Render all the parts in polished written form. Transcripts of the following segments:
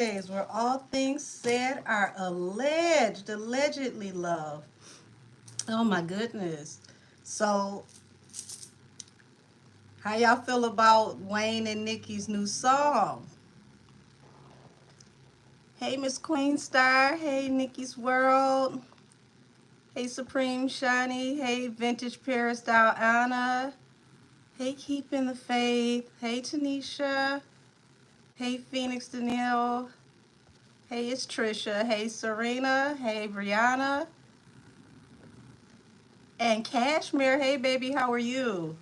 where all things said are allegedly love. Oh my goodness. So, how y'all feel about Wayne and Nikki's new song? Hey, Miss Queen Star. Hey, Nikki's World. Hey, Supreme Shiny. Hey, Vintage Paris Anna. Hey, Keeping the Faith. Hey, Tanisha. Hey, Phoenix Danielle. Hey, it's Trisha. Hey, Serena. Hey, Brianna. And Cashmere. Hey, baby, how are you?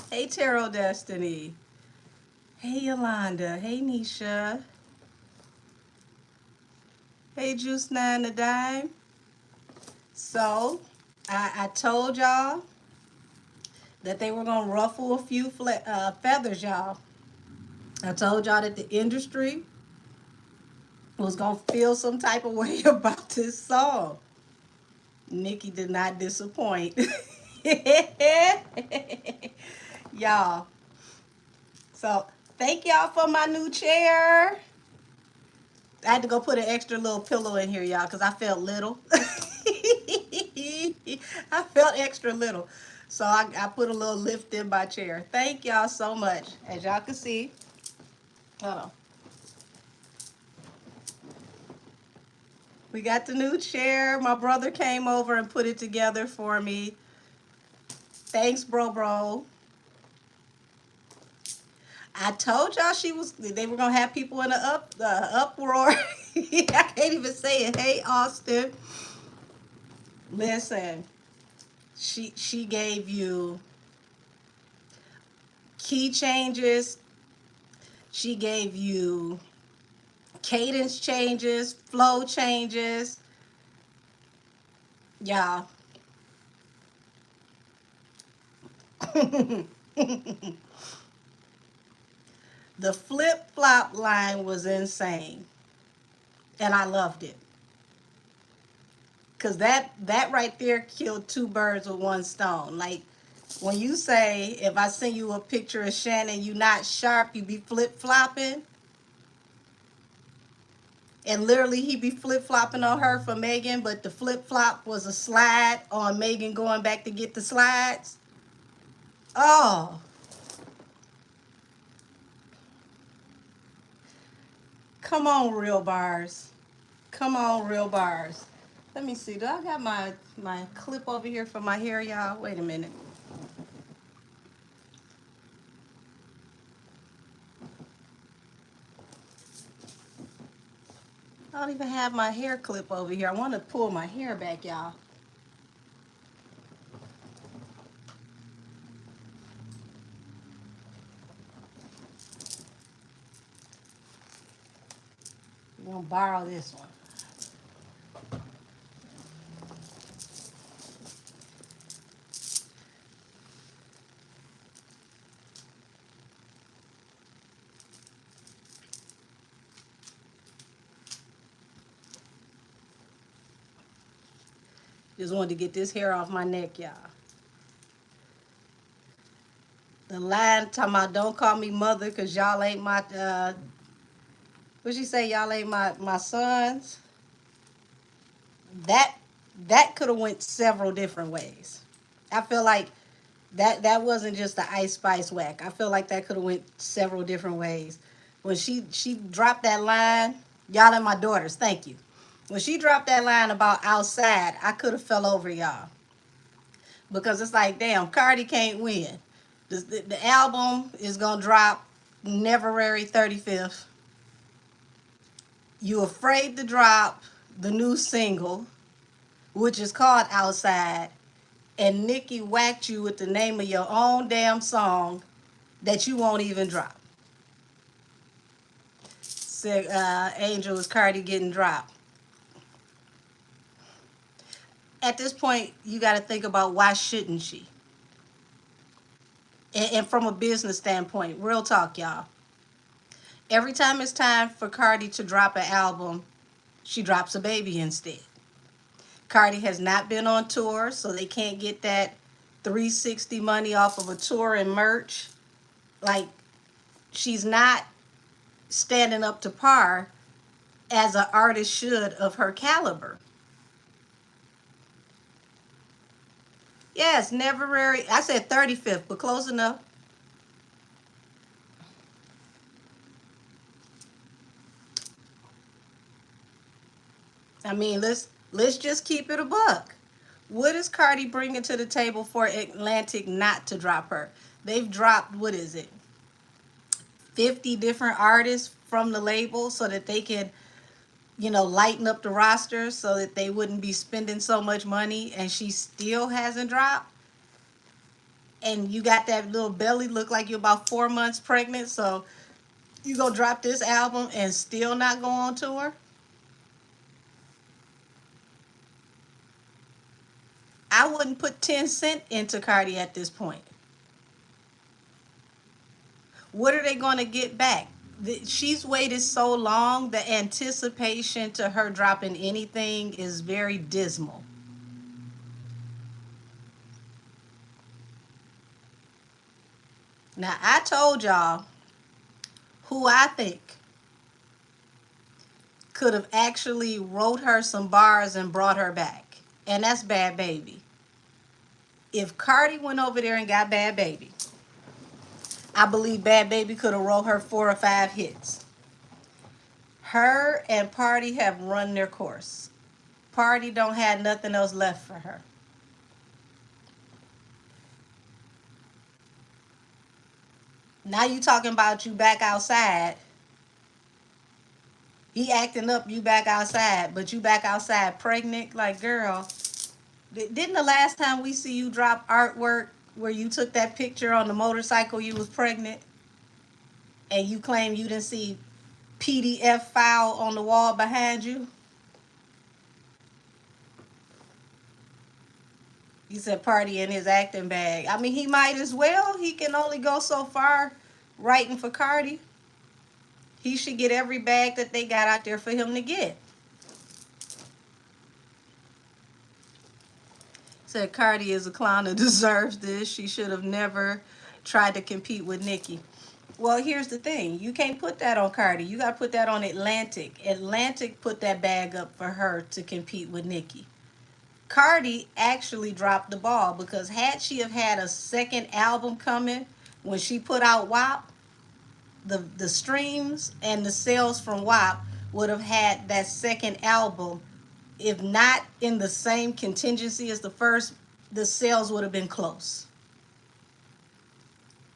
Hey, Tarot Destiny. Hey, Yolanda. Hey, Nisha. Hey, Juice Nine the Dime. So, I told y'all that they were going to ruffle a few feathers, y'all. I told y'all that the industry was going to feel some type of way about this song. Nikki did not disappoint. Y'all. So, thank y'all for my new chair. I had to go put an extra little pillow in here, y'all, because I felt little. I felt extra little. So I put a little lift in my chair. Thank y'all so much. As y'all can see, hold on. We got the new chair. My brother came over and put it together for me. Thanks, bro. I told y'all they were gonna have people in an uproar. I can't even say it. Hey, Austin. Listen, she gave you key changes. She gave you cadence changes, flow changes. Y'all. The flip-flop line was insane. And I loved it. Because that right there killed two birds with one stone. Like, when you say, if I send you a picture of Shannon, you not sharp, you be flip-flopping. And literally, he be flip-flopping on her for Megan, but the flip-flop was a slide on Megan going back to get the slides. Oh. Come on, real bars. Come on, real bars. Let me see. Do I got my clip over here for my hair, y'all? Wait a minute. I don't even have my hair clip over here. I want to pull my hair back, y'all. I'm going to borrow this one. Just wanted to get this hair off my neck, y'all. The line talking about don't call me mother because y'all ain't my, what she say, y'all ain't my sons. That could have went several different ways. I feel like that wasn't just the Ice Spice whack. I feel like that could have went several different ways. When she dropped that line, y'all and my daughters, thank you. When she dropped that line about outside, I could have fell over y'all. Because it's like, damn, Cardi can't win. The album is going to drop February 35th. You afraid to drop the new single, which is called Outside, and Nikki whacked you with the name of your own damn song that you won't even drop. Said Angel, is Cardi getting dropped? At this point, you got to think about why shouldn't she? And from a business standpoint, real talk, y'all. Every time it's time for Cardi to drop an album, she drops a baby instead. Cardi has not been on tour, so they can't get that 360 money off of a tour and merch. Like, she's not standing up to par as an artist should of her caliber. Yes, never very. I said 35th, but close enough. I mean, let's just keep it a buck. What is Cardi bringing to the table for Atlantic not to drop her? They've dropped, what is it, 50 different artists from the label so that they can, lighten up the roster so that they wouldn't be spending so much money, and she still hasn't dropped. And you got that little belly, look like you're about 4 months pregnant, so you go drop this album and still not go on tour? I wouldn't put 10 cent into Cardi at this point. What are they going to get back? She's waited so long, the anticipation to her dropping anything is very dismal. Now, I told y'all who I think could have actually wrote her some bars and brought her back, and that's Bad Baby. If Cardi went over there and got Bad Baby, I believe Bad Baby could have wrote her 4 or 5 hits. Her and Party have run their course. Party don't have nothing else left for her. Now you talking about you back outside. He acting up, you back outside, but you back outside pregnant. Like, girl, didn't the last time we see you drop artwork where you took that picture on the motorcycle you was pregnant, and you claim you didn't see PDF file on the wall behind you? You said Party in his acting bag. I mean, he might as well. He can only go so far writing for Cardi. He should get every bag that they got out there for him to get. Said Cardi is a clown that deserves this. She should have never tried to compete with Nikki. Well, here's the thing. You can't put that on Cardi. You got to put that on Atlantic. Atlantic put that bag up for her to compete with Nikki. Cardi actually dropped the ball, because had she have had a second album coming when she put out WAP, the streams and the sales from WAP would have had that second album, if not in the same contingency as the first, the sales would have been close.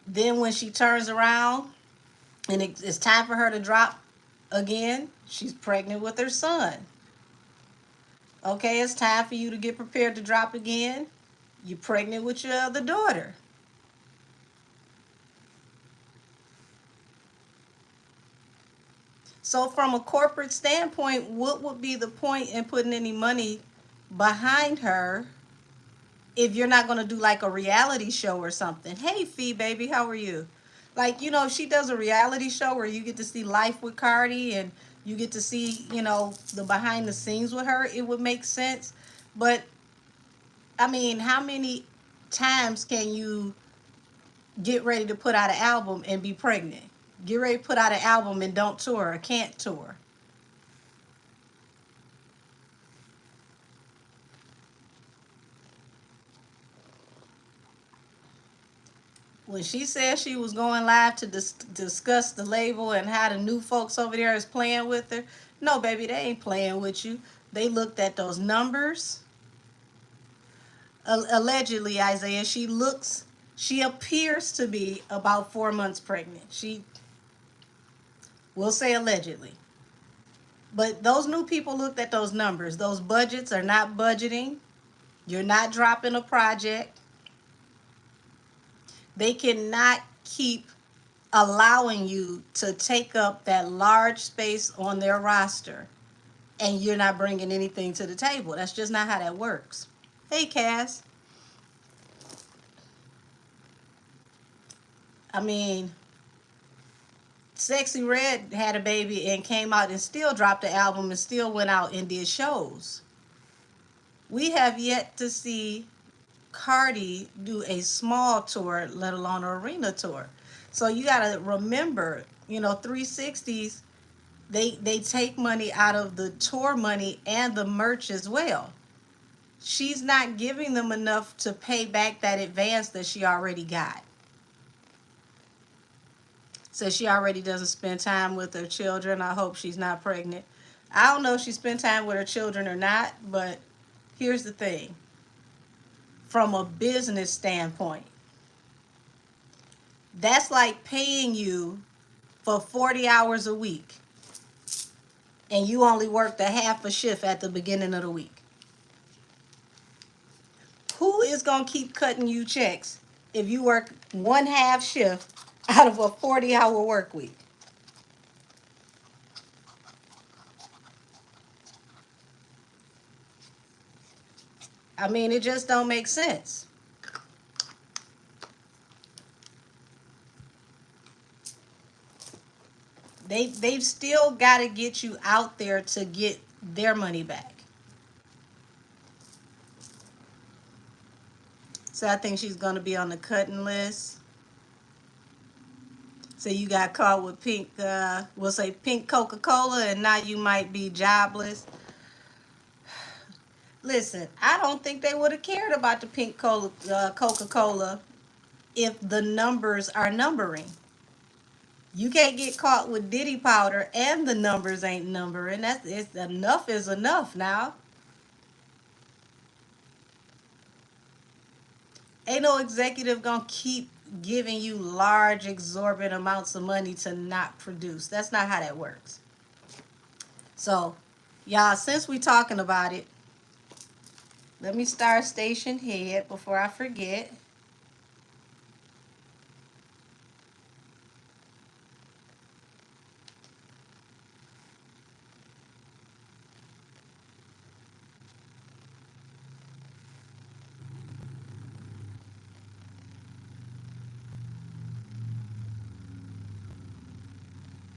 Then when she turns around and it's time for her to drop again, she's pregnant with her son. Okay, it's time for you to get prepared to drop again. You're pregnant with your other daughter. So from a corporate standpoint, what would be the point in putting any money behind her if you're not going to do like a reality show or something? Hey, Fee, baby, how are you? Like, if she does a reality show where you get to see life with Cardi and you get to see, the behind the scenes with her, it would make sense. But, I mean, how many times can you get ready to put out an album and be pregnant? Get ready to put out an album and don't tour or can't tour. When she said she was going live to discuss the label and how the new folks over there is playing with her, no, baby, they ain't playing with you. They looked at those numbers. Allegedly, Isaiah, she appears to be about 4 months pregnant. We'll say allegedly. But those new people looked at those numbers. Those budgets are not budgeting. You're not dropping a project. They cannot keep allowing you to take up that large space on their roster and you're not bringing anything to the table. That's just not how that works. Hey, Cass. I mean, Sexy Red had a baby and came out and still dropped the album and still went out and did shows. We have yet to see Cardi do a small tour, let alone an arena tour. So you got to remember, 360s, they take money out of the tour money and the merch as well. She's not giving them enough to pay back that advance that she already got. So she already doesn't spend time with her children. I hope she's not pregnant. I don't know if she spent time with her children or not, but here's the thing. From a business standpoint, that's like paying you for 40 hours a week and you only worked a half a shift at the beginning of the week. Who is going to keep cutting you checks if you work one half shift out of a 40-hour work week? I mean, it just don't make sense. They've still got to get you out there to get their money back. So I think she's going to be on the cutting list. So you got caught with pink, we'll say pink Coca-Cola, and now you might be jobless. Listen, I don't think they would have cared about the pink Coca-Cola if the numbers are numbering. You can't get caught with Diddy powder and the numbers ain't numbering. It's enough is enough now. Ain't no executive gonna keep giving you large, exorbitant amounts of money to not produce. That's not how that works. So, y'all, since we talking about it, let me start station head before I forget.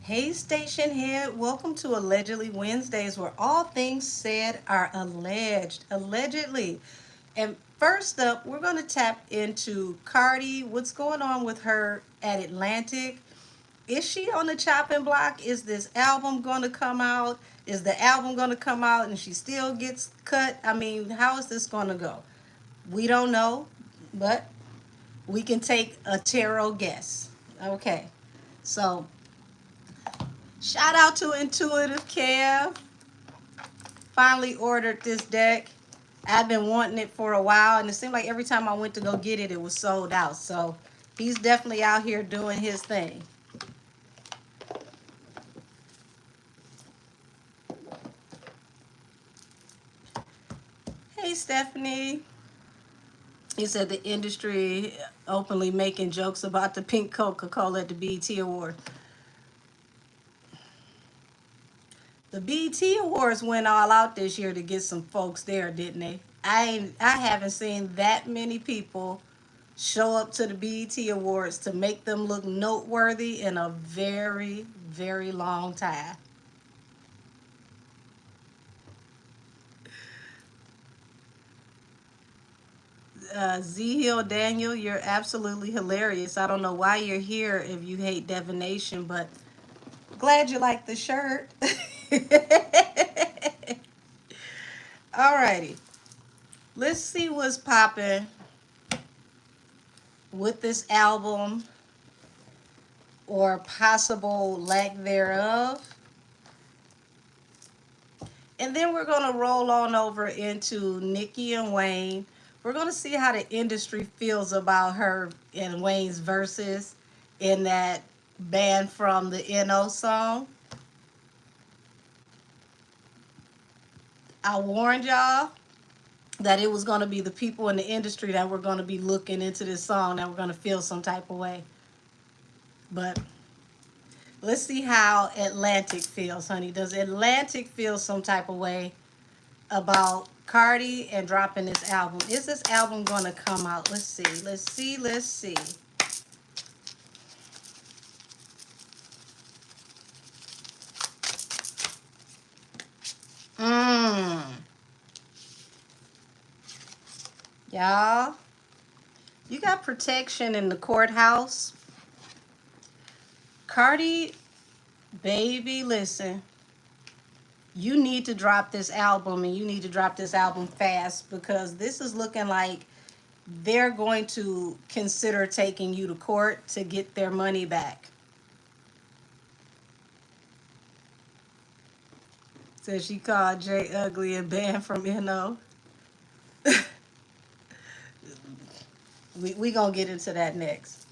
Hey, station head, welcome to Allegedly Wednesdays, where all things said are alleged. Allegedly. And first up, we're going to tap into Cardi. What's going on with her at Atlantic? Is she on the chopping block? Is this album going to come out? Is the album going to come out and she still gets cut? I mean, how is this going to go? We don't know, but we can take a tarot guess. Okay. So, shout out to Intuitive Kev. Finally ordered this deck. I've been wanting it for a while, and it seemed like every time I went to go get it, it was sold out. So he's definitely out here doing his thing. Hey, Stephanie. He said the industry openly making jokes about the pink Coca-Cola at the BET Award. The BET Awards went all out this year to get some folks there, didn't they? I haven't seen that many people show up to the BET Awards to make them look noteworthy in a very, very long time. Z Hill Daniel, you're absolutely hilarious. I don't know why you're here if you hate divination, but glad you like the shirt. Alrighty. Let's see what's popping with this album or possible lack thereof. And then we're going to roll on over into Nikki and Wayne. We're going to see how the industry feels about her and Wayne's verses in that Banned from the NO song. I warned y'all that it was going to be the people in the industry that were going to be looking into this song that were going to feel some type of way. But let's see how Atlantic feels, honey. Does Atlantic feel some type of way about Cardi and dropping this album? Is this album going to come out? Let's see. Let's see. Let's see. Y'all, you got protection in the courthouse Cardi, baby, listen. You need to drop this album, and you need to drop this album fast, because this is looking like they're going to consider taking you to court to get their money back. Says she called Jay ugly and banned from NO. We gonna get into that next.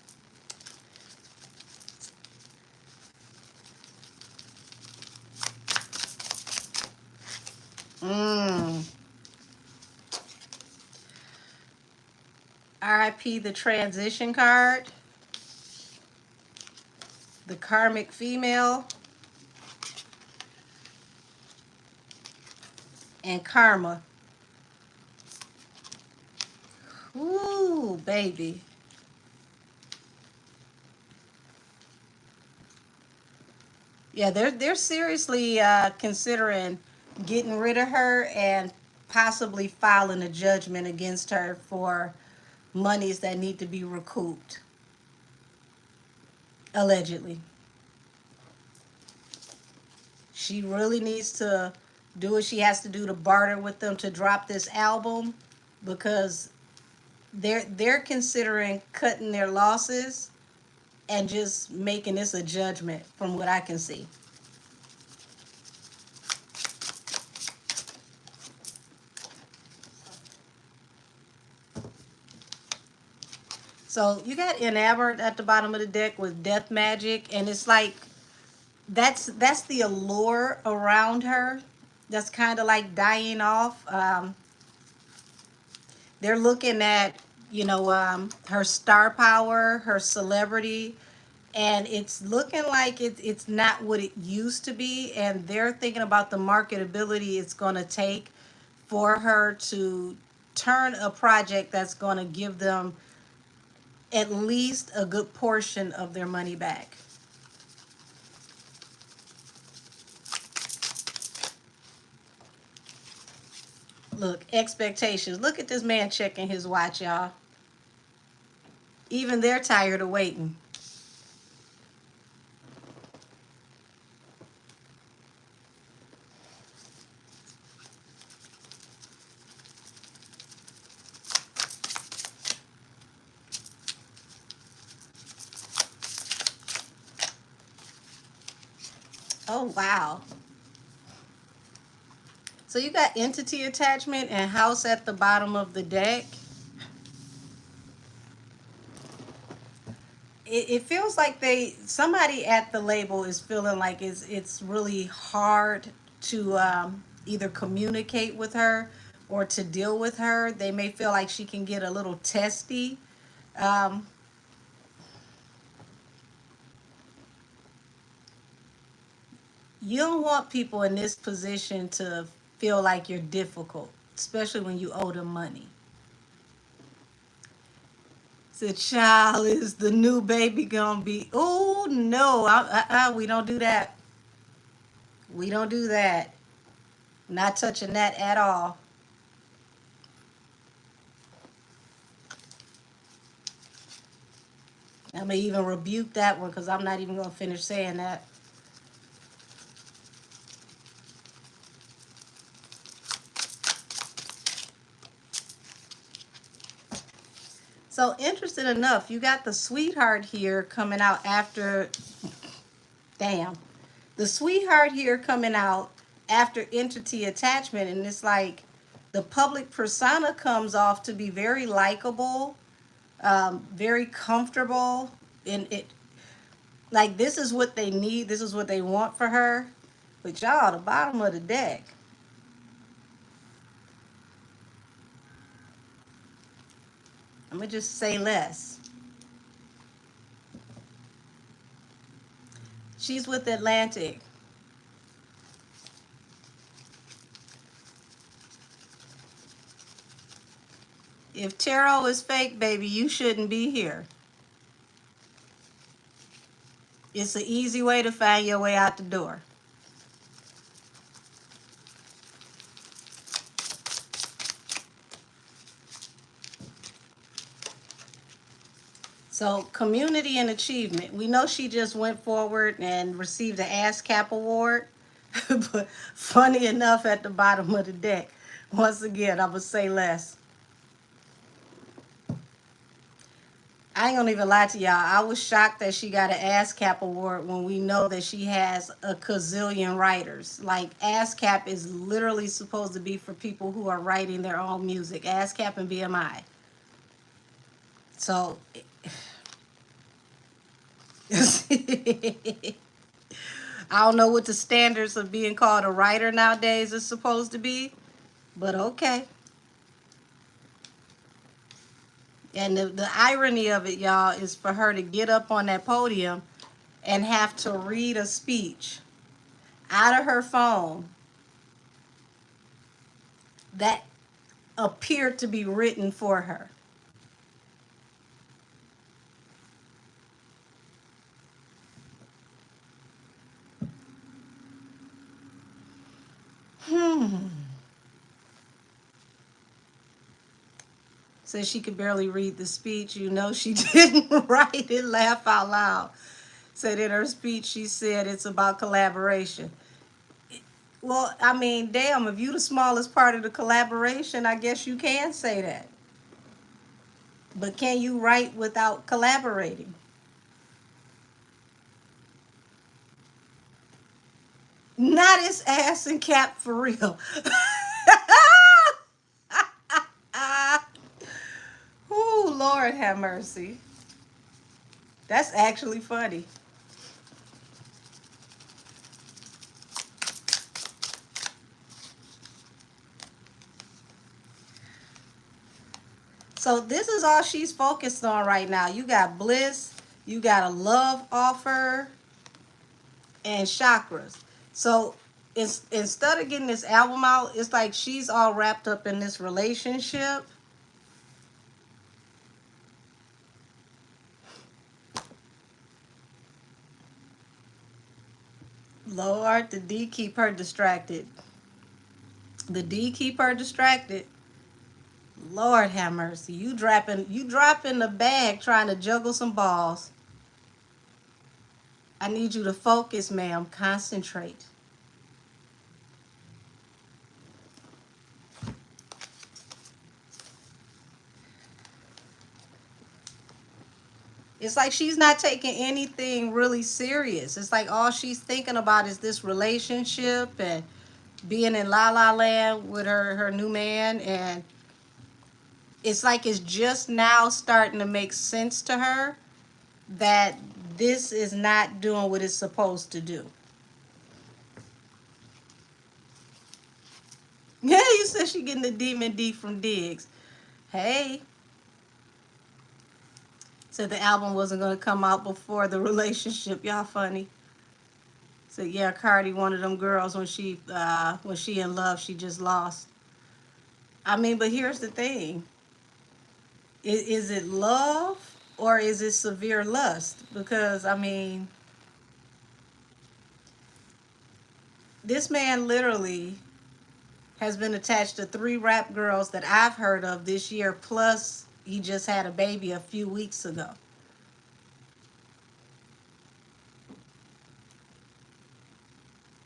RIP the transition card, the karmic female, and karma. Ooh, baby. Yeah, they're seriously considering getting rid of her and possibly filing a judgment against her for monies that need to be recouped. Allegedly. She really needs to do what she has to do to barter with them to drop this album, because they're considering cutting their losses and just making this a judgment from what I can see. So you got enamored at the bottom of the deck with death magic, and it's like that's the allure around her that's kind of like dying off. They're looking at, her star power, her celebrity, and it's looking like it's not what it used to be, and they're thinking about the marketability it's going to take for her to turn a project that's going to give them at least a good portion of their money back. Look, expectations. Look at this man checking his watch, y'all. Even they're tired of waiting. Oh, wow. So you got entity attachment and house at the bottom of the deck. It feels like somebody at the label is feeling like it's really hard to either communicate with her or to deal with her. They may feel like she can get a little testy. Um, you don't want people in this position to feel like you're difficult, especially when you owe them money. The child, is the new baby gonna be? Oh no, we don't do that. We don't do that. Not touching that at all. I may even rebuke that one, because I'm not even gonna finish saying that. So interesting enough, you got the sweetheart here coming out after. Damn. The sweetheart here coming out after entity attachment, and it's like the public persona comes off to be very likable, very comfortable, and it, like, this is what they need, this is what they want for her. But y'all, the bottom of the deck. I'm gonna just say less. She's with Atlantic. If tarot is fake, baby, you shouldn't be here. It's an easy way to find your way out the door. So, community and achievement. We know she just went forward and received the ASCAP award, but funny enough, at the bottom of the deck, once again, I would say less. I ain't gonna even lie to y'all. I was shocked that she got an ASCAP award when we know that she has a gazillion writers. Like, ASCAP is literally supposed to be for people who are writing their own music. ASCAP and BMI. So, I don't know what the standards of being called a writer nowadays is supposed to be, but okay. And the irony of it, y'all, is for her to get up on that podium and have to read a speech out of her phone that appeared to be written for her. Said she could barely read the speech. You know she didn't write it. Laugh out loud. Said in her speech she said it's about collaboration. Well, I mean, damn, if you the smallest part of the collaboration, I guess you can say that. But can you write without collaborating? Not his ass and Cap for real. Oh, Lord have mercy. That's actually funny. So this is all she's focused on right now. You got bliss, you got a love offer, and chakras. So it's, instead of getting this album out, it's like she's all wrapped up in this relationship. Lord, the D keep her distracted. The D keep her distracted. Lord have mercy. You dropping the bag trying to juggle some balls. I need you to focus, ma'am. Concentrate. It's like she's not taking anything really serious. It's like all she's thinking about is this relationship and being in La La Land with her new man. And it's like it's just now starting to make sense to her that this is not doing what it's supposed to do. Yeah, you said she getting the demon D from Diggs. Hey. Said the album wasn't going to come out before the relationship. Y'all funny. Said, yeah, Cardi, one of them girls, when she in love, she just lost. I mean, but here's the thing. Is it love or is it severe lust? Because, I mean, this man literally has been attached to 3 rap girls that I've heard of this year, plus he just had a baby a few weeks ago.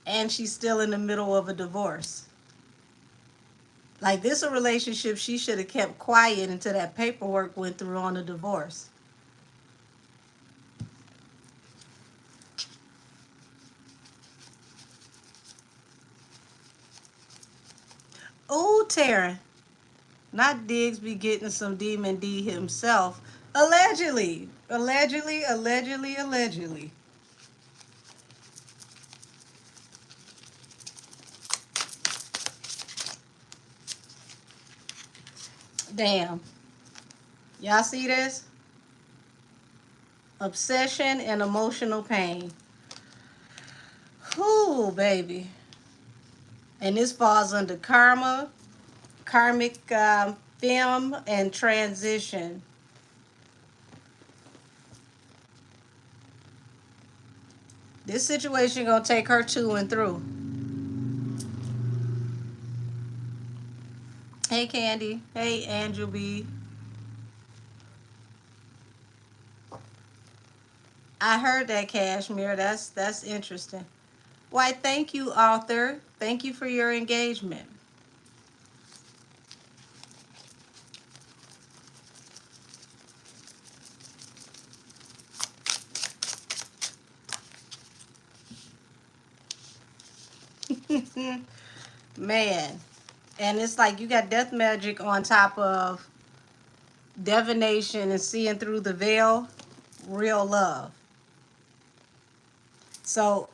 And she's still in the middle of a divorce. Like, this a relationship she should have kept quiet until that paperwork went through on the divorce. Oh, Taryn. Not Diggs be getting some demon D himself. Allegedly. Allegedly, allegedly, allegedly. Damn. Y'all see this? Obsession and emotional pain. Whoo, baby. And this falls under karma, karmic film, and transition. This situation gonna take her to and through. Hey, Candy. Hey, Andrew B. I heard that, Cashmere. That's interesting. Why, thank you, author. Thank you for your engagement. Man. And it's like you got death magic on top of divination and seeing through the veil, real love. So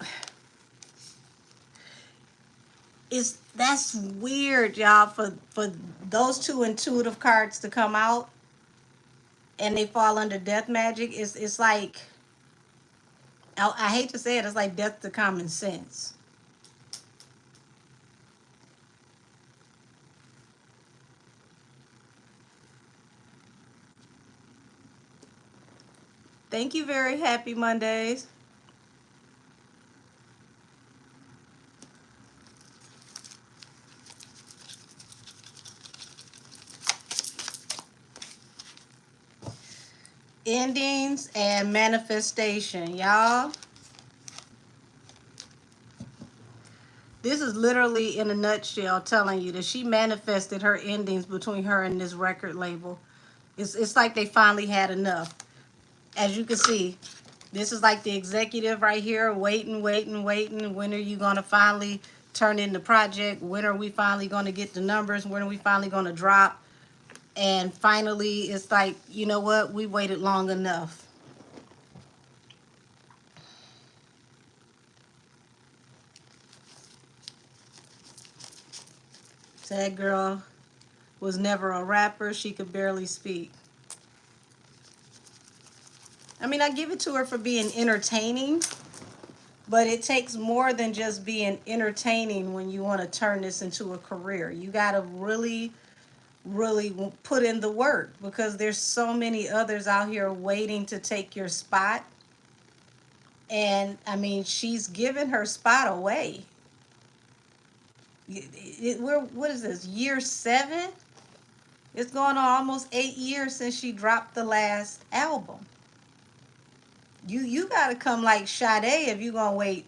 it's that's weird, y'all, for those two intuitive cards to come out and they fall under death magic. It's like I hate to say it, it's like death to common sense. Thank you, very happy Mondays. Endings and manifestation, y'all. This is literally in a nutshell telling you that she manifested her endings between her and this record label. It's like they finally had enough. As you can see, this is like the executive right here, waiting, waiting, waiting. When are you going to finally turn in the project? When are we finally going to get the numbers? When are we finally going to drop? And finally, it's like, you know what? We waited long enough. So that girl was never a rapper. She could barely speak. I mean, I give it to her for being entertaining, but it takes more than just being entertaining when you want to turn this into a career. You got to really put in the work because there's so many others out here waiting to take your spot. And I mean, she's given her spot away. What is this, year 7? It's going on almost 8 years since she dropped the last album. You got to come like Sade if you're going to wait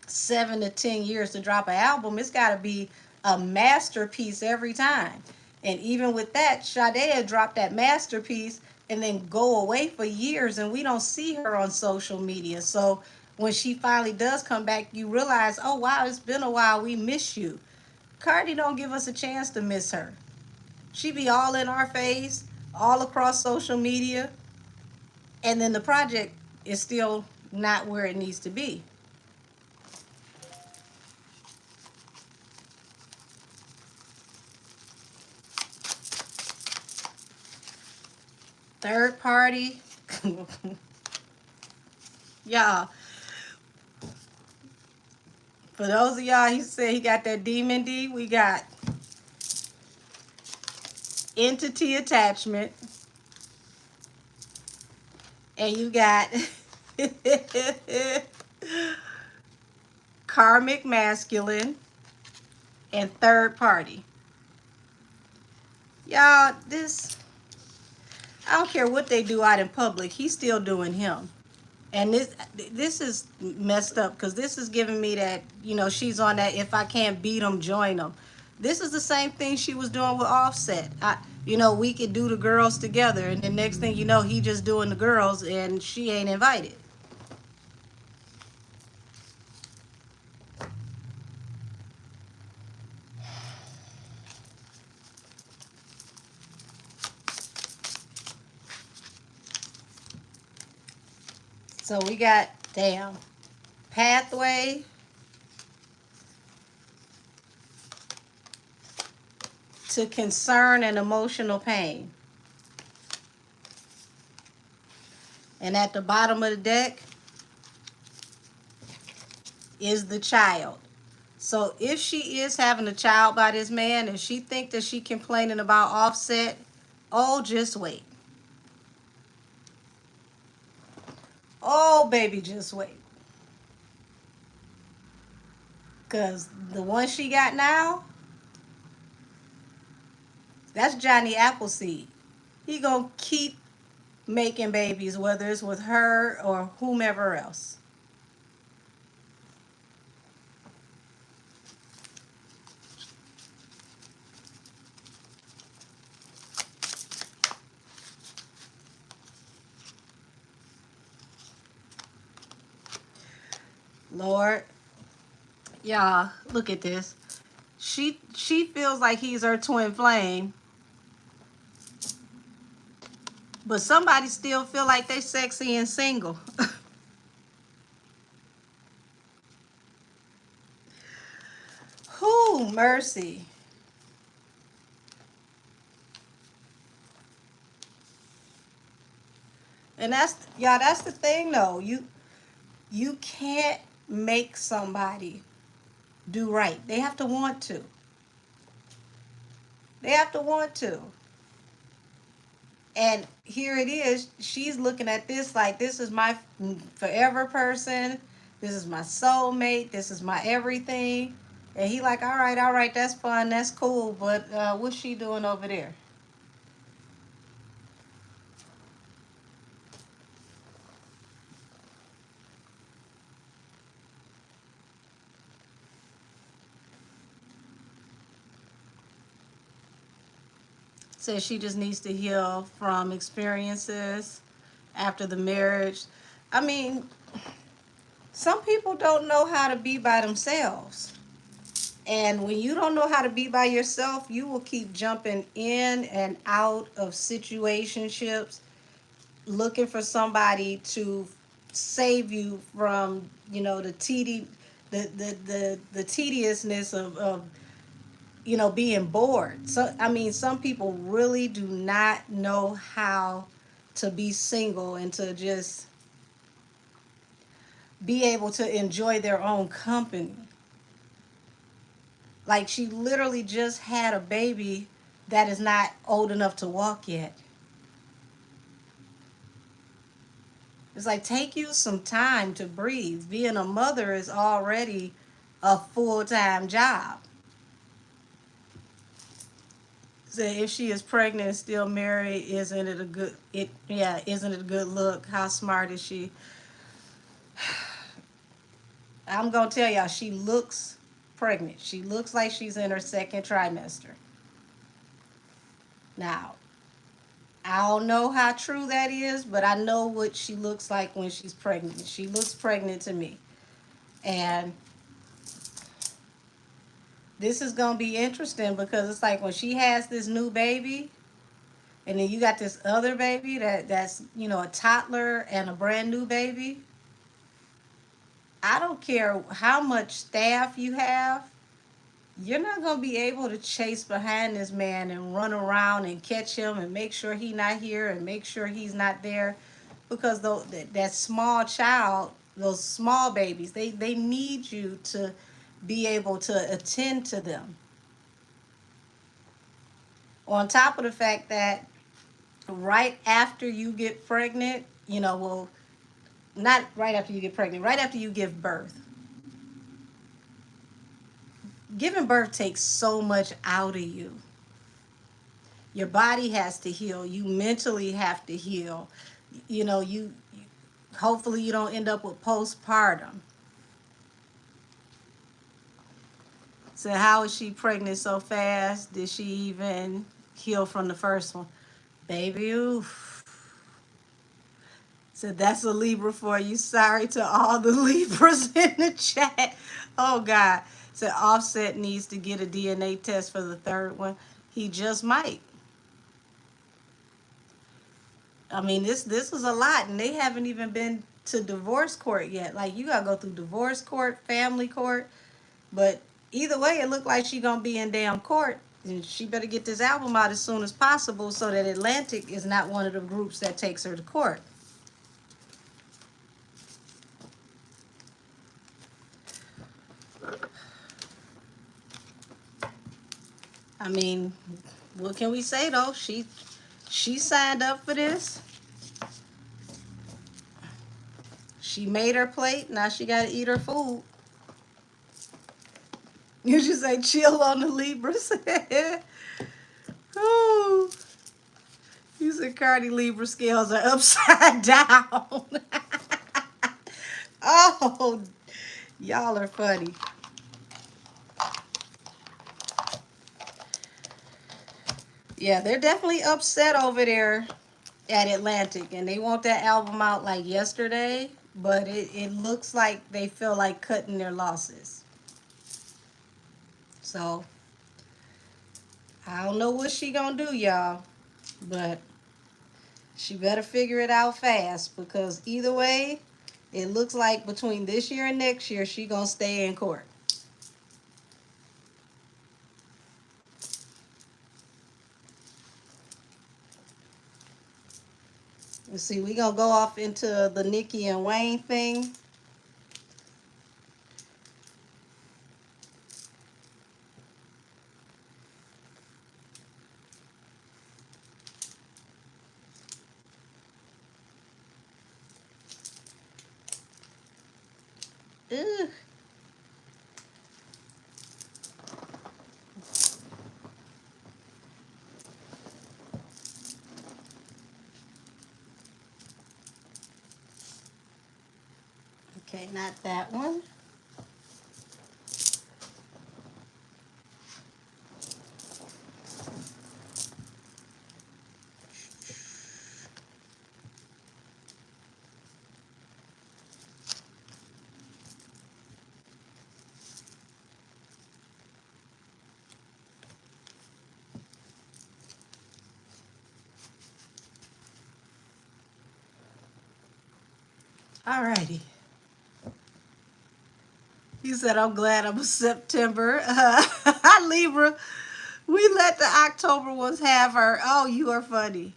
7 to 10 years to drop an album. It's got to be a masterpiece every time. And even with that, Sade had dropped that masterpiece and then go away for years, and we don't see her on social media. So when she finally does come back, you realize, oh wow, it's been a while. We miss you. Cardi don't give us a chance to miss her. She be all in our face, all across social media, and then the project is still not where it needs to be. Third party. Y'all, for those of y'all, he said he got that demon D. We got entity attachment. And you got karmic masculine and third party. Y'all, this, I don't care what they do out in public, he's still doing him. And this is messed up because this is giving me that, you know, she's on that if I can't beat them, join them. This is the same thing she was doing with Offset. You know, we could do the girls together, and the next thing you know, he just doing the girls and she ain't invited. So we got, damn, pathway to concern and emotional pain. And at the bottom of the deck is the child. So if she is having a child by this man and she think that she complaining about Offset, oh, just wait. Oh, baby, just wait. Because the one she got now, that's Johnny Appleseed. He gonna keep making babies, whether it's with her or whomever else. Lord, y'all, look at this. She feels like he's her twin flame, but somebody still feel like they sexy and single. Who mercy. And that's y'all, that's the thing though. You can't make somebody do right. They have to want to. They have to want to. And here it is. She's looking at this like this is my forever person. This is my soulmate. This is my everything. And he like, all right, that's fun, that's cool. But what's she doing over there? Says she just needs to heal from experiences after the marriage. I mean, some people don't know how to be by themselves. And when you don't know how to be by yourself, you will keep jumping in and out of situationships, looking for somebody to save you from, the tediousness of being bored. So I mean, some people really do not know how to be single and to just be able to enjoy their own company. Like she literally just had a baby that is not old enough to walk yet. It's like, take you some time to breathe. Being a mother is already a full-time job. So if she is pregnant and still married, isn't it a good look? How smart is she? I'm gonna tell y'all, she looks pregnant. She looks like she's in her second trimester. Now, I don't know how true that is, but I know what she looks like when she's pregnant. She looks pregnant to me. And this is gonna be interesting because it's like when she has this new baby, and then you got this other baby that's a toddler and a brand new baby. I don't care how much staff you have, you're not going to be able to chase behind this man and run around and catch him and make sure he's not here and make sure he's not there, because that small child, those small babies, they need you to be able to attend to them. On top of the fact that right after you get pregnant, well, not right after you get pregnant, right after you give birth. Giving birth takes so much out of you. Your body has to heal. You mentally have to heal. You hopefully you don't end up with postpartum. So how is she pregnant so fast? Did she even heal from the first one? Baby, oof. So that's a Libra for you. Sorry to all the Libras in the chat. Oh God. So Offset needs to get a DNA test for the third one. He just might. I mean, this is a lot, and they haven't even been to divorce court yet. Like, you gotta go through divorce court, family court, but either way, it looked like she gonna be in damn court, and she better get this album out as soon as possible so that Atlantic is not one of the groups that takes her to court. I mean, what can we say though? She signed up for this. She made her plate. Now she gotta eat her food. You should say chill on the Libras. Ooh. You said Cardi Libra scales are upside down. Oh, y'all are funny. Yeah, they're definitely upset over there at Atlantic, and they want that album out like yesterday, but it looks like they feel like cutting their losses. So I don't know what she gonna do, y'all, but she better figure it out fast, because either way, it looks like between this year and next year, she gonna stay in court. Let's see, we gonna go off into the Nikki and Wayne thing. Ugh. Okay, not that one. Alrighty. He said, I'm glad I'm a September. Libra, we let the October ones have her. Oh, you are funny.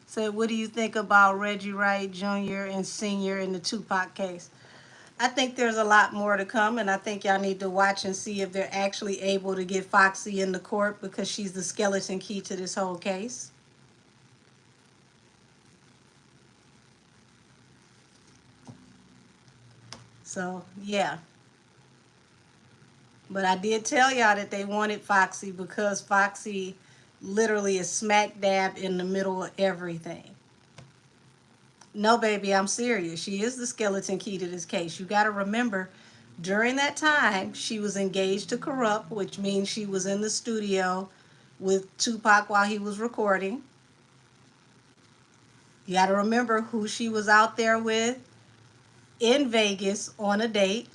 Said, what do you think about Reggie Wright Jr. and Sr. in the Tupac case? I think there's a lot more to come, and I think y'all need to watch and see if they're actually able to get Foxy in the court, because she's the skeleton key to this whole case. So, yeah. But I did tell y'all that they wanted Foxy because Foxy literally is smack dab in the middle of everything. No, baby, I'm serious. She is the skeleton key to this case. You got to remember, during that time, she was engaged to Corrupt, which means she was in the studio with Tupac while he was recording. You got to remember who she was out there with in Vegas on a date.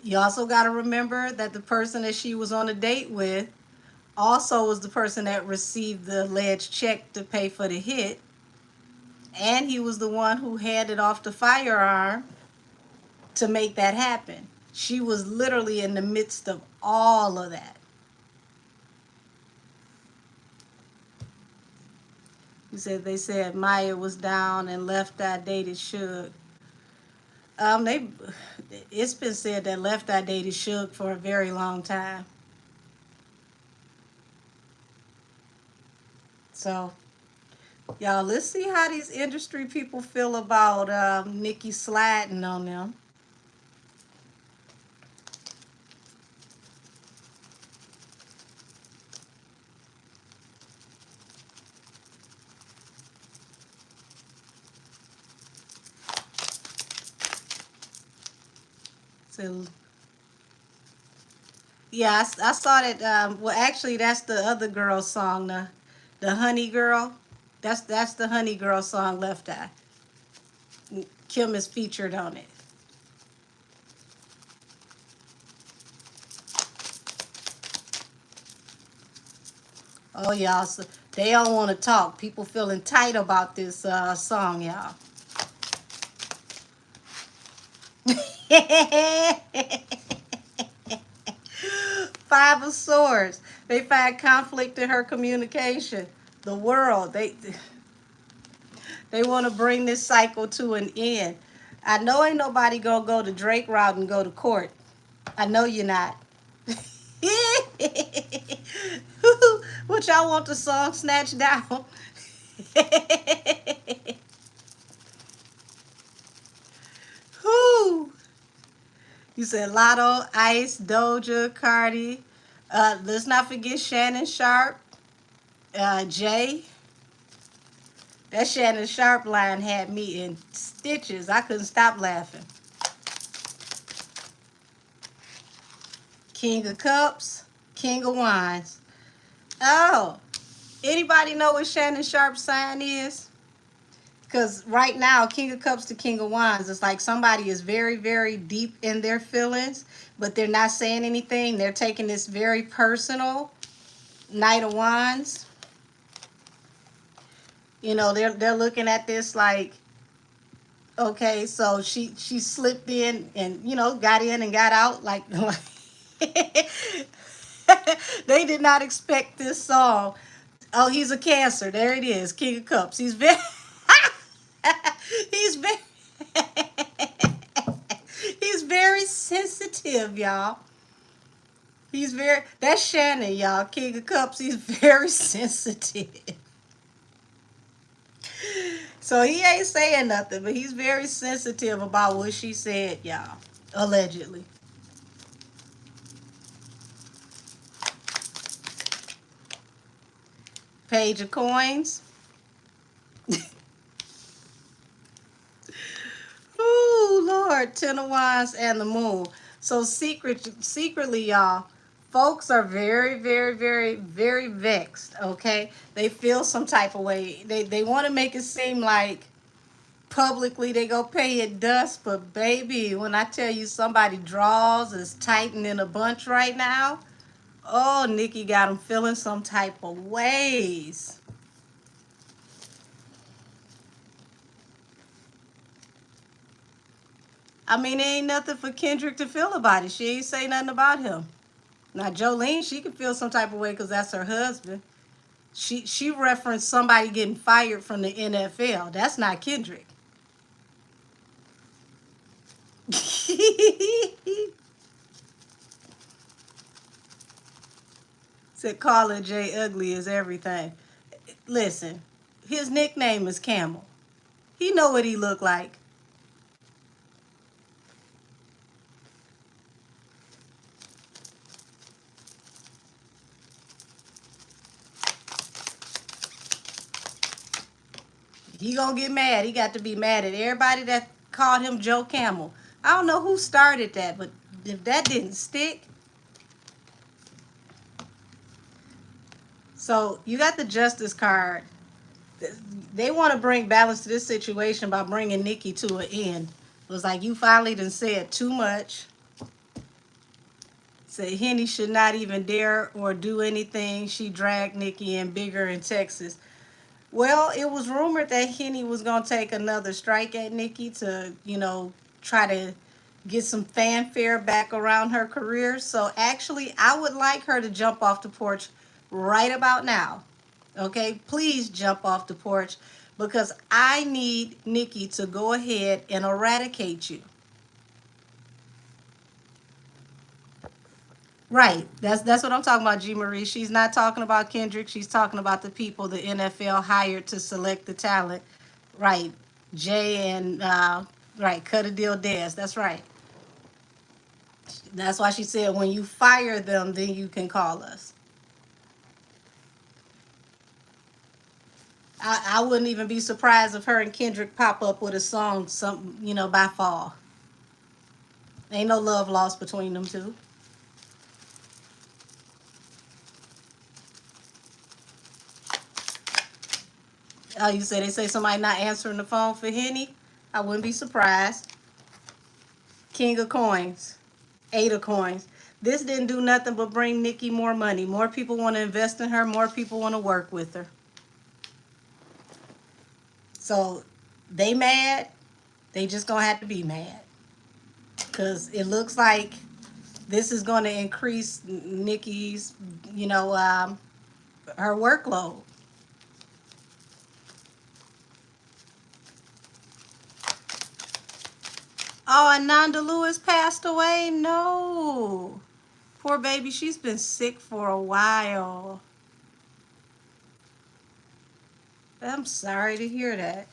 You also got to remember that the person that she was on a date with also was the person that received the alleged check to pay for the hit. And he was the one who handed off the firearm to make that happen. She was literally in the midst of all of that. They said Maya was down and Left Eye dated Suge. It's been said that Left Eye dated Suge for a very long time. So, y'all, let's see how these industry people feel about Nikki sliding on them. So, yeah, I saw that. Well, actually, that's the other girl's song, the Honey Girl. That's the Honey Girl song, Left Eye. Kim is featured on it. Oh, y'all, so they don't want to talk. People feeling tight about this song, y'all. Five of Swords. They find conflict in her communication. The world. They want to bring this cycle to an end. I know ain't nobody gonna go the Drake route and go to court. I know you're not. What, y'all want the song snatched down? Whoo. You said Lotto, Ice, Doja, Cardi. Let's not forget Shannon Sharp, Jay. That Shannon Sharp line had me in stitches. I couldn't stop laughing. King of Cups, King of Wines. Oh, anybody know what Shannon Sharp's sign is? Because right now, King of Cups to King of Wands, it's like somebody is very, very deep in their feelings, but they're not saying anything. They're taking this very personal. Knight of Wands. You know, they're looking at this like, okay, so she slipped in and, you know, got in and got out like they did not expect this song. Oh, he's a Cancer. There it is, King of Cups. He's very he's very he's very sensitive, y'all. He's very, that's Shannon, y'all. King of Cups. He's very sensitive. So he ain't saying nothing, but he's very sensitive about what she said, y'all. Allegedly. Page of Coins. Ooh, Lord. Ten of Wands and the Moon. So secretly, y'all, folks are very, very, very, very vexed, okay? They feel some type of way. They want to make it seem like publicly they go pay it dust, but baby, when I tell you somebody draws is tightening a bunch right now, oh, Nikki got them feeling some type of ways. I mean, there ain't nothing for Kendrick to feel about it. She ain't say nothing about him. Now Jolene, she could feel some type of way because that's her husband. She referenced somebody getting fired from the NFL. That's not Kendrick. Said calling Jay ugly is everything. Listen, his nickname is Camel. He know what he look like. He gonna get mad. He got to be mad at everybody that called him Joe Camel. I don't know who started that, but if that didn't stick. So you got the justice card. They want to bring balance to this situation by bringing Nikki to an end. It was like, you finally done said too much. Said Henny should not even dare or do anything. She dragged Nikki in bigger in Texas. Well, it was rumored that Henny was going to take another strike at Nikki to, you know, try to get some fanfare back around her career. So actually, I would like her to jump off the porch right about now. Okay, please jump off the porch because I need Nikki to go ahead and eradicate you. Right. That's what I'm talking about, G. Marie. She's not talking about Kendrick. She's talking about the people the NFL hired to select the talent. Right. Jay and right, cut a deal Dez. That's right. That's why she said when you fire them, then you can call us. I wouldn't even be surprised if her and Kendrick pop up with a song, some you know, by fall. Ain't no love lost between them two. Oh, you say they say somebody not answering the phone for Henny? I wouldn't be surprised. King of Coins. Eight of Coins. This didn't do nothing but bring Nikki more money. More people want to invest in her. More people want to work with her. So they mad. They just going to have to be mad. Because it looks like this is going to increase Nikki's, you know, her workload. Oh, Ananda Lewis passed away? No. Poor baby, she's been sick for a while. I'm sorry to hear that.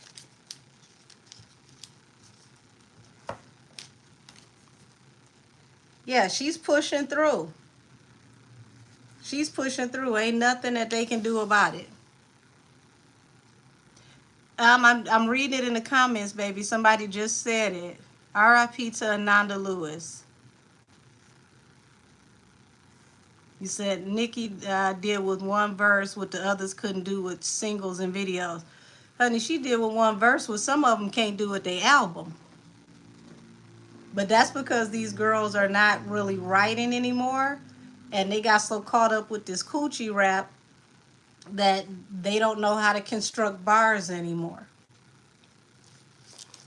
Yeah, she's pushing through. She's pushing through. Ain't nothing that they can do about it. I'm reading it in the comments, baby. Somebody just said it. R.I.P. to Ananda Lewis. You said Nikki did with one verse what the others couldn't do with singles and videos. Honey, she did with one verse what some of them can't do with their album. But that's because these girls are not really writing anymore. And they got so caught up with this coochie rap that they don't know how to construct bars anymore.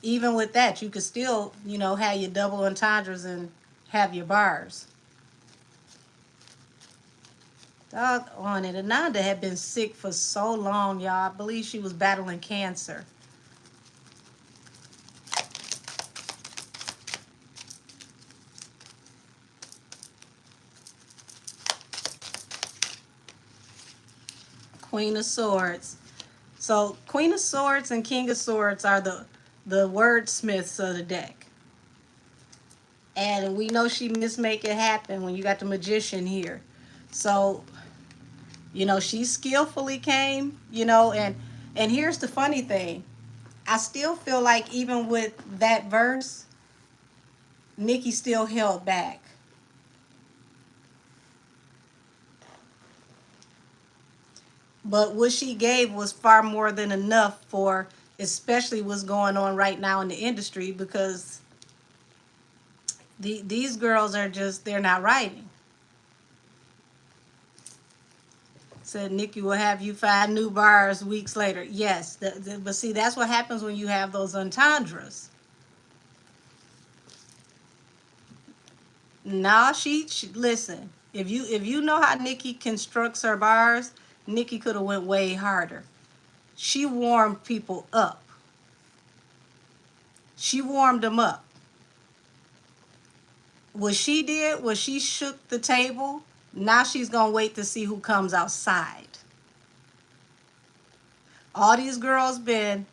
Even with that, you could still, have your double entendres and have your bars. Dog on it. Ananda had been sick for so long, y'all. I believe she was battling cancer. Queen of Swords. So Queen of Swords and King of Swords are the wordsmiths of the deck. And we know she Make It Happen when you got the Magician here. So, she skillfully came, and here's the funny thing. I still feel like even with that verse, Nikki still held back. But what she gave was far more than enough for especially what's going on right now in the industry, because these girls are just, they're not writing. Said Nikki will have you find new bars weeks later. Yes, but see, that's what happens when you have those entendres. Nah, she listen. If you know how Nikki constructs her bars, Nikki could have went way harder. She warmed people up. She warmed them up. What she did was she shook the table. Now she's gonna wait to see who comes outside. All these girls been,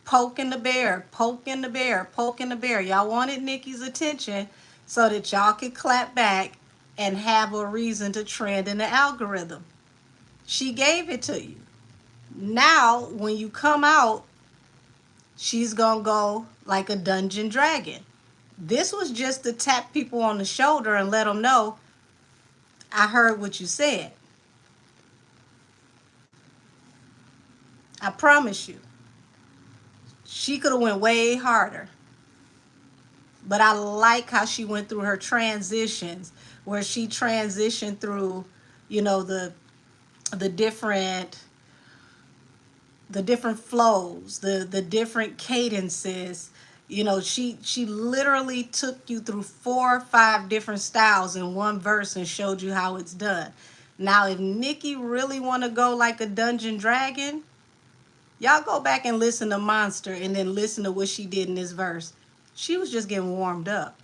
poking the bear, poking the bear, poking the bear. Y'all wanted Nikki's attention so that y'all could clap back and have a reason to trend in the algorithm. She gave it to you. Now, when you come out, she's gonna go like a dungeon dragon. This was just to tap people on the shoulder and let them know, I heard what you said. I promise you. She could have went way harder. But I like how she went through her transitions, where she transitioned through, the different flows, the different cadences. She literally took you through 4 or 5 different styles in one verse and showed you how it's done. Now, if Nikki really want to go like a dungeon dragon, y'all go back and listen to Monster and then listen to what she did in this verse. She was just getting warmed up.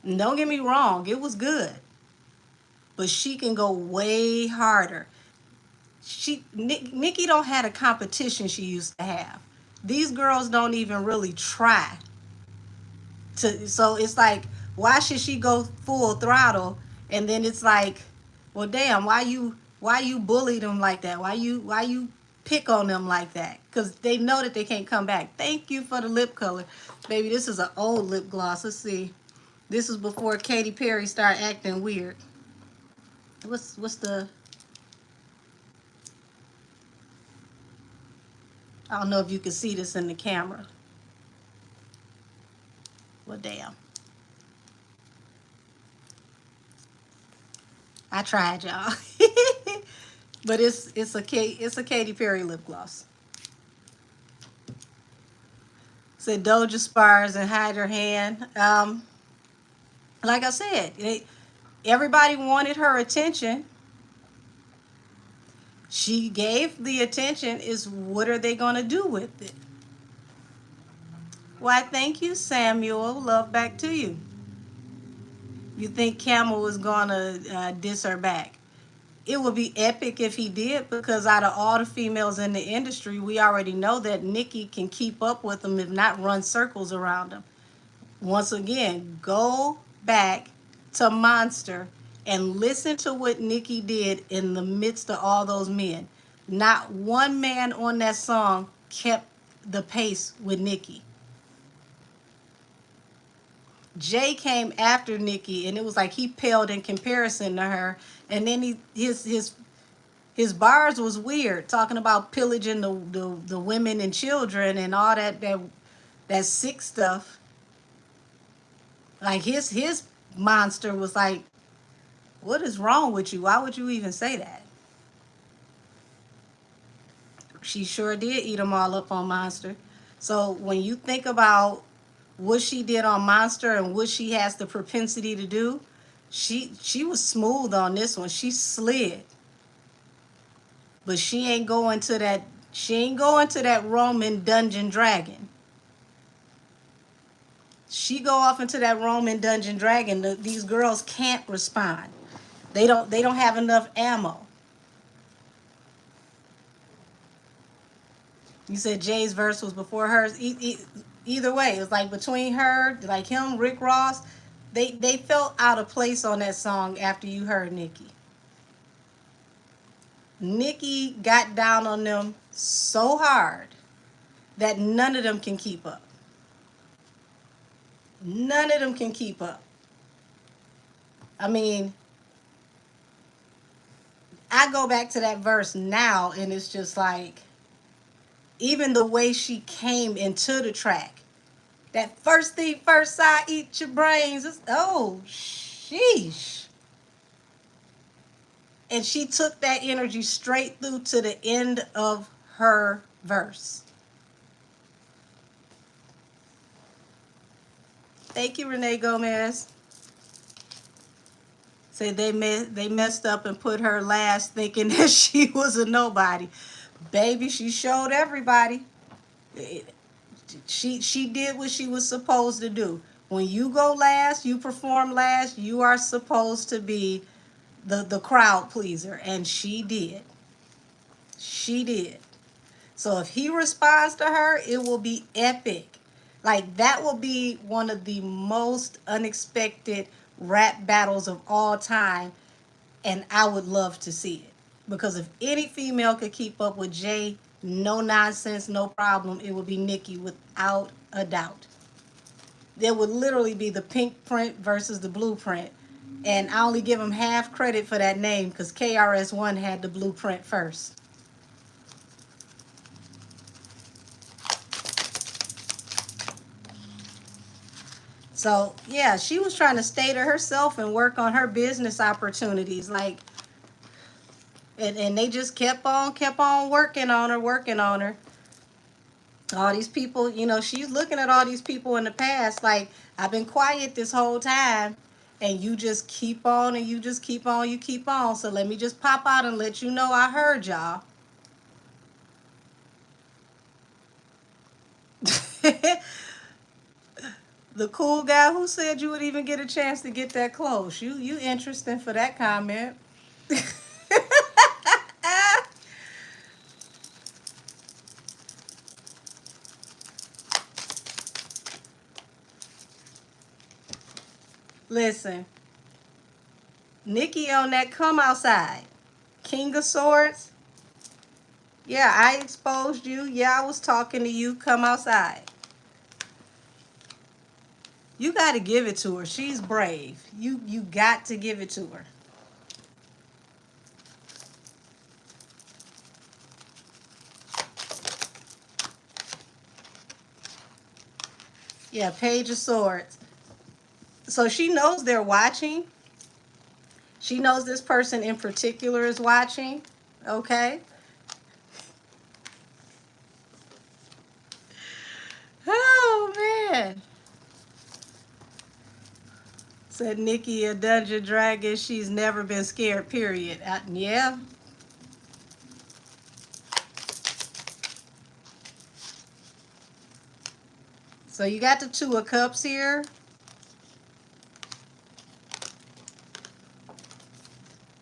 And don't get me wrong, it was good. But she can go way harder. Nikki don't have a competition she used to have. These girls don't even really try. So it's like, why should she go full throttle? And then it's like, well, damn, why you bully them like that? Why you pick on them like that? Because they know that they can't come back. Thank you for the lip color. Baby, this is an old lip gloss. Let's see. This is before Katy Perry started acting weird. What's the... I don't know if you can see this in the camera. Well, damn. I tried, y'all. But it's a Katy Perry lip gloss. Said Doja spars and hide her hand. Like I said, everybody wanted her attention. She gave the attention. Is what are they gonna do with it? Why, thank you, Samuel. Love back to you. You think Camel was gonna diss her back? It would be epic if he did, because out of all the females in the industry, we already know that Nikki can keep up with them, if not run circles around them. Once again, go back to Monster and listen to what Nikki did in the midst of all those men. Not one man on that song kept the pace with Nikki. Jay came after Nikki, and it was like he paled in comparison to her. And then his bars was weird, talking about pillaging the women and children and all that sick stuff. Like his monster was like, what is wrong with you? Why would you even say that? She sure did eat them all up on Monster. So when you think about what she did on Monster and what she has the propensity to do, she was smooth on this one. She slid. But she ain't going to that Roman dungeon dragon. She go off into that Roman dungeon dragon. These girls can't respond. They don't have enough ammo. You said Jay's verse was before hers. Either way, it was like between her, like him, Rick Ross, they felt out of place on that song after you heard Nikki. Nikki got down on them so hard that none of them can keep up. None of them can keep up. I mean, I go back to that verse now, and it's just like, even the way she came into the track, that first thing first, I eat your brains. Oh, sheesh. And she took that energy straight through to the end of her verse. Thank you, Renee Gomez. Say they messed up and put her last thinking that she was a nobody. Baby, she showed everybody. She did what she was supposed to do. When you go last, you perform last, you are supposed to be the crowd pleaser. And she did. She did. So if he responds to her, it will be epic. Like, that will be one of the most unexpected rap battles of all time. And I would love to see it. Because if any female could keep up with Jay, no nonsense, no problem, it would be Nikki without a doubt. There would literally be the pink print versus the blueprint. And I only give him half credit for that name because KRS-One had the blueprint first. So, yeah, she was trying to stay to herself and work on her business opportunities. Like, and they just kept on working on her. All these people, she's looking at all these people in the past like, I've been quiet this whole time, and you just keep on, and you just keep on, you keep on. So let me just pop out and let you know I heard y'all. The cool guy who said you would even get a chance to get that close. You interesting for that comment. Listen, Nikki on that come outside. King of Swords. Yeah, I exposed you. Yeah, I was talking to you. Come outside. You got to give it to her. She's brave. You got to give it to her. Yeah, Page of Swords. So she knows they're watching. She knows this person in particular is watching. Okay. Oh, man. Said Nikki, a dungeon dragon. She's never been scared, period. Yeah. So you got the Two of Cups here.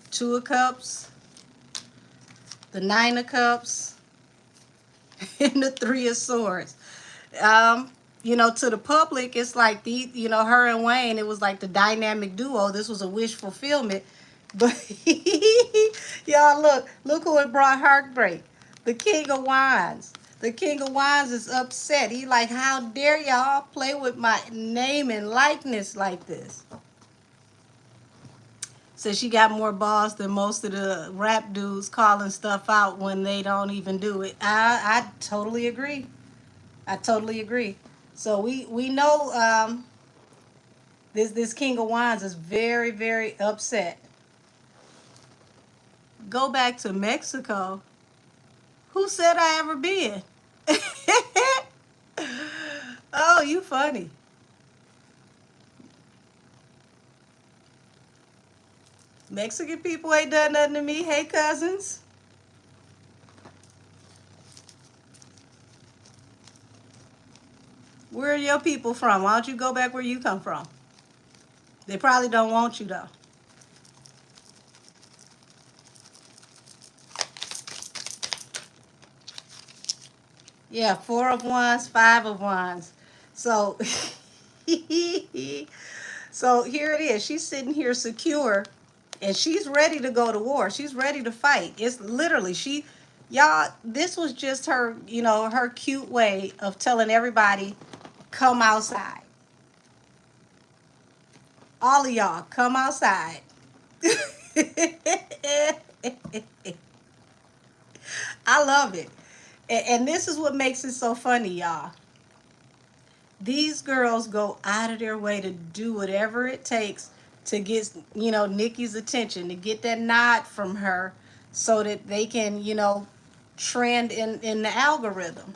Two of Cups. The Nine of Cups. And the Three of Swords. you know, to the public, it's like the, you know, her and Wayne, it was like the dynamic duo. This was a wish fulfillment. But y'all look who it brought heartbreak. The King of Wines. The King of Wines is upset. He like, how dare y'all play with my name and likeness like this? Says she got more balls than most of the rap dudes calling stuff out when they don't even do it. I totally agree. I totally agree. So we know this King of Wines is very, very upset. Go back to Mexico. Who said I ever been? Oh, you funny. Mexican people ain't done nothing to me. Hey, cousins. Where are your people from? Why don't you go back where you come from? They probably don't want you, though. Yeah, 4 of Wands, 5 of Wands. So, so here it is. She's sitting here secure, and she's ready to go to war. She's ready to fight. It's literally y'all. This was just her, you know, her cute way of telling everybody, come outside. All of y'all, come outside. I love it. And this is what makes it so funny, y'all. These girls go out of their way to do whatever it takes to get, you know, Nikki's attention, to get that nod from her so that they can, you know, trend in the algorithm.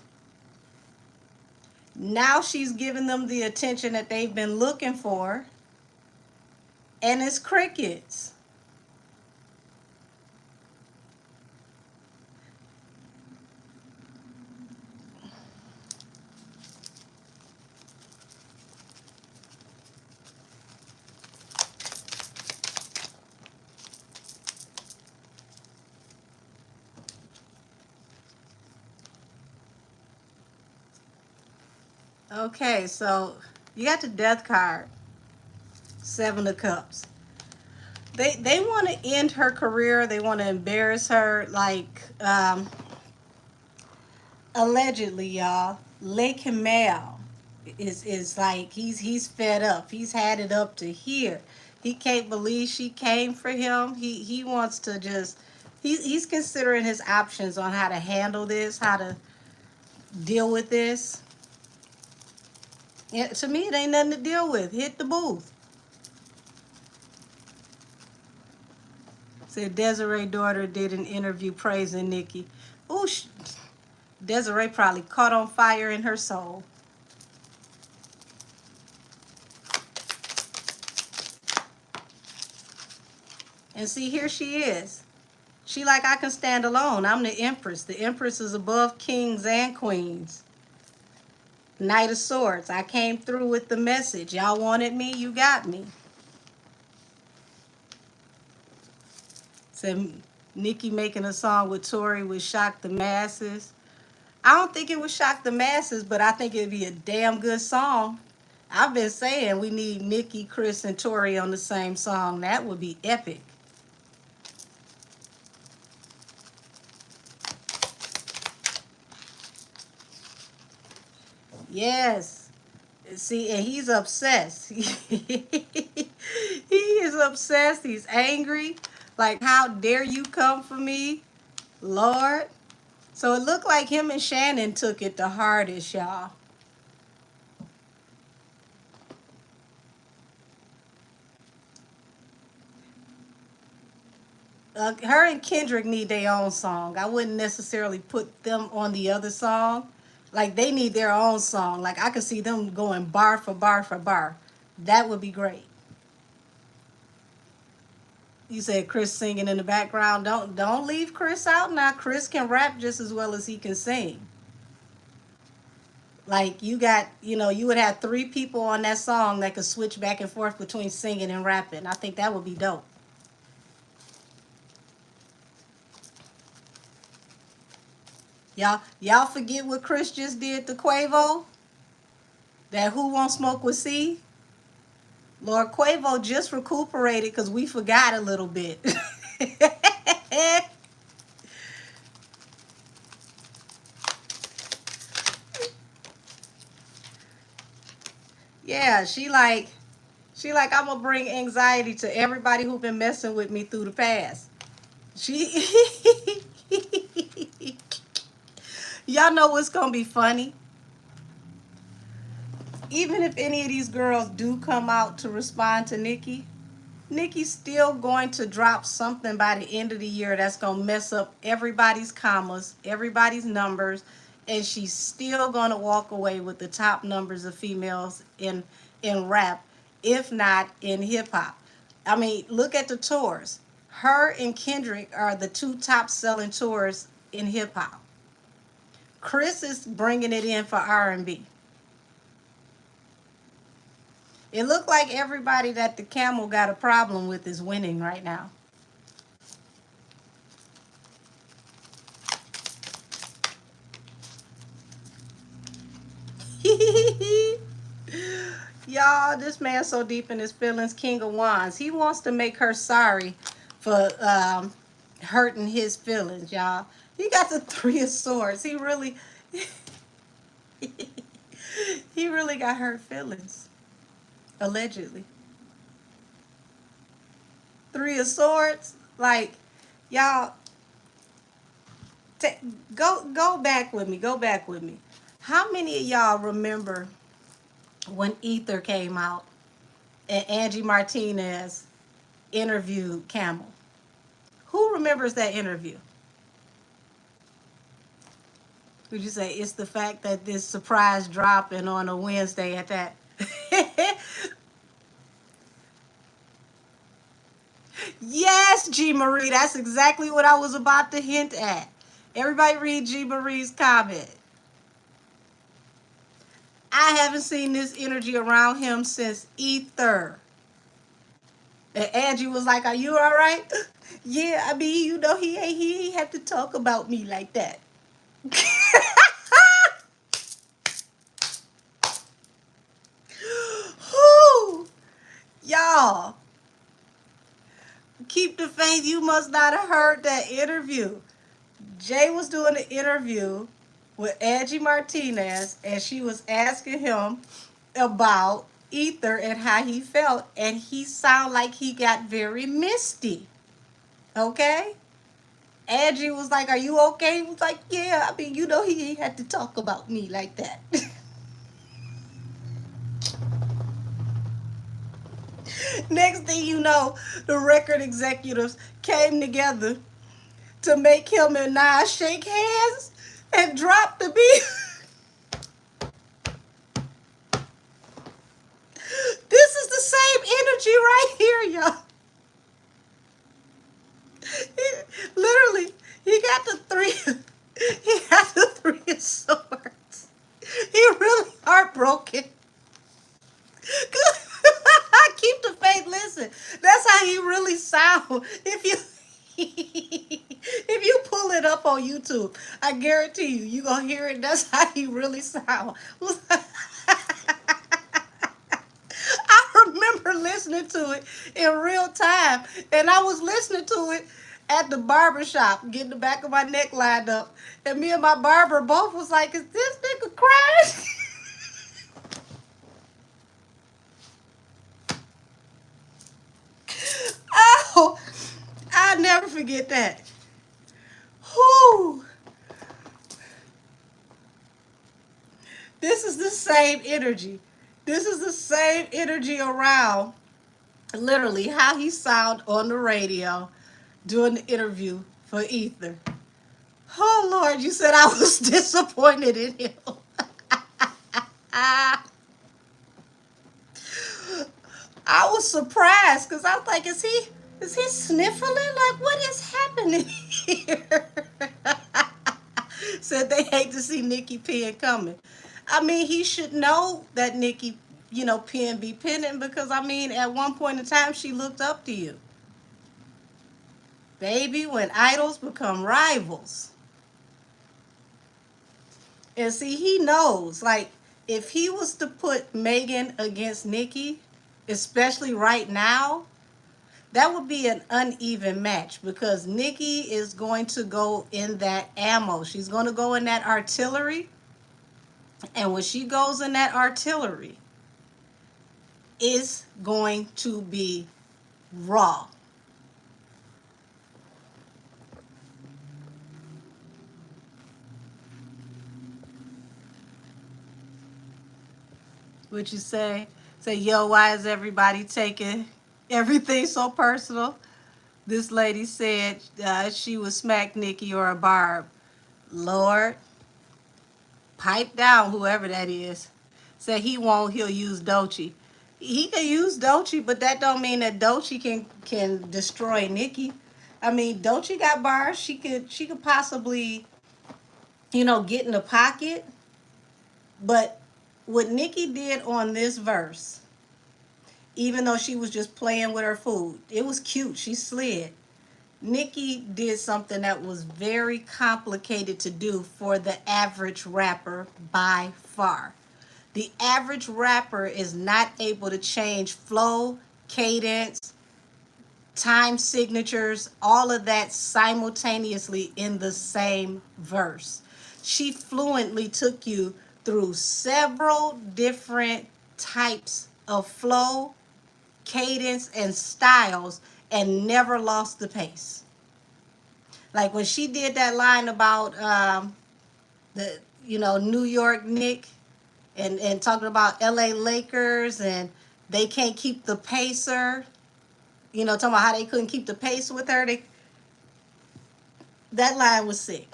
Now she's giving them the attention that they've been looking for, and it's crickets. Okay, so you got the death card, 7 of Cups. They want to end her career. They want to embarrass her, like allegedly, y'all. Lake Himal is like he's fed up. He's had it up to here. He can't believe she came for him. He wants to just he's considering his options on how to handle this, how to deal with this. Yeah, to me, it ain't nothing to deal with. Hit the booth. Said Desiree daughter did an interview praising Nikki. Ooh, Desiree probably caught on fire in her soul. And see, here she is. She like, I can stand alone. I'm the Empress. The Empress is above kings and queens. Knight of Swords. I came through with the message. Y'all wanted me, you got me. Said Nikki making a song with Tory would shock the masses. I don't think it would shock the masses, but I think it'd be a damn good song. I've been saying we need Nikki, Chris, and Tory on the same song. That would be epic. Yes. See, and he's obsessed. He is obsessed. He's angry. Like, how dare you come for me, Lord? So it looked like him and Shannon took it the hardest, y'all. Her and Kendrick need their own song. I wouldn't necessarily put them on the other song. Like, they need their own song. Like, I could see them going bar for bar for bar. That would be great. You said Chris singing in the background. Don't leave Chris out now. Chris can rap just as well as he can sing. Like, you got, you know, you would have 3 people on that song that could switch back and forth between singing and rapping. I think that would be dope. Y'all forget what Chris just did to Quavo? That Who Won't Smoke with C? Lord Quavo just recuperated because we forgot a little bit. Yeah, she like I'm gonna bring anxiety to everybody who been messing with me through the past. She y'all know what's gonna be funny? Even if any of these girls do come out to respond to Nikki, Nikki's still going to drop something by the end of the year that's going to mess up everybody's commas, everybody's numbers, and she's still going to walk away with the top numbers of females in rap, if not in hip hop. I mean, look at the tours. Her and Kendrick are the two top selling tours in hip hop. Chris is bringing it in for R&B. It looked like everybody that the Camel got a problem with is winning right now. Y'all, this man's so deep in his feelings. King of Wands. He wants to make her sorry for hurting his feelings, y'all. He got the Three of Swords. He really, he really got hurt feelings. Allegedly. Three of Swords. Like, y'all, go back with me. Go back with me. How many of y'all remember when Ether came out and Angie Martinez interviewed Camel? Who remembers that interview? Would you say it's the fact that this surprise dropping on a Wednesday at that? Yes, G Marie, that's exactly what I was about to hint at. Everybody read G Marie's comment. I haven't seen this energy around him since Ether. And Angie was like, "Are you all right?" Yeah, I mean, he ain't have to talk about me like that. Whew. Y'all, keep the faith. You must not have heard that interview. Jay was doing an interview with Angie Martinez, and she was asking him about Ether and how he felt, and he sounded like he got very misty. Okay? Angie was like, "Are you okay?" He was like, "Yeah, I mean, he ain't had to talk about me like that." Next thing you know, the record executives came together to make him and Nas shake hands and drop the beat. This is the same energy right here, y'all. Literally, he got the three. He got the Three of Swords. He really heartbroken. Keep the faith. Listen, that's how he really sound. If you if you pull it up on YouTube, I guarantee you gonna hear it. That's how he really sound. I remember listening to it in real time, and I was listening to it at the barber shop, getting the back of my neck lined up, and me and my barber both was like, "Is this nigga crying?" Oh, I'll never forget that. Whoo! This is the same energy. This is the same energy around literally how he sound on the radio doing the interview for Ether. Oh Lord, you said I was disappointed in him. I was surprised because I was like, is he sniffling? Like, what is happening here? Said they hate to see Nikki Penn coming. I mean, he should know that Nikki, Penn be penning because I mean, at one point in time, she looked up to you. Baby, when idols become rivals. And see, he knows, like, if he was to put Megan against Nikki, especially right now, that would be an uneven match because Nikki is going to go in that ammo. She's going to go in that artillery. And when she goes in that artillery, it's going to be raw. What you say? Say, yo, why is everybody taking everything so personal? This lady said she would smack Nikki or a Barb. Lord, pipe down, whoever that is. Said he won't, he'll use Doechii. He can use Doechii, but that don't mean that Doechii can destroy Nikki. I mean, Doechii got bars. She could possibly, get in the pocket. But what Nikki did on this verse, even though she was just playing with her food, it was cute. She slid. Nikki did something that was very complicated to do for the average rapper by far. The average rapper is not able to change flow, cadence, time signatures, all of that simultaneously in the same verse. She fluently took you through several different types of flow, cadence, and styles and never lost the pace. Like when she did that line about the New York Nick and talking about LA Lakers and they can't keep the pacer, talking about how they couldn't keep the pace with her. That line was sick.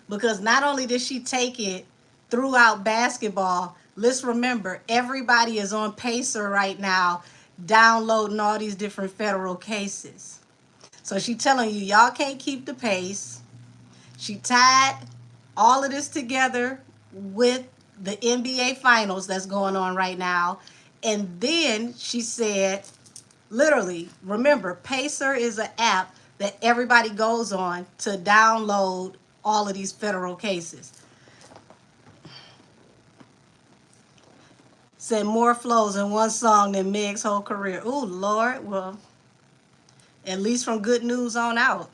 Because not only did she take it throughout basketball, let's remember everybody is on pacer right now downloading all these different federal cases. So she telling you, y'all can't keep the pace. She tied all of this together with the NBA finals that's going on right now. And then she said, literally, remember, Pacer is an app that everybody goes on to download all of these federal cases. Said more flows in one song than Meg's whole career. Ooh, Lord. Well, at least from Good News on out.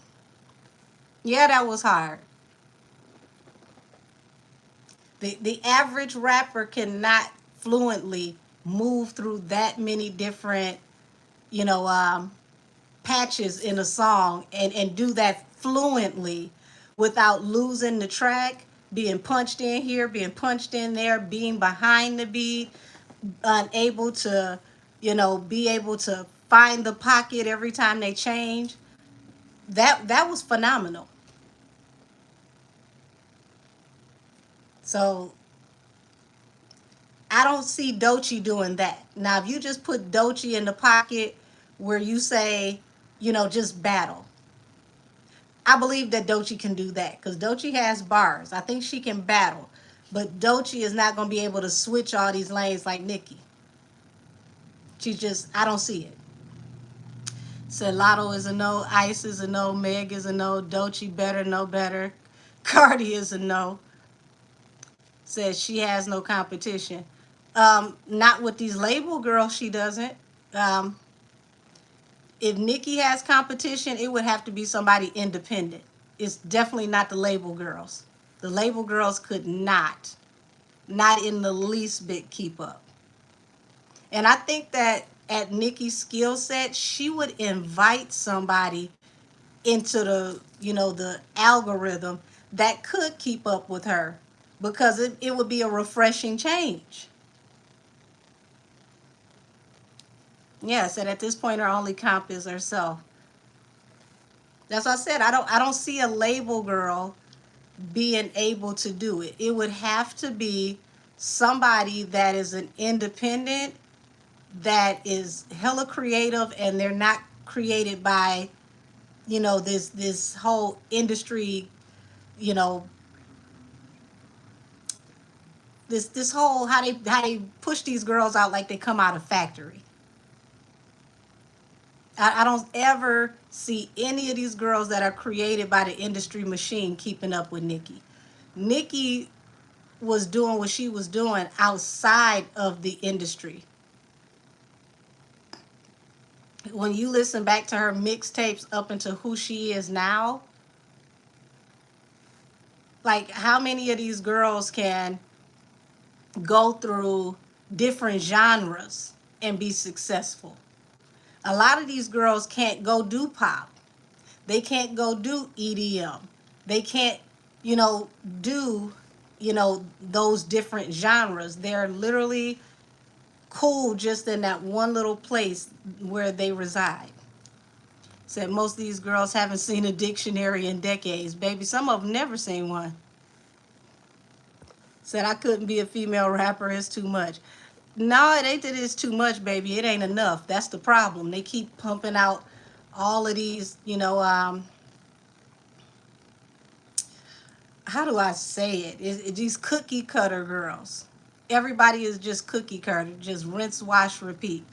Yeah, that was hard. The average rapper cannot fluently move through that many different, patches in a song and do that fluently without losing the track, being punched in here, being punched in there, being behind the beat, unable to, be able to find the pocket every time they change. That was phenomenal. So I don't see Doechii doing that. Now, if you just put Doechii in the pocket where you say, just battle, I believe that Doechii can do that because Doechii has bars. I think she can battle. But Doechii is not going to be able to switch all these lanes like Nikki. I don't see it. Said Lotto is a no, Ice is a no, Meg is a no, Doechii better, no better. Cardi is a no. Says she has no competition. Not with these label girls, she doesn't. If Nikki has competition, it would have to be somebody independent. It's definitely not the label girls. The label girls could not in the least bit keep up. And I think that at Nikki's skill set, she would invite somebody into the algorithm that could keep up with her because it would be a refreshing change. Yes, and at this point, her only comp is herself. That's what I said. I don't see a label girl being able to do it. It would have to be somebody that is an independent, that is hella creative, and they're not created by, this whole industry, this whole how they push these girls out like they come out of factory. I don't ever see any of these girls that are created by the industry machine keeping up with Nikki. Nikki was doing what she was doing outside of the industry. When you listen back to her mixtapes up into who she is now, like how many of these girls can go through different genres and be successful? A lot of these girls can't go do pop. They can't go do EDM. They can't, do, those different genres. They're literally cool just in that one little place where they reside. Said most of these girls haven't seen a dictionary in decades. Baby, some of them never seen one. Said I couldn't be a female rapper, it's too much. No, it ain't that it's too much, baby. It ain't enough. That's the problem. They keep pumping out all of these, how do I say it? These cookie cutter girls. Everybody is just cookie cutter, just rinse, wash, repeat.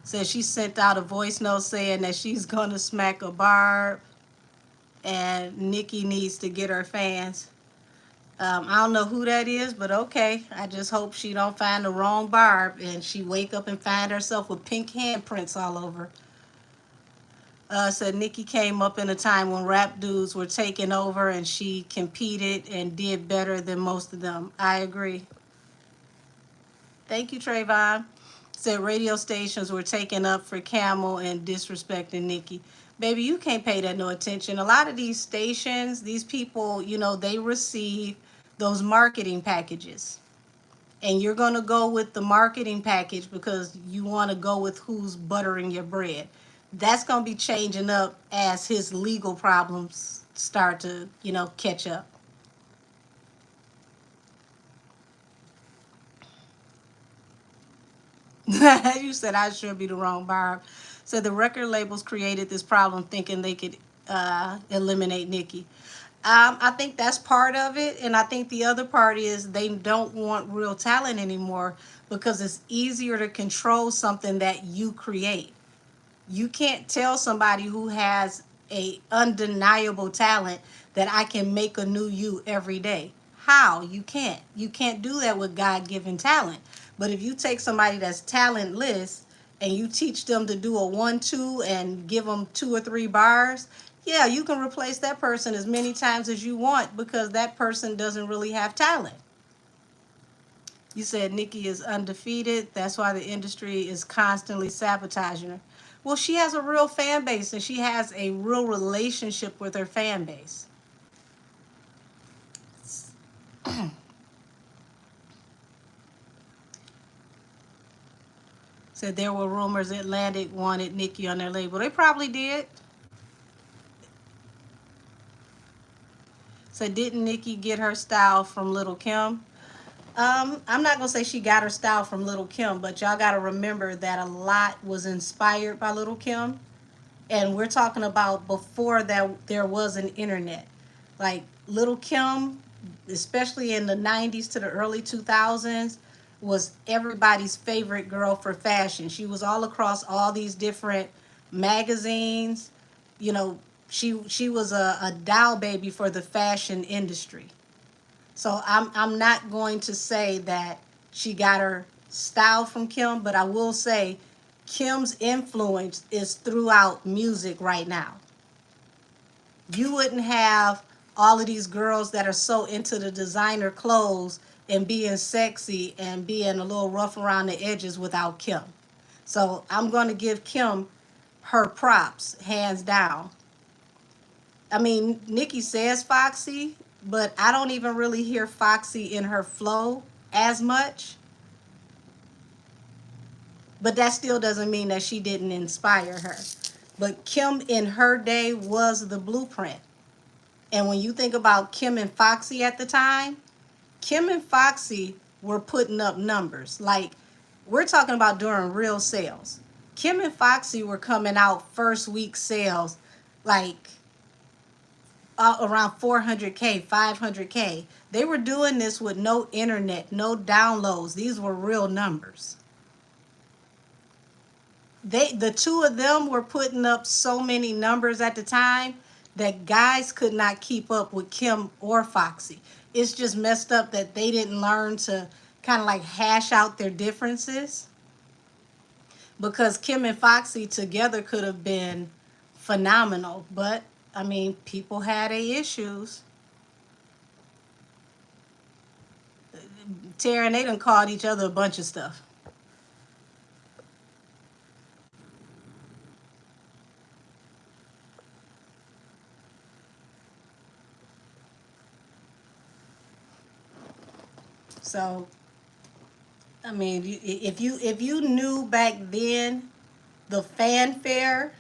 Says she sent out a voice note saying that she's gonna smack a Barb and Nikki needs to get her fans. I don't know who that is, but okay. I just hope she don't find the wrong Barb and she wake up and find herself with pink handprints all over. Said Nikki came up in a time when rap dudes were taking over and she competed and did better than most of them. I agree. Thank you, Trayvon. Said radio stations were taking up for Camel and disrespecting Nikki. Baby, you can't pay that no attention. A lot of these stations, these people, they receive those marketing packages. And you're going to go with the marketing package because you want to go with who's buttering your bread. That's going to be changing up as his legal problems start to, catch up. You said I should be the wrong Barb. So the record labels created this problem thinking they could eliminate Nikki. I think that's part of it. And I think the other part is they don't want real talent anymore because it's easier to control something that you create. You can't tell somebody who has a undeniable talent that I can make a new you every day. How? You can't. You can't do that with God-given talent. But if you take somebody that's talentless and you teach them to do a 1-2 and give them 2 or 3 bars, yeah, you can replace that person as many times as you want because that person doesn't really have talent. You said Nikki is undefeated. That's why the industry is constantly sabotaging her. Well, she has a real fan base and she has a real relationship with her fan base. Said there were rumors Atlantic wanted Nikki on their label. They probably did. Said didn't Nikki get her style from Little Kim? I'm not gonna say she got her style from Little Kim, but y'all gotta remember that a lot was inspired by Little Kim. And we're talking about before that there was an internet. Like Little Kim, especially in the 90s to the early 2000s, was everybody's favorite girl for fashion. She was all across all these different magazines. She was a doll baby for the fashion industry. So I'm not going to say that she got her style from Kim, but I will say Kim's influence is throughout music right now. You wouldn't have all of these girls that are so into the designer clothes and being sexy and being a little rough around the edges without Kim. So I'm going to give Kim her props, hands down. I mean, Nikki says foxy, but I don't even really hear foxy in her flow as much. But that still doesn't mean that she didn't inspire her. But Kim in her day was the blueprint. And when you think about Kim and Foxy at the time, Kim and Foxy were putting up numbers. Like, we're talking about during real sales. Kim and Foxy were coming out first week sales like around 400K, 500K. They were doing this with no internet, no downloads. These were real numbers. The two of them were putting up so many numbers at the time that guys could not keep up with Kim or Foxy. it's just messed up that they didn't learn to kind of like hash out their differences, because Kim and Foxy together could have been phenomenal. But I mean, people had their issues. Tara and they done called each other a bunch of stuff. So I mean, if you knew back then the fanfare.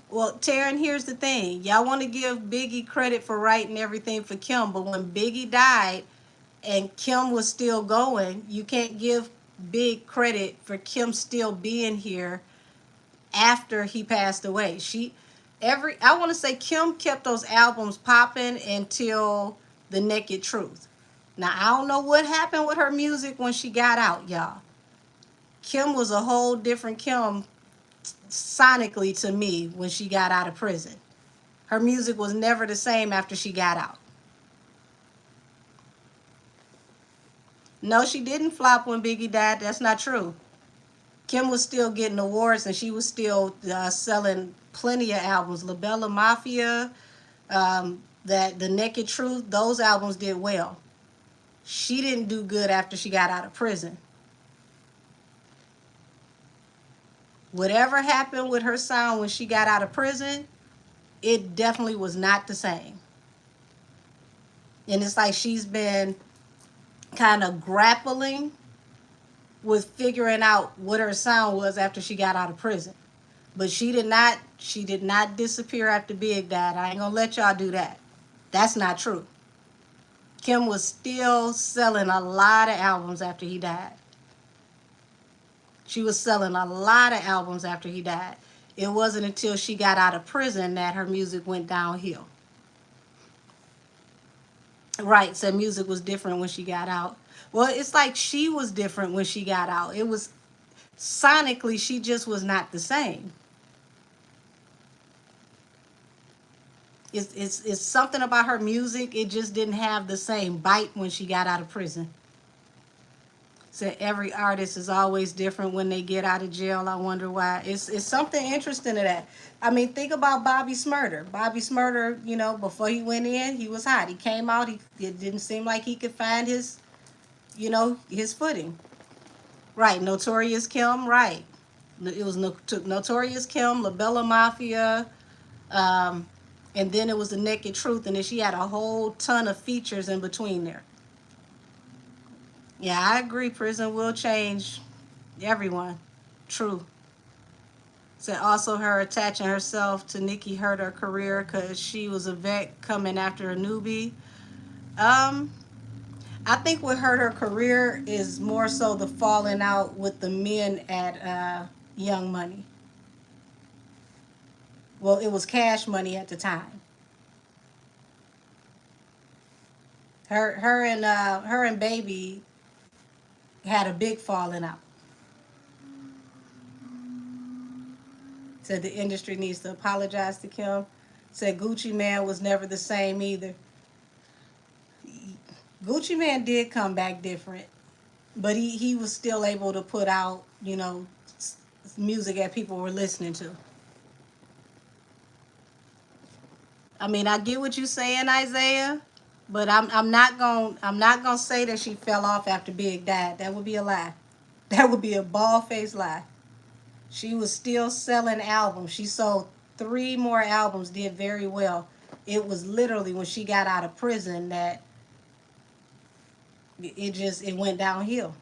Well, Taryn, here's the thing. Y'all want to give Biggie credit for writing everything for Kim, but when Biggie died and Kim was still going, you can't give Big credit for Kim still being here after he passed away. I want to say Kim kept those albums popping until The Naked Truth. Now, I don't know what happened with her music when she got out, y'all. Kim was a whole different Kim sonically to me when she got out of prison. Her music was never the same after she got out. No, she didn't flop when Biggie died. That's not true. Kim was still getting awards and she was still selling plenty of albums. La Bella Mafia, that The Naked Truth, those albums did well. She didn't do good after she got out of prison. Whatever happened with her sound when she got out of prison, it definitely was not the same. And it's like she's been kind of grappling with figuring out what her sound was after she got out of prison. But she did not disappear after Big died. I ain't gonna let y'all do that. That's not true. Kim was still selling a lot of albums after he died. She was selling a lot of albums after he died. It wasn't until she got out of prison that her music went downhill. Right, so music was different when she got out. Well, it's like she was different when she got out. It was sonically, she just was not the same. It's something about her music. It just didn't have the same bite when she got out of prison. So every artist is always different when they get out of jail. I wonder why. It's something interesting to that. I mean, think about Bobby Smurder. Bobby Smurder, before he went in, he was hot. He came out. It didn't seem like he could find his footing. Right, Notorious Kim. Right, it was Notorious Kim, La Bella Mafia, and then it was The Naked Truth, and then she had a whole ton of features in between there. Yeah, I agree. Prison will change everyone. True. So also her attaching herself to Nikki hurt her career because she was a vet coming after a newbie. Um, I think what hurt her career is more so the falling out with the men at Young Money. Well, it was Cash Money at the time. Her and Baby had a big falling out. Said the industry needs to apologize to Kim. Said Gucci Man was never the same either. Gucci Man did come back different, but he was still able to put out, music that people were listening to. I mean, I get what you're saying, Isaiah, but I'm not gonna say that she fell off after Big died. That would be a lie. That would be a bald-faced lie. She was still selling albums. She sold 3 more albums, did very well. It was literally when she got out of prison that it went downhill.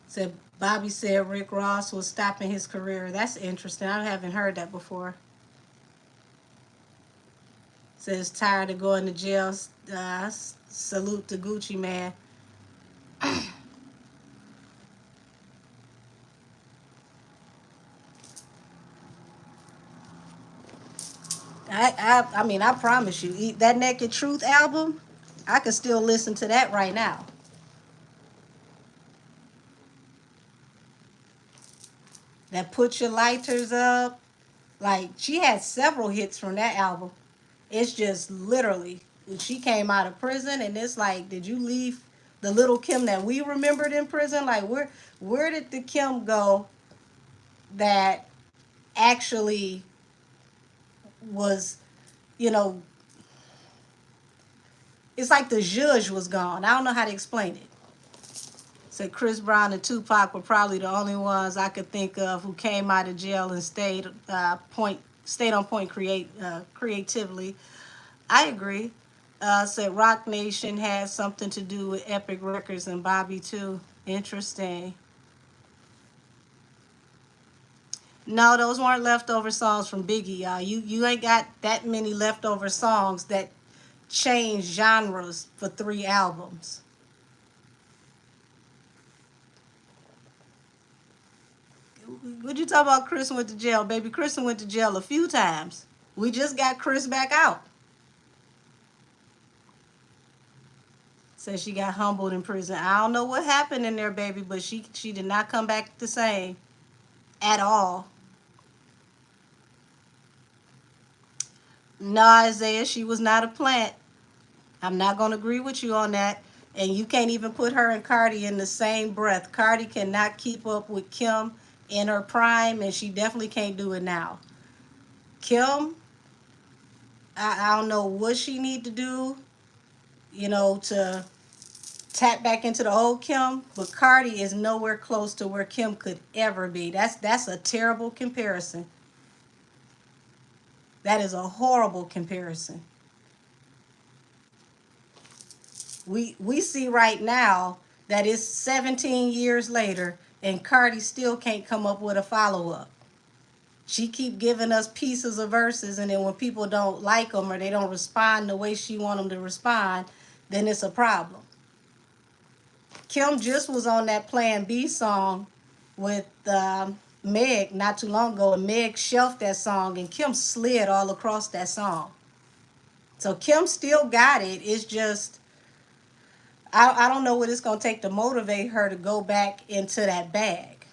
So Bobby said Rick Ross was stopping his career. That's interesting. I haven't heard that before. Says tired of going to jail. Salute to Gucci Man. I mean, I promise you, that Naked Truth album, I could still listen to that right now. That Put Your Lighters Up. Like, she had several hits from that album. It's just literally when she came out of prison, and it's like, did you leave the little Kim that we remembered in prison? Like, where did the Kim go that actually was, you know, it's like the zhuzh was gone. I don't know how to explain it. Said Chris Brown and Tupac were probably the only ones I could think of who came out of jail and stayed on point creatively. I agree. Said Rock Nation had something to do with Epic Records and Bobby too. Interesting. No, those weren't leftover songs from Biggie, y'all. You ain't got that many leftover songs that change genres for 3 albums. Would you talk about Chris went to jail? Baby, Chris went to jail a few times. We just got Chris back out. Says she got humbled in prison. I don't know what happened in there, baby, but she did not come back the same at all. No, Isaiah, she was not a plant. I'm not going to agree with you on that. And you can't even put her and Cardi in the same breath. Cardi cannot keep up with Kim in her prime, and she definitely can't do it now. Kim, I don't know what she need to do, to tap back into the old Kim, but Cardi is nowhere close to where Kim could ever be. That's a terrible comparison. That is a horrible comparison. We see right now that it's 17 years later and Cardi still can't come up with a follow-up. She keep giving us pieces of verses, and then when people don't like them or they don't respond the way she want them to respond, then it's a problem. Kim just was on that Plan B song with Meg not too long ago, and Meg shelved that song, and Kim slid all across that song. So Kim still got it. It's just, I don't know what it's going to take to motivate her to go back into that bag.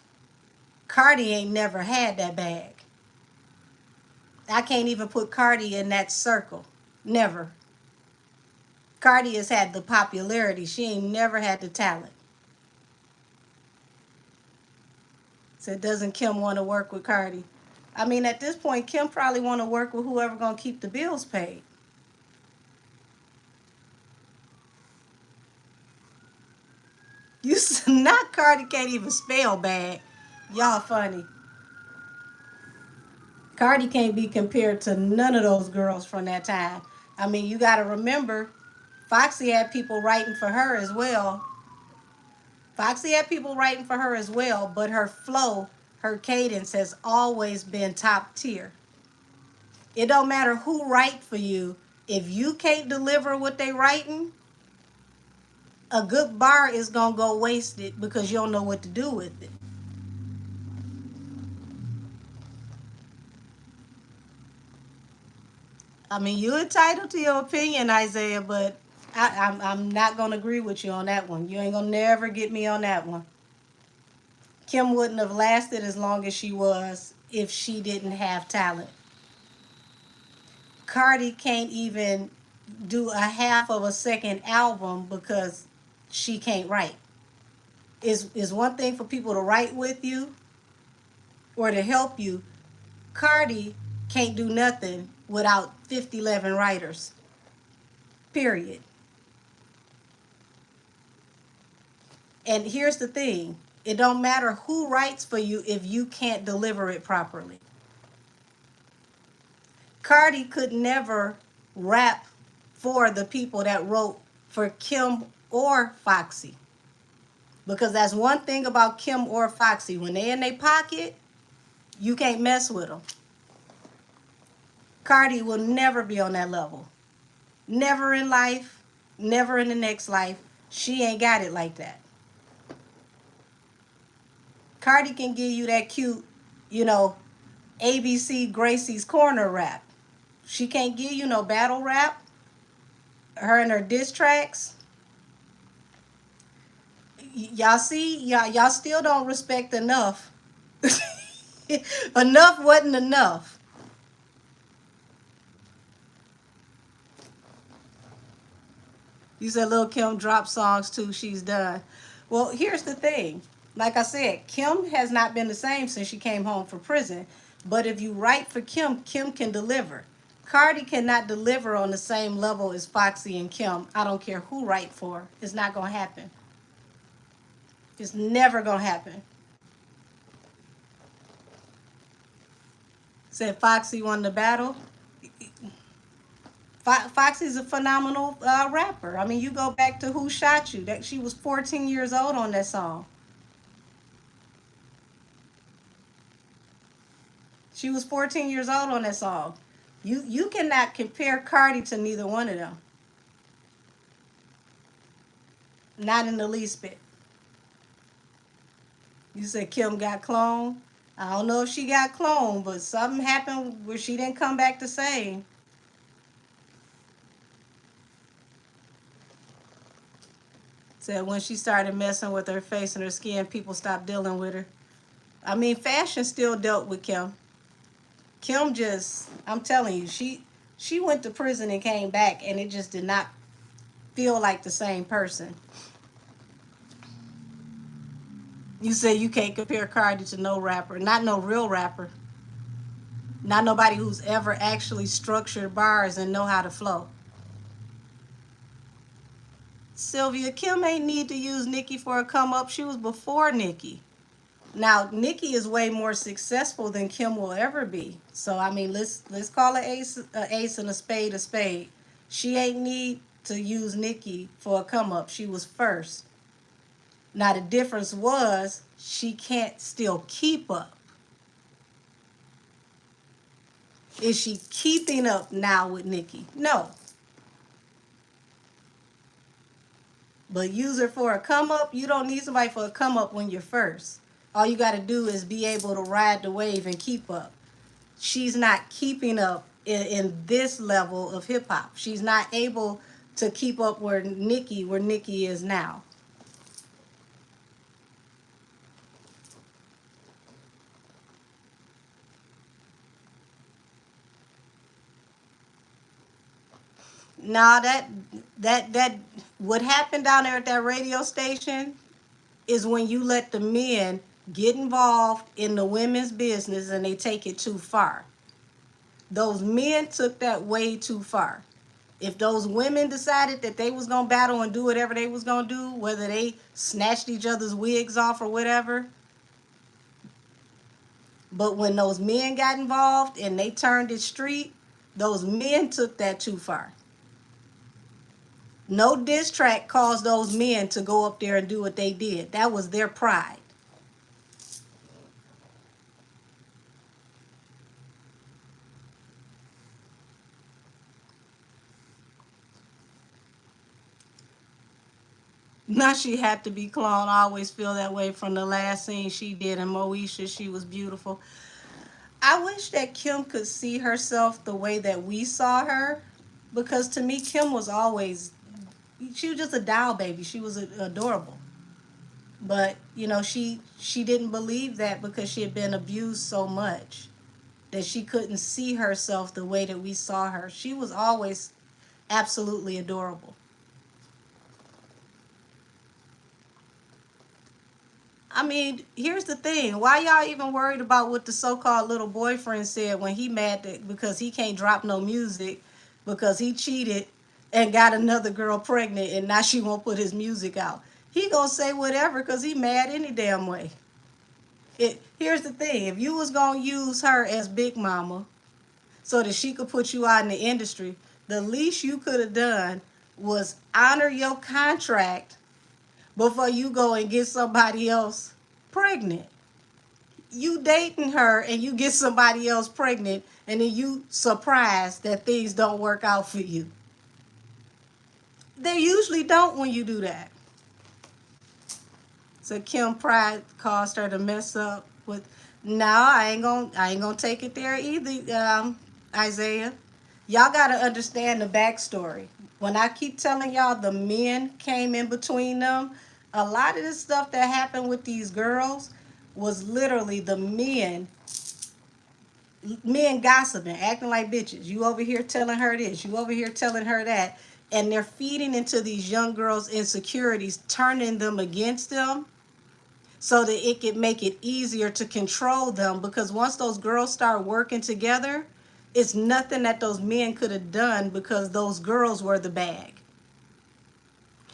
Cardi ain't never had that bag. I can't even put Cardi in that circle. Never. Cardi has had the popularity. She ain't never had the talent. So doesn't Kim want to work with Cardi? I mean, at this point, Kim probably want to work with whoever going to keep the bills paid. You not Cardi can't even spell bad. Y'all funny. Cardi can't be compared to none of those girls from that time. I mean, you got to remember, Foxy had people writing for her as well. Foxy had people writing for her as well, but her flow, her cadence has always been top tier. It don't matter who write for you. If you can't deliver what they writing, a good bar is going to go wasted because you don't know what to do with it. I mean, you're entitled to your opinion, Isaiah, but I'm not going to agree with you on that one. You ain't going to never get me on that one. Kim wouldn't have lasted as long as she was if she didn't have talent. Cardi can't even do a half of a second album because she can't write. Is one thing for people to write with you or to help you. Cardi can't do nothing without 11 writers. Period. And here's the thing. It don't matter who writes for you if you can't deliver it properly. Cardi could never rap for the people that wrote for Kim or Foxy. Because that's one thing about Kim or Foxy. When they in their pocket, you can't mess with them. Cardi will never be on that level. Never in life, never in the next life. She ain't got it like that. Cardi can give you that cute, ABC Gracie's Corner rap. She can't give you no battle rap. Her and her diss tracks. Y'all see, y'all still don't respect enough. Enough wasn't enough. You said Lil Kim dropped songs too. She's done. Well, here's the thing. Like I said, Kim has not been the same since she came home from prison. But if you write for Kim, Kim can deliver. Cardi cannot deliver on the same level as Foxy and Kim. I don't care who write for her. It's not going to happen. It's never going to happen. Said Foxy won the battle. Foxy's a phenomenal rapper. I mean, you go back to Who Shot You. That she was 14 years old on that song. She was 14 years old on that song. You cannot compare Cardi to neither one of them. Not in the least bit. You said Kim got cloned. I don't know if she got cloned, but something happened where she didn't come back the same. Said when she started messing with her face and her skin, people stopped dealing with her. I mean, fashion still dealt with Kim. Kim just, I'm telling you, she went to prison and came back, and it just did not feel like the same person. You say you can't compare Cardi to no rapper, not no real rapper. Not nobody who's ever actually structured bars and know how to flow. Sylvia, Kim ain't need to use Nikki for a come up. She was before Nikki. Now, Nikki is way more successful than Kim will ever be. So, I mean, let's call an ace and a spade a spade. She ain't need to use Nikki for a come up. She was first. Now, the difference was she can't still keep up. Is she keeping up now with Nikki? No. But use her for a come up. You don't need somebody for a come up when you're first. All you got to do is be able to ride the wave and keep up. She's not keeping up in this level of hip hop. She's not able to keep up where Nikki is now. Now that what happened down there at that radio station is when you let the men get involved in the women's business and they take it too far. Those men took that way too far. If those women decided that they was going to battle and do whatever they was going to do, whether they snatched each other's wigs off or whatever, but when those men got involved and they turned it street, those men took that too far. No diss track caused those men to go up there and do what they did. That was their pride. Now she had to be cloned. I always feel that way from the last scene she did in Moesha. She was beautiful. I wish that Kim could see herself the way that we saw her, because to me, Kim was always, she was just a doll baby. She was adorable. But, you know, she didn't believe that because she had been abused so much that she couldn't see herself the way that we saw her. She was always absolutely adorable. I mean, here's the thing. Why y'all even worried about what the so-called little boyfriend said when he mad that because he can't drop no music because he cheated and got another girl pregnant and now she won't put his music out? He gonna say whatever because he mad any damn way. Here's the thing. If you was gonna use her as Big Mama so that she could put you out in the industry, the least you could have done was honor your contract before you go and get somebody else pregnant. You dating her and you get somebody else pregnant and then you surprised that things don't work out for you. They usually don't when you do that. So Kim pride caused her to mess up with. No, I ain't gonna take it there either, Isaiah. Y'all gotta understand the backstory. When I keep telling y'all the men came in between them, a lot of this stuff that happened with these girls was literally the men gossiping, acting like bitches. You over here telling her this, you over here telling her that. and they're feeding into these young girls' insecurities, turning them against them so that it could make it easier to control them. Because once those girls start working together, it's nothing that those men could have done because those girls were the bag.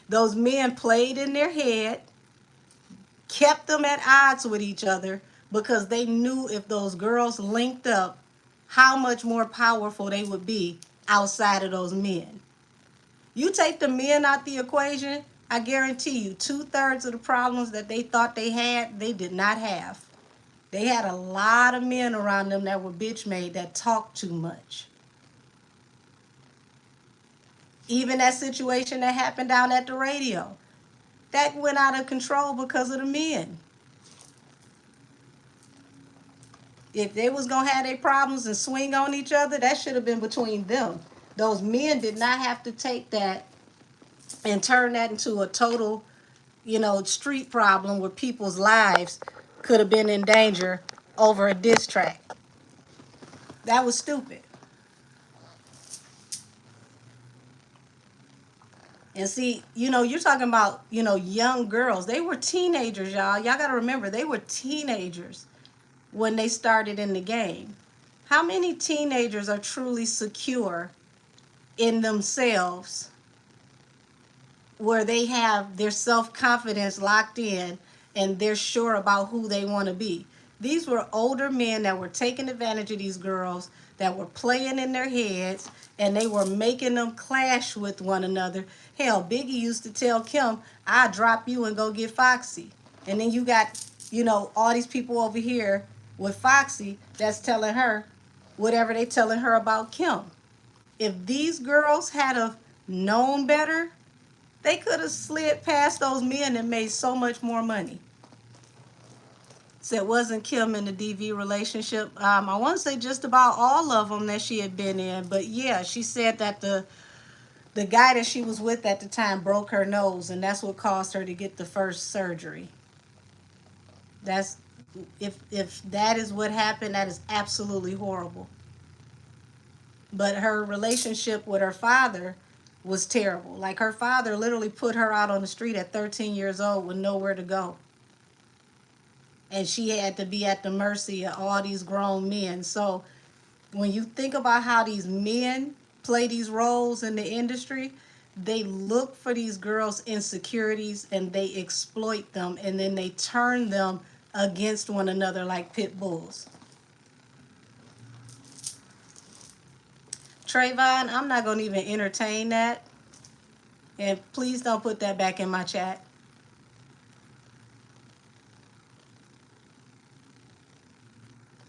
Those men played in their head, kept them at odds with each other because they knew if those girls linked up, how much more powerful they would be outside of those men. You take the men out the equation, I guarantee you 2/3 of the problems that they thought they had, they did not have. They had a lot of men around them that were bitch made, that talked too much. Even that situation that happened down at the radio, that went out of control because of the men. If they was going to have their problems and swing on each other, that should have been between them. Those men did not have to take that and turn that into a total, street problem where people's lives could have been in danger over a diss track. That was stupid. And see, you're talking about, young girls. They were teenagers, y'all. Y'all got to remember, they were teenagers when they started in the game. How many teenagers are truly secure in themselves where they have their self-confidence locked in and they're sure about who they want to be? These were older men that were taking advantage of these girls, that were playing in their heads, and they were making them clash with one another. Hell, Biggie used to tell Kim, I'll drop you and go get Foxy. And then you got, all these people over here with Foxy that's telling her whatever they telling her about Kim. If these girls had have known better, they could have slid past those men and made so much more money. So it wasn't Kim in the DV relationship. I want to say just about all of them that she had been in. But yeah, she said that the guy that she was with at the time broke her nose, and that's what caused her to get the first surgery. That's if that is what happened, that is absolutely horrible. But her relationship with her father was terrible. Like, her father literally put her out on the street at 13 years old with nowhere to go. And she had to be at the mercy of all these grown men. So when you think about how these men play these roles in the industry, they look for these girls' insecurities and they exploit them, and then they turn them against one another like pit bulls. Trayvon, I'm not going to even entertain that. And please don't put that back in my chat.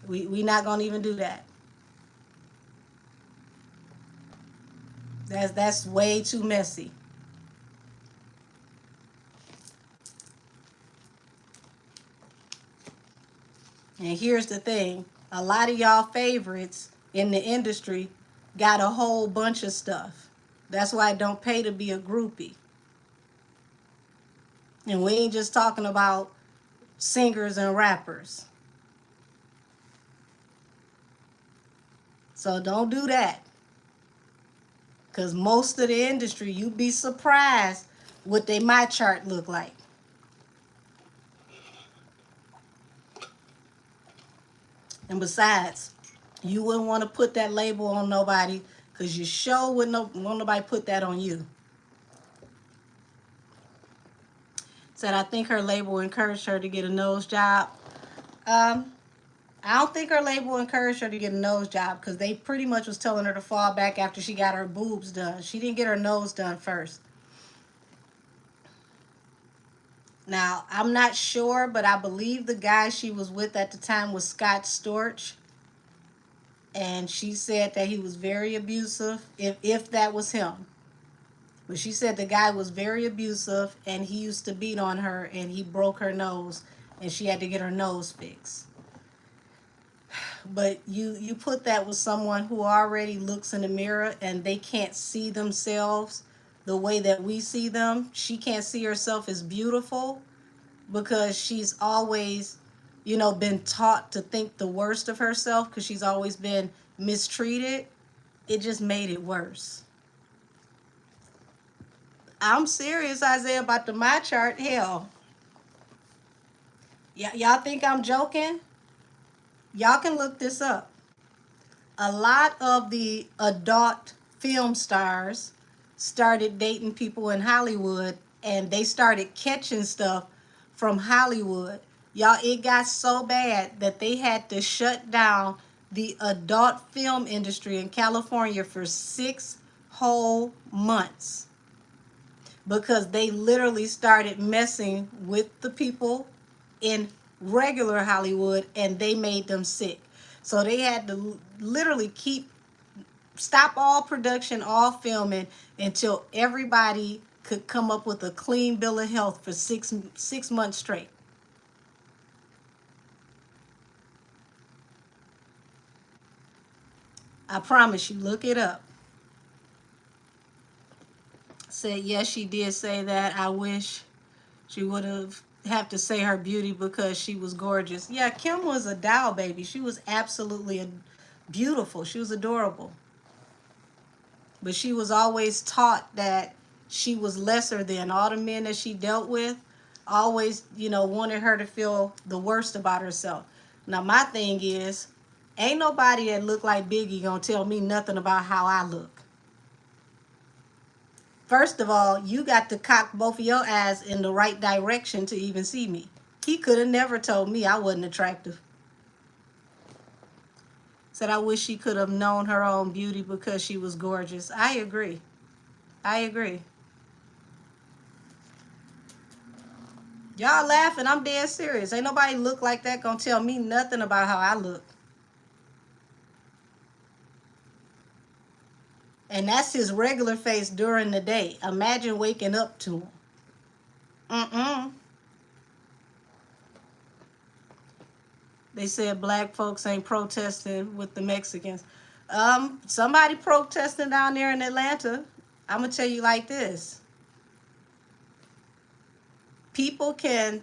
We not going to even do that. That's way too messy. And here's the thing. A lot of y'all favorites in the industry got a whole bunch of stuff. That's why it don't pay to be a groupie. And we ain't just talking about singers and rappers. So don't do that. Because most of the industry, you'd be surprised what they my chart look like. And besides, you wouldn't want to put that label on nobody, because you sure wouldn't want nobody put that on you. Said, I think her label encouraged her to get a nose job. I don't think her label encouraged her to get a nose job, because they pretty much was telling her to fall back after she got her boobs done. She didn't get her nose done first. Now, I'm not sure, but I believe the guy she was with at the time was Scott Storch. And she said that he was very abusive, if that was him. But she said the guy was very abusive, and he used to beat on her, and he broke her nose, and she had to get her nose fixed. But you put that with someone who already looks in the mirror and they can't see themselves the way that we see them. She can't see herself as beautiful because she's always, been taught to think the worst of herself because she's always been mistreated. It just made it worse. I'm serious, Isaiah, about the my chart. Hell, y'all think I'm joking? Y'all can look this up. A lot of the adult film stars started dating people in Hollywood, and they started catching stuff from Hollywood. Y'all, it got so bad that they had to shut down the adult film industry in California for 6 whole months because they literally started messing with the people in regular Hollywood and they made them sick. So they had to literally stop all production, all filming until everybody could come up with a clean bill of health for six months straight. I promise you, look it up. Said yes, she did say that. I wish she would have to say her beauty because she was gorgeous. Yeah, Kim was a doll baby. She was absolutely beautiful. She was adorable. But she was always taught that she was lesser than all the men that she dealt with. Always, wanted her to feel the worst about herself. Now, my thing is, ain't nobody that look like Biggie gonna tell me nothing about how I look. First of all, you got to cock both of your eyes in the right direction to even see me. He could have never told me I wasn't attractive. Said I wish she could have known her own beauty because she was gorgeous. I agree. I agree. Y'all laughing. I'm dead serious. Ain't nobody look like that gonna tell me nothing about how I look. And that's his regular face during the day. Imagine waking up to him. Mm-mm. They said black folks ain't protesting with the Mexicans. Somebody protesting down there in Atlanta. I'm gonna tell you like this. People can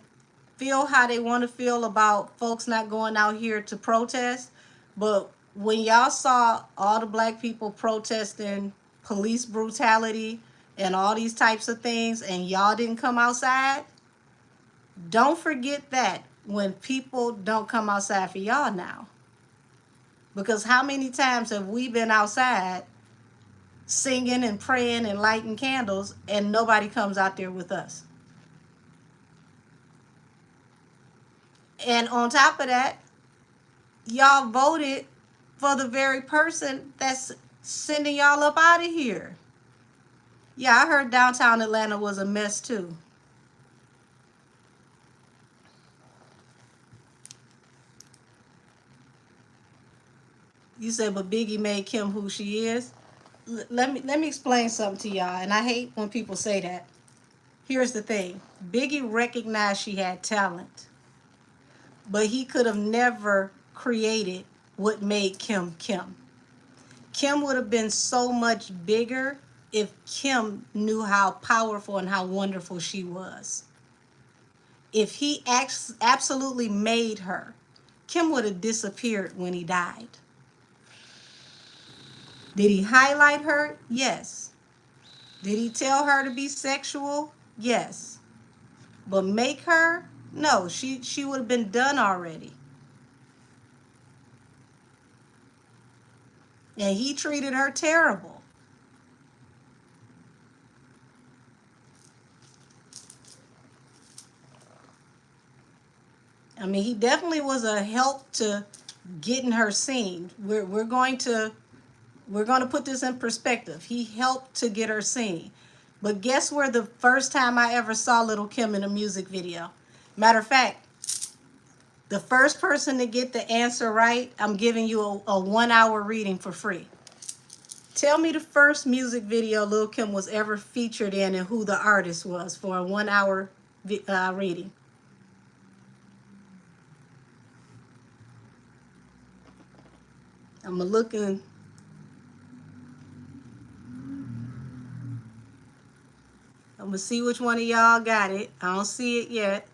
feel how they want to feel about folks not going out here to protest, but when y'all saw all the black people protesting police brutality and all these types of things and y'all didn't come outside, don't forget that when people don't come outside for y'all now. Because how many times have we been outside singing and praying and lighting candles and nobody comes out there with us? And on top of that, y'all voted for the very person that's sending y'all up out of here. Yeah, I heard downtown Atlanta was a mess too. You said, but Biggie made Kim who she is. Let me explain something to y'all, and I hate when people say that. Here's the thing. Biggie recognized she had talent, but he could have never created what made Kim Kim. Kim would have been so much bigger if Kim knew how powerful and how wonderful she was. If he absolutely made her, Kim would have disappeared when he died. Did he highlight her? Yes. Did he tell her to be sexual? Yes. But make her? No, she would have been done already. And he treated her terrible. I mean, he definitely was a help to getting her seen. We're going to put this in perspective. He helped to get her seen. But guess where the first time I ever saw Little Kim in a music video? Matter of fact, the first person to get the answer right, I'm giving you a 1 hour reading for free. Tell me the first music video Lil Kim was ever featured in and who the artist was for a 1 hour reading. I'm looking. I'm going to see which one of y'all got it. I don't see it yet.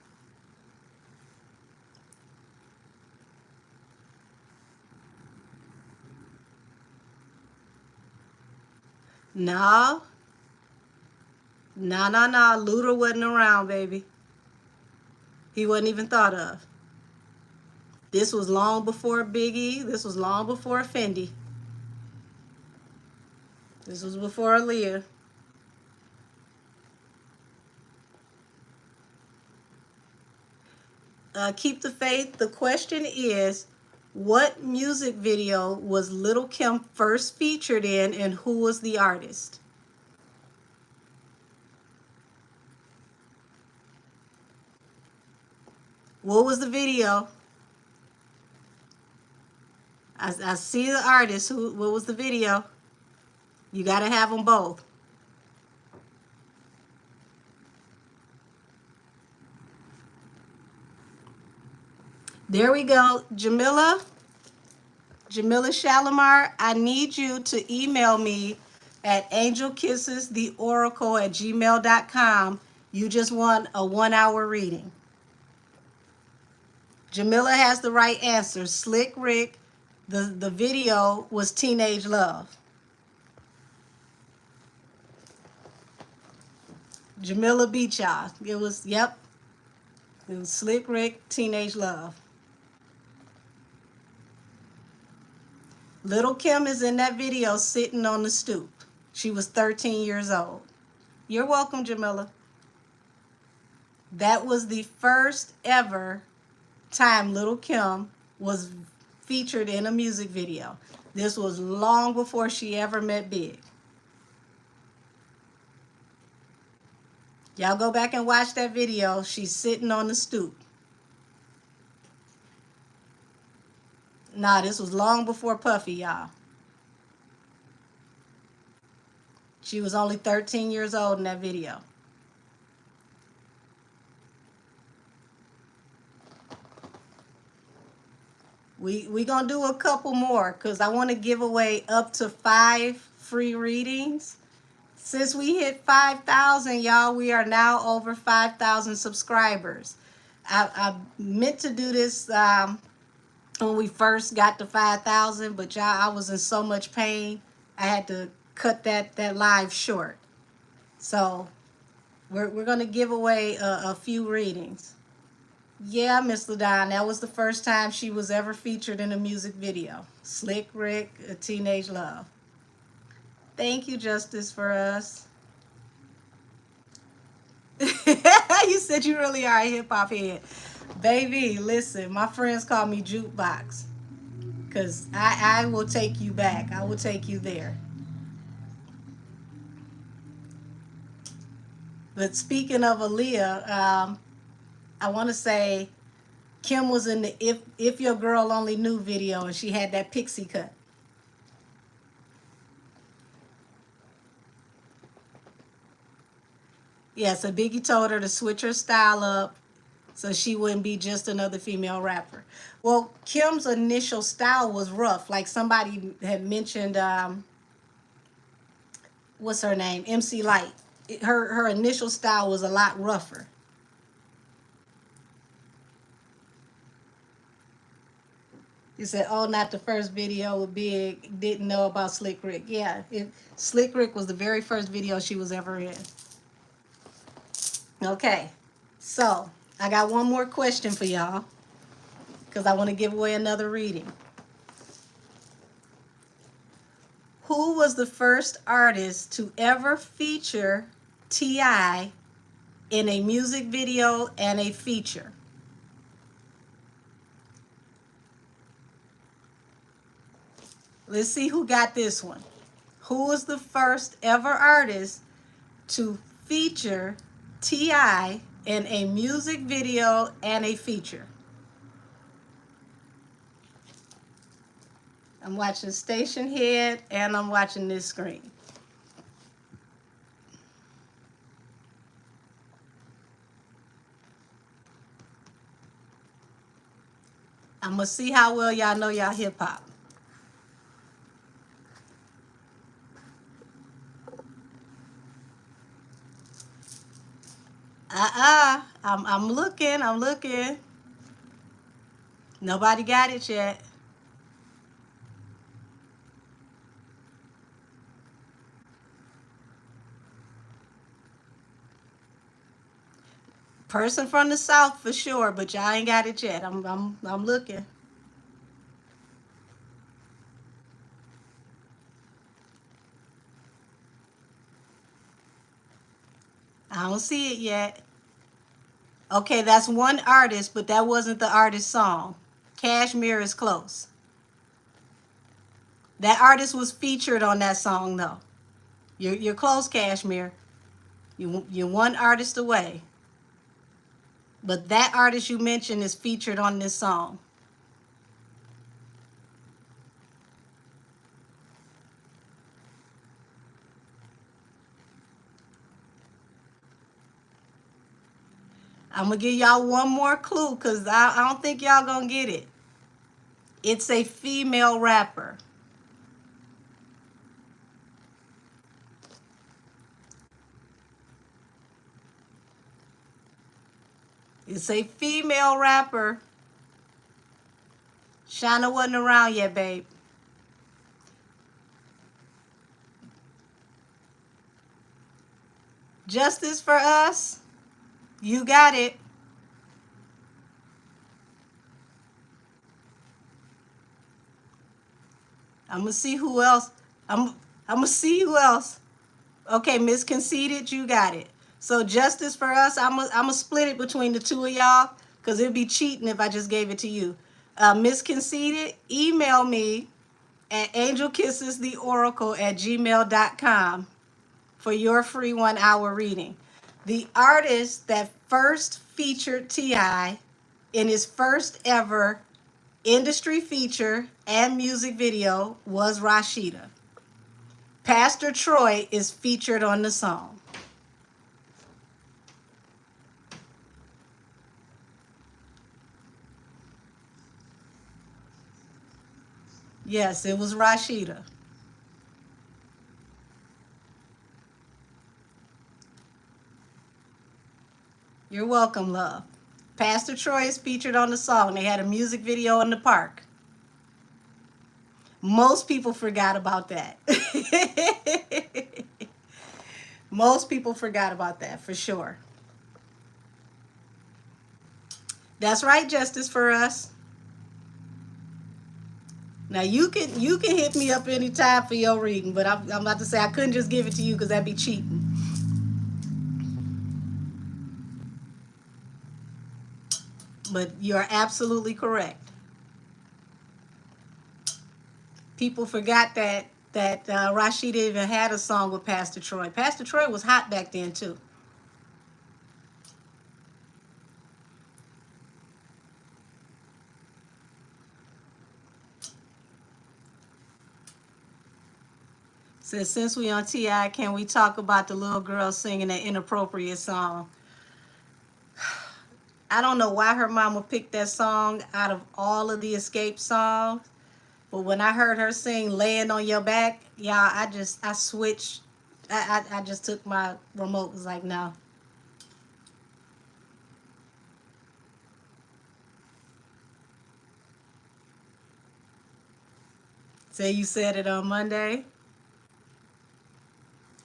No. Nah, nah, nah. Luda wasn't around, baby. He wasn't even thought of. This was long before Biggie. This was long before Fendi. This was before Aaliyah. Keep the faith. The question is, what music video was Little Kim first featured in, and who was the artist? What was the video? I see the artist. What was the video? You got to have them both. There we go. Jamila Shalimar, I need you to email me at angelkissestheoracle@gmail.com. You just want a 1-hour reading. Jamila has the right answer. Slick Rick. The video was Teenage Love. Jamila beat y'all. It was, yep. It was Slick Rick, Teenage Love. Little Kim is in that video sitting on the stoop. She was 13 years old. You're welcome, Jamila. That was the first ever time Little Kim was featured in a music video. This was long before she ever met Big. Y'all go back and watch that video. She's sitting on the stoop. Nah, this was long before Puffy, y'all. She was only 13 years old in that video. We gonna do a couple more because I want to give away up to 5 free readings. Since we hit 5,000, y'all, we are now over 5,000 subscribers. I meant to do this when we first got to 5,000, but y'all, I was in so much pain, I had to cut that live short. So we're gonna give away a few readings. Yeah, Miss LaDon, that was the first time she was ever featured in a music video. Slick Rick, A Teenage Love. Thank you, Justice, for us. You said you really are a hip-hop head. Baby, listen, my friends call me Jukebox. Because I will take you back. I will take you there. But speaking of Aaliyah, I want to say Kim was in the If Your Girl Only Knew video, and she had that pixie cut. Yeah, so Biggie told her to switch her style up so she wouldn't be just another female rapper. Well, Kim's initial style was rough. Like somebody had mentioned, what's her name? MC Light. Her initial style was a lot rougher. You said, oh, not the first video with Big. Didn't know about Slick Rick. Yeah, Slick Rick was the very first video she was ever in. Okay, so I got one more question for y'all because I want to give away another reading. Who was the first artist to ever feature T.I. in a music video and a feature? Let's see who got this one. Who was the first ever artist to feature T.I. in a music video and a feature? I'm watching Station Head and I'm watching this screen. I'm going to see how well y'all know y'all hip hop. I'm looking. Nobody got it yet. Person from the South for sure, but y'all ain't got it yet. I'm looking. I don't see it yet. Okay, that's one artist, but that wasn't the artist's song. Cashmere is close. That artist was featured on that song though. You're close, Cashmere. You're one artist away. But that artist you mentioned is featured on this song. I'm gonna give y'all one more clue because I don't think y'all gonna get it. It's a female rapper. It's a female rapper. Shauna wasn't around yet, babe. Justice for Us. You got it. I'm gonna see who else. I'm gonna see who else. Okay, Miss Conceited, you got it. So Justice for Us. I'm gonna split it between the two of y'all because it'd be cheating if I just gave it to you. Miss Conceited, email me at angelkissestheoracle@gmail.com for your free 1 hour reading. The artist that first featured T.I. in his first ever industry feature and music video was Rashida. Pastor Troy is featured on the song. Yes, it was Rashida. You're welcome, love. Pastor Troy is featured on the song. They had a music video in the park. Most people forgot about that. Most people forgot about that for sure. That's right, Justice for Us. Now you can hit me up anytime for your reading, but I'm about to say I couldn't just give it to you because that'd be cheating. But you're absolutely correct. People forgot that Rashida even had a song with Pastor Troy. Pastor Troy was hot back then too. Says since we on T.I., can we talk about the little girl singing that inappropriate song? I don't know why her mama picked that song out of all of the Escape songs, but when I heard her sing "Laying on Your Back," y'all, I switched. I just took my remote. Was like, no. Say you said it on Monday.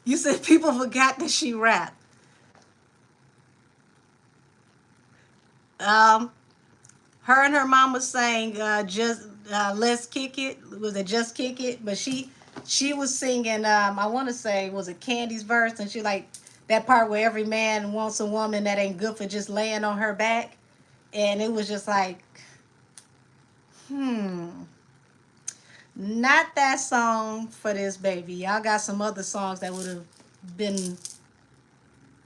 You said people forgot that she rapped. Um, her and her mama sang just "Let's Kick It." Was it "Just Kick It"? But she was singing. I want to say was it Candy's verse, and she like that part where every man wants a woman that ain't good for just laying on her back, and it was just like, not that song for this baby. Y'all got some other songs that would have been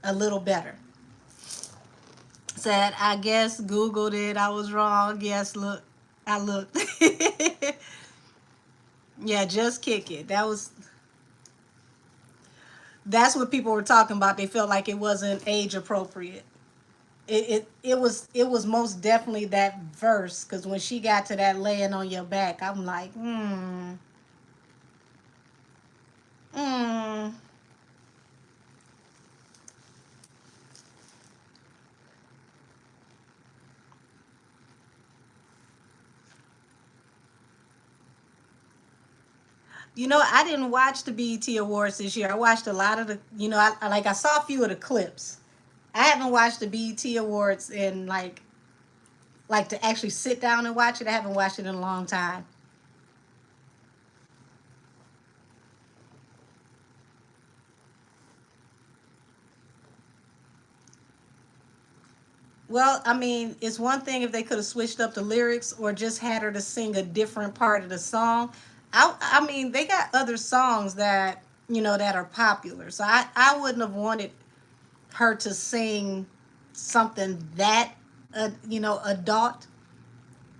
a little better. Said, I guess Googled it. I was wrong. Yes, look. I looked. Yeah, just kick it. That's what people were talking about. They felt like it wasn't age appropriate. It was most definitely that verse because when she got to that laying on your back, I'm like, hmm. I didn't watch the BET Awards this year. I watched a lot of the, I saw a few of the clips. I haven't watched the BET Awards in like to actually sit down and watch it. I haven't watched it in a long time. Well, I mean, it's one thing if they could have switched up the lyrics or just had her to sing a different part of the song. I mean, they got other songs that, that are popular. So I wouldn't have wanted her to sing something that, adult.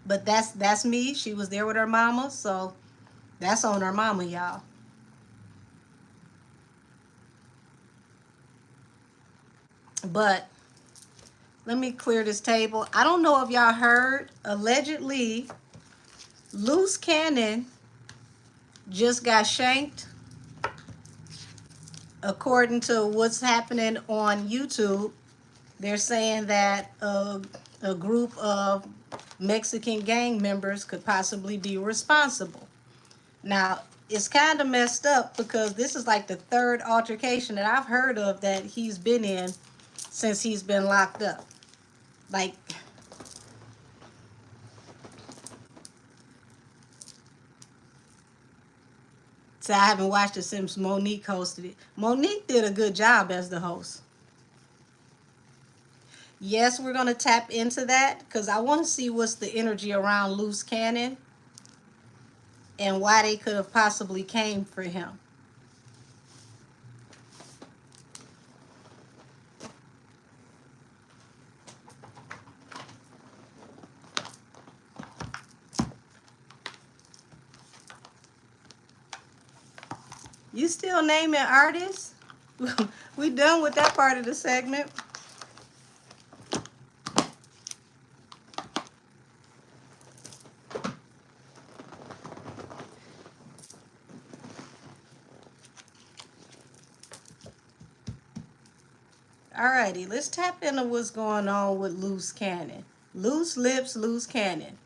But that's me. She was there with her mama, so that's on her mama, y'all. But let me clear this table. I don't know if y'all heard. Allegedly, Loose Cannon just got shanked. According to what's happening on YouTube, they're saying that a group of Mexican gang members could possibly be responsible. Now, it's kind of messed up because this is like the third altercation that I've heard of that he's been in since he's been locked up. Like, so I haven't watched it since Monique hosted it. Monique did a good job as the host. Yes, we're going to tap into that because I want to see what's the energy around Loose Cannon and why they could have possibly came for him. You still naming artists? We done with that part of the segment. Alrighty, let's tap into what's going on with Loose Cannon. Loose lips, Loose Cannon.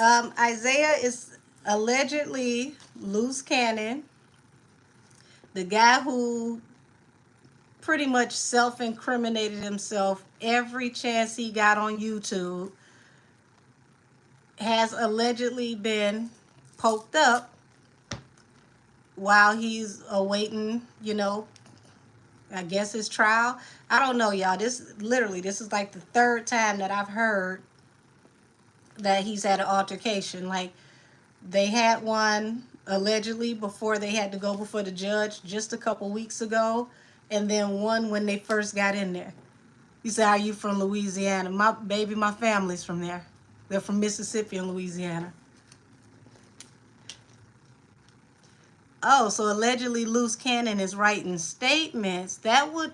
Isaiah is allegedly Loose Cannon, the guy who pretty much self-incriminated himself every chance he got on YouTube, has allegedly been poked up while he's awaiting, I guess his trial. I don't know, y'all. This is like the third time that I've heard that he's had an altercation. Like, they had one allegedly before they had to go before the judge just a couple weeks ago, and then one when they first got in there. He said, "Are you from Louisiana?" My family's from there. They're from Mississippi and Louisiana. Oh, so allegedly Loose Cannon is writing statements. That would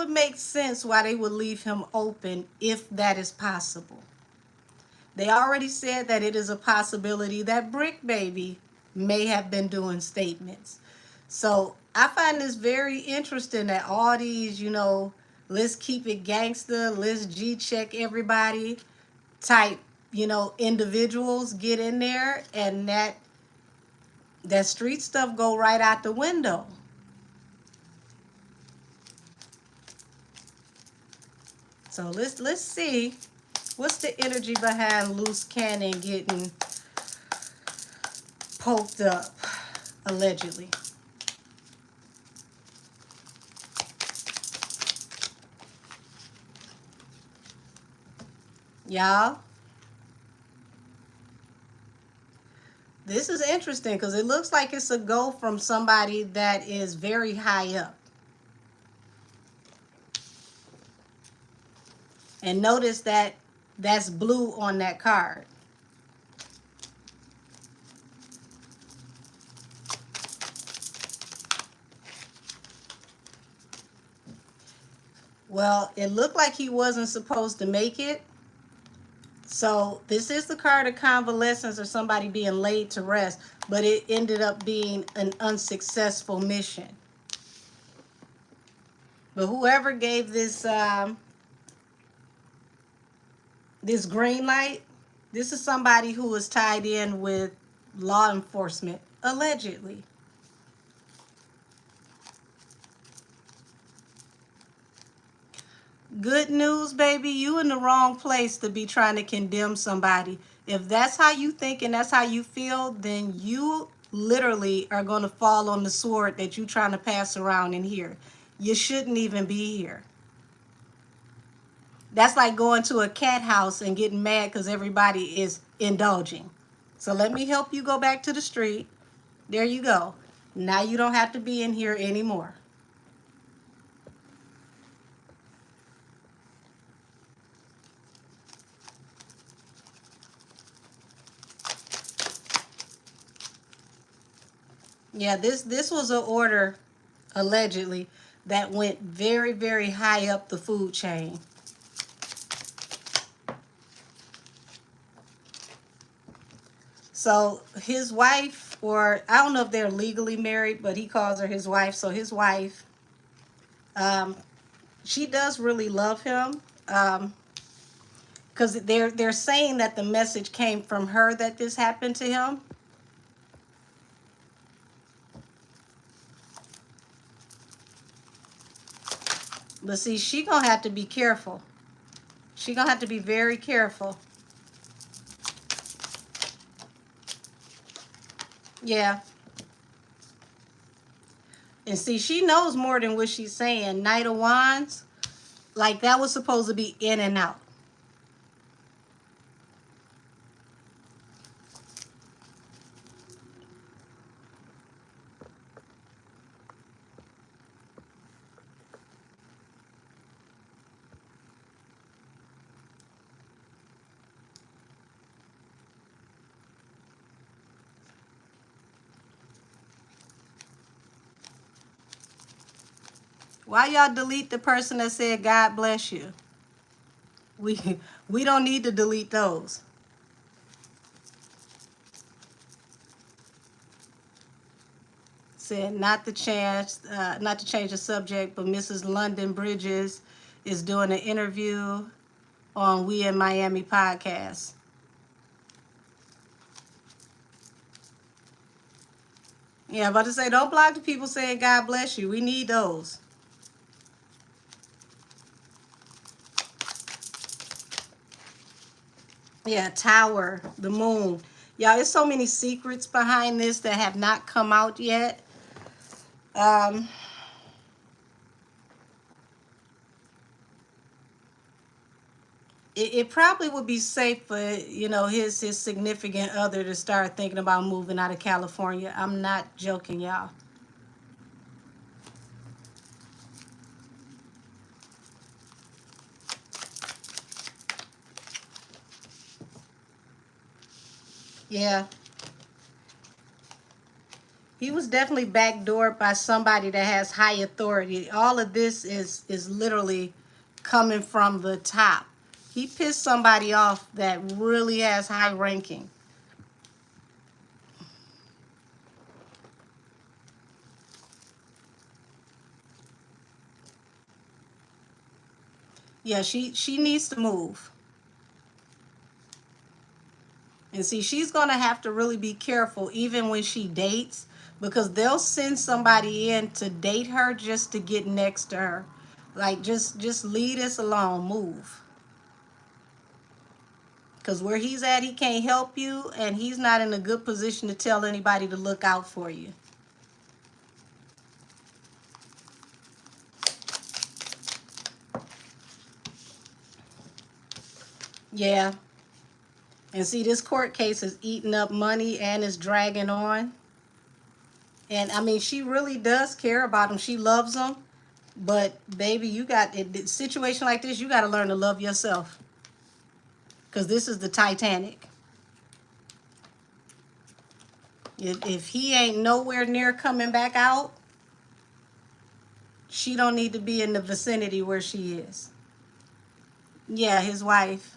make sense why they would leave him open if that is possible. They already said that it is a possibility that Brick Baby may have been doing statements. So I find this very interesting that all these, let's keep it gangster, let's G-check everybody type, individuals get in there, and that street stuff go right out the window. So let's see what's the energy behind Loose Cannon getting poked up allegedly. Y'all, this is interesting because it looks like it's a go from somebody that is very high up. And notice that that's blue on that card. Well, it looked like he wasn't supposed to make it. So this is the card of convalescence or somebody being laid to rest, but it ended up being an unsuccessful mission. But whoever gave this this green light, this is somebody who was tied in with law enforcement, allegedly. Good news, baby. You in the wrong place to be trying to condemn somebody. If that's how you think and that's how you feel, then you literally are going to fall on the sword that you trying to pass around in here. You shouldn't even be here. That's like going to a cat house and getting mad because everybody is indulging. So let me help you go back to the street. There you go. Now you don't have to be in here anymore. Yeah, this was an order, allegedly, that went very, very high up the food chain. So his wife, or I don't know if they're legally married, but he calls her his wife. So his wife, um, she does really love him, because they're saying that the message came from her that this happened to him. But see, she gonna have to be careful. She gonna have to be very careful. Yeah. And see, she knows more than what she's saying. Knight of Wands, like that was supposed to be in and out. Why y'all delete the person that said God bless you? We we don't need to delete those. Said not to change the subject, but Mrs. London Bridges is doing an interview on We in Miami podcast. Yeah, I'm about to say, don't block the people saying God bless you. We need those. Yeah, Tower, the moon. Y'all, there's so many secrets behind this that have not come out yet. Um, it probably would be safe for, his significant other to start thinking about moving out of California. I'm not joking, y'all. Yeah. He was definitely backdoored by somebody that has high authority. All of this is literally coming from the top. He pissed somebody off that really has high ranking. Yeah, she needs to move. And see, she's going to have to really be careful even when she dates, because they'll send somebody in to date her just to get next to her. Like, just leave this alone, move. Because where he's at, he can't help you, and he's not in a good position to tell anybody to look out for you. Yeah. And see, this court case is eating up money and is dragging on. And I mean, she really does care about him. She loves him. But baby, you got a situation like this, you got to learn to love yourself. Because this is the Titanic. If he ain't nowhere near coming back out, she don't need to be in the vicinity where she is. Yeah, his wife.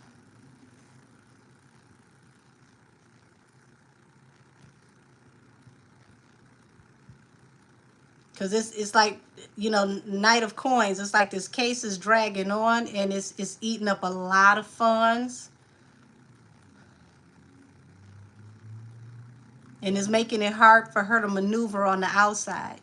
Because it's like, Knight of Coins. It's like this case is dragging on, and it's eating up a lot of funds. And it's making it hard for her to maneuver on the outside.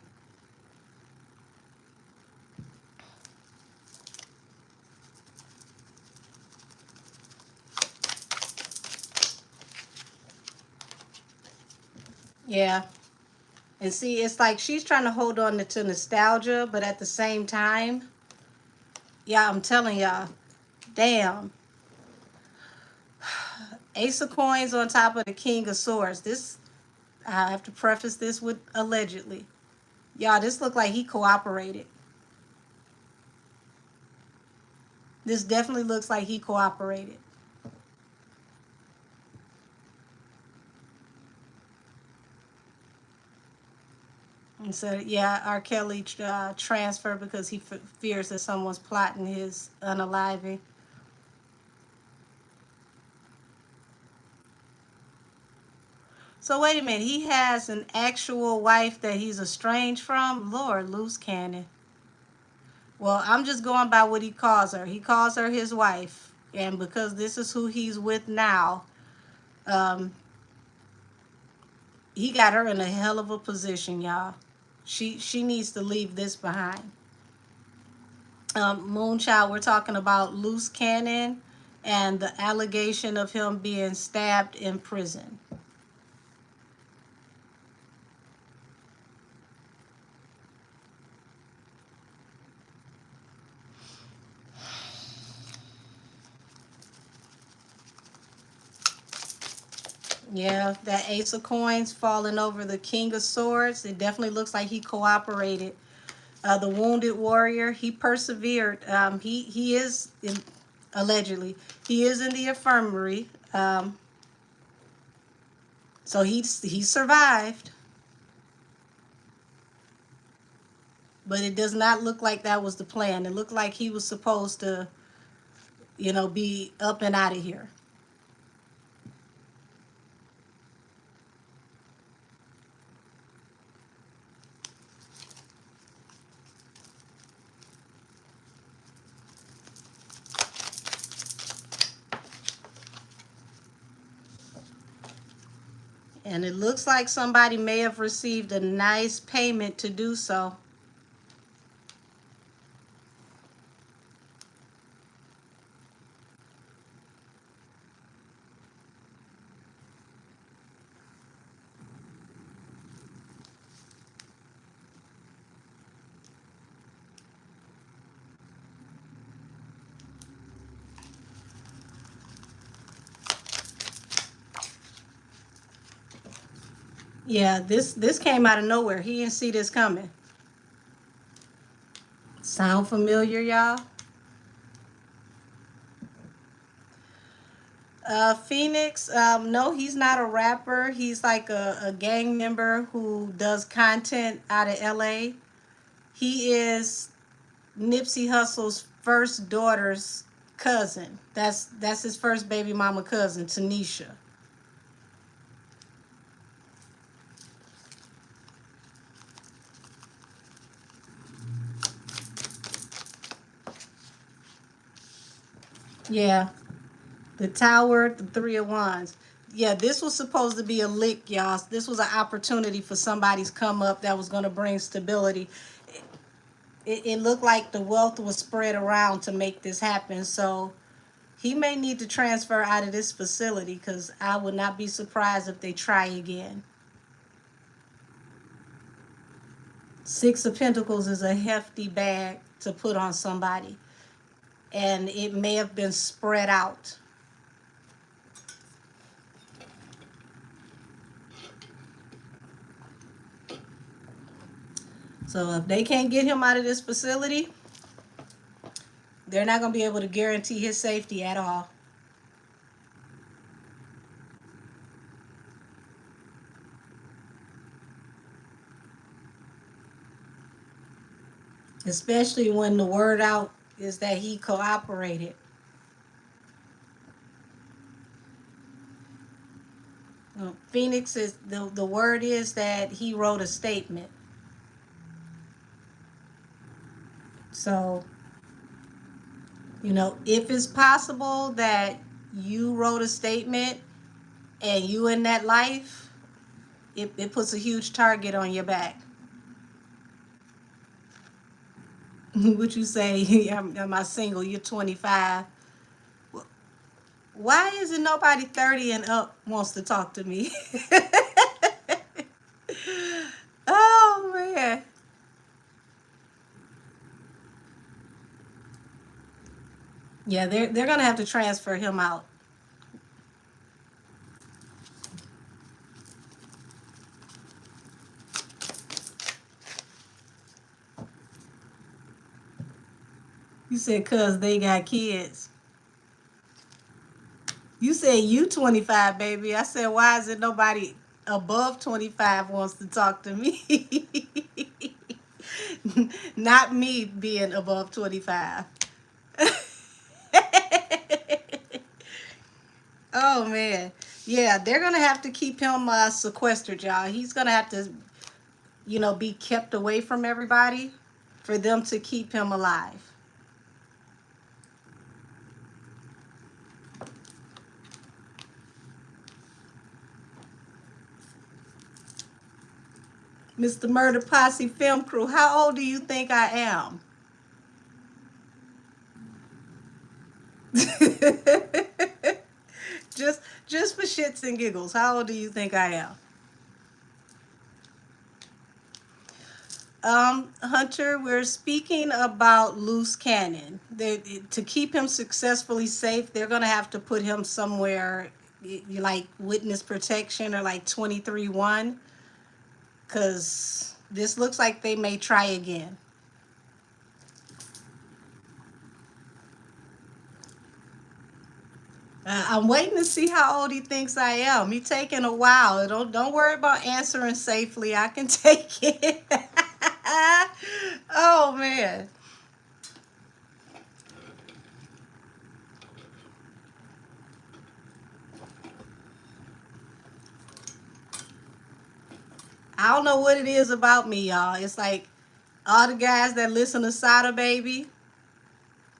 Yeah. And see, it's like she's trying to hold on to nostalgia, but at the same time, yeah, I'm telling y'all, damn. Ace of Coins on top of the King of Swords. This, I have to preface this with allegedly. Y'all, this looked like he cooperated. This definitely looks like he cooperated. And so, yeah, R. Kelly transferred because he fears that someone's plotting his unaliving. So wait a minute, he has an actual wife that he's estranged from? Lord, loose cannon. Well, I'm just going by what he calls her. He calls her his wife. And because this is who he's with now, um, he got her in a hell of a position, y'all. She needs to leave this behind. Moonchild, we're talking about loose cannon and the allegation of him being stabbed in prison. Yeah, that Ace of Coins falling over the King of Swords. It definitely looks like he cooperated. The Wounded Warrior, he persevered. He is allegedly he is in the infirmary. So he survived, but it does not look like that was the plan. It looked like he was supposed to, be up and out of here. And it looks like somebody may have received a nice payment to do so. Yeah, this came out of nowhere. He didn't see this coming. Sound familiar, y'all? Phoenix, no, he's not a rapper. He's like a gang member who does content out of LA. He is Nipsey Hussle's first daughter's cousin. That's his first baby mama cousin, Tanisha. Yeah, the Tower, the Three of Wands. Yeah, this was supposed to be a lick, y'all. This was an opportunity for somebody's come up that was going to bring stability. It looked like the wealth was spread around to make this happen. So he may need to transfer out of this facility because I would not be surprised if they try again. Six of Pentacles is a hefty bag to put on somebody, and it may have been spread out. So if they can't get him out of this facility, they're not going to be able to guarantee his safety at all. Especially when the word out is that he cooperated. Phoenix is the word is that he wrote a statement. So, if it's possible that you wrote a statement and you in that life, it puts a huge target on your back. Would you say, am I single? You're 25. Why isn't nobody 30 and up wants to talk to me? man. Yeah, they're gonna have to transfer him out. You said cause they got kids. You said you 25, baby. I said, why is it nobody above 25 wants to talk to me? Not me being above 25. Oh man. Yeah, they're gonna have to keep him sequestered, y'all. He's gonna have to, be kept away from everybody for them to keep him alive. Mr. Murder Posse Film Crew, how old do you think I am? just for shits and giggles, how old do you think I am? Hunter, we're speaking about loose cannon. To keep him successfully safe, they're gonna have to put him somewhere like witness protection or like 23-1, because this looks like they may try again. I'm waiting to see how old he thinks I am. He taking a while. Don't worry about answering safely. I can take it. Oh man. I don't know what it is about me, y'all. It's like all the guys that listen to Sada Baby,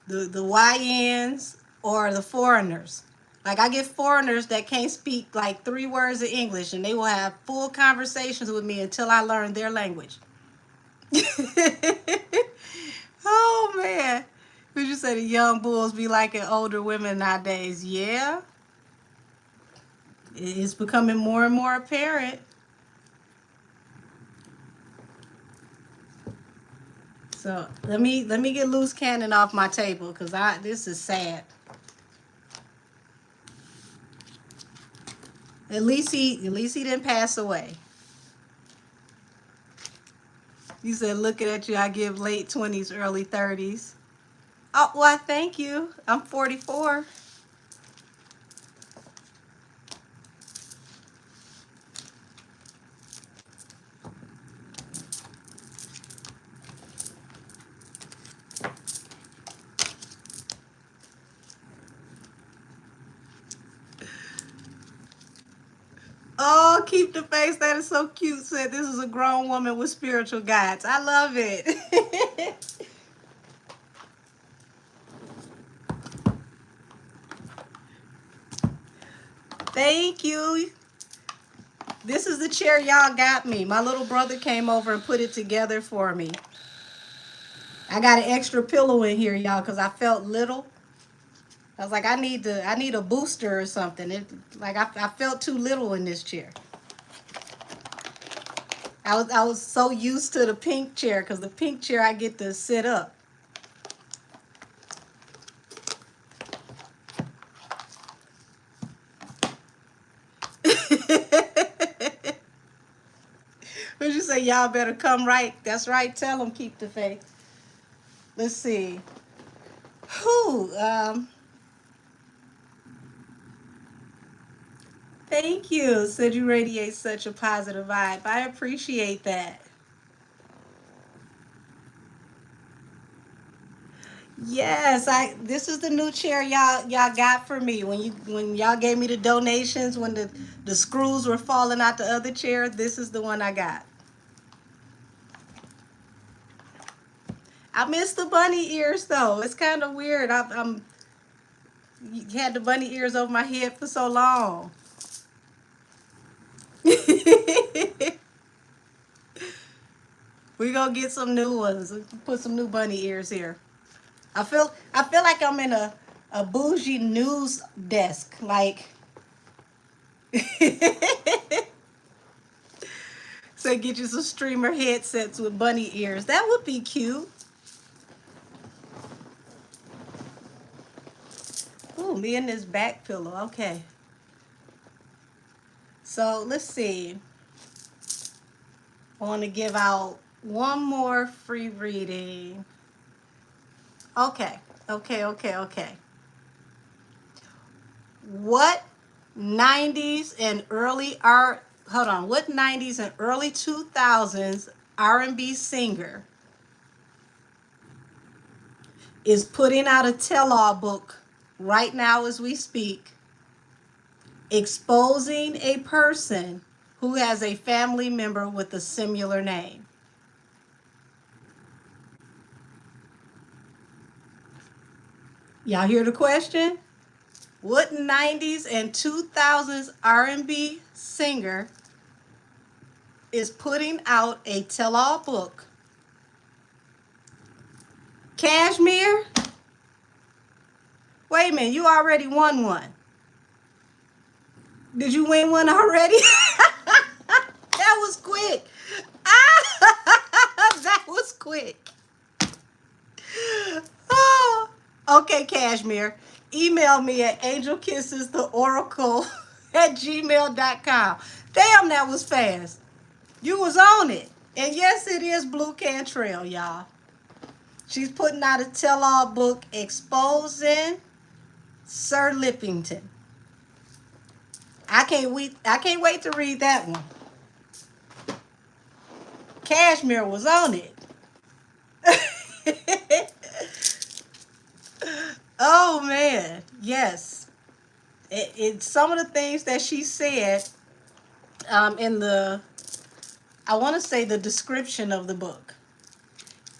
the YNs, or the foreigners. Like I get foreigners that can't speak like 3 words of English, and they will have full conversations with me until I learn their language. Oh man. Would you say the young bulls be liking older women nowadays? Yeah. It's becoming more and more apparent. So let me get loose cannon off my table, because this is sad. At least he didn't pass away. You said looking at you, I give late 20s, early 30s. Oh, well, thank you. I'm 44. Oh, keep the face. That is so cute. Said this is a grown woman with spiritual guides. I love it. Thank you. This is the chair y'all got me. My little brother came over and put it together for me. I got an extra pillow in here, y'all, because I felt little. I was like, I need a booster or something. I felt too little in this chair. I was so used to the pink chair, because the pink chair I get to sit up. What'd you say? Y'all better come right. That's right. Tell them keep the faith. Let's see. Who? Thank you. Said you radiate such a positive vibe. I appreciate that. Yes, this is the new chair y'all got for me. When y'all gave me the donations, when the screws were falling out the other chair, this is the one I got. I missed the bunny ears though. It's kind of weird. I'm had the bunny ears over my head for so long. We gonna get some new ones. Put some new bunny ears here. I feel like I'm in a bougie news desk. Like So get you some streamer headsets with bunny ears. That would be cute. Ooh, me and this back pillow. Okay. So let's see. I want to give out one more free reading. Okay. Okay. What 90s and early art, hold on, what 90s and early 2000s R&B singer is putting out a tell-all book right now as we speak, exposing a person who has a family member with a similar name? Y'all hear the question? What 90s and 2000s R&B singer is putting out a tell-all book? Cashmere? Wait a minute, you already won one. Did you win one already? That was quick. That was quick. Oh, okay, Cashmere. Email me at angelkissestheoracle@gmail.com. Damn, that was fast. You was on it. And yes, it is Blue Cantrell, y'all. She's putting out a tell-all book exposing Sir Lippington. I can't wait to read that one. Cashmere was on it. Oh man, yes. It some of the things that she said in the, I want to say, the description of the book.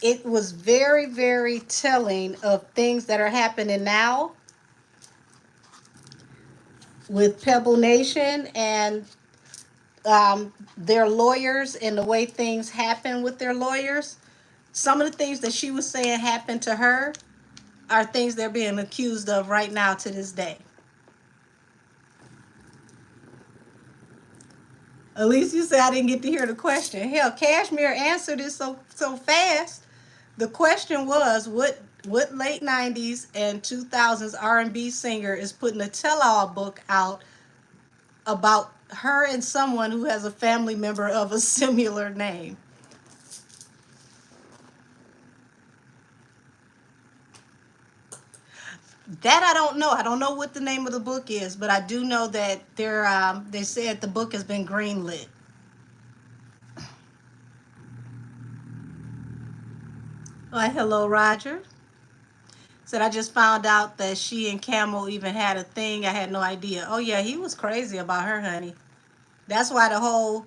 It was very, very telling of things that are happening now with Pebble Nation and their lawyers and the way things happen with their lawyers. Some of the things that she was saying happened to her are things they're being accused of right now to this day. At least you said I didn't get to hear the question. Hell, Cashmere answered it so fast. The question was, what late 90s and 2000s R&B singer is putting a tell-all book out about her and someone who has a family member of a similar name? That I don't know. I don't know what the name of the book is, but I do know that they said the book has been greenlit. Well, hello, Roger. Said I just found out that she and Camel even had a thing. I had no idea. Oh yeah, he was crazy about her, honey. That's why the whole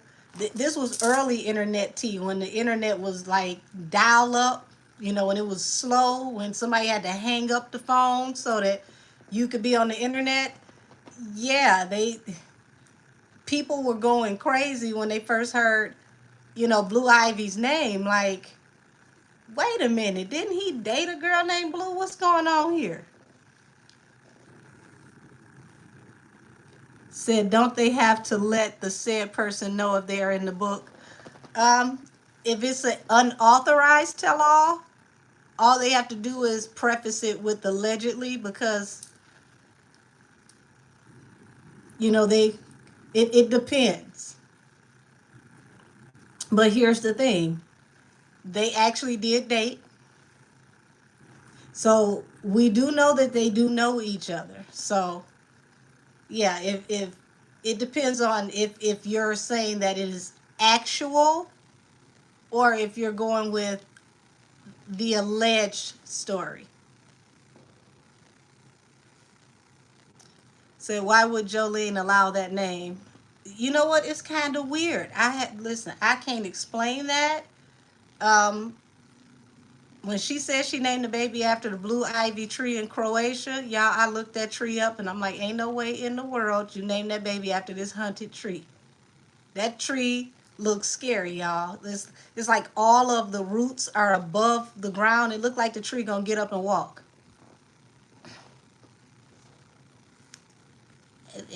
this was early internet tea, when the internet was like dial up, when it was slow, when somebody had to hang up the phone so that you could be on the internet. Yeah, people were going crazy when they first heard, Blue Ivy's name. Like, wait a minute, didn't he date a girl named Blue? What's going on here? Said, don't they have to let the said person know if they are in the book? If it's an unauthorized all they have to do is preface it with allegedly, because it depends. But here's the thing, they actually did date, so we do know that they do know each other. So yeah, if it depends on if you're saying that it is actual, or if you're going with the alleged story. So why would Jolene allow that name? You know what? It's kind of weird. Listen, I can't explain that. When she said she named the baby after the blue ivy tree in Croatia, y'all, I looked that tree up and I'm like, ain't no way in the world you name that baby after this haunted tree. That tree looks scary, y'all. It's like all of the roots are above the ground. It looked like the tree gonna get up and walk.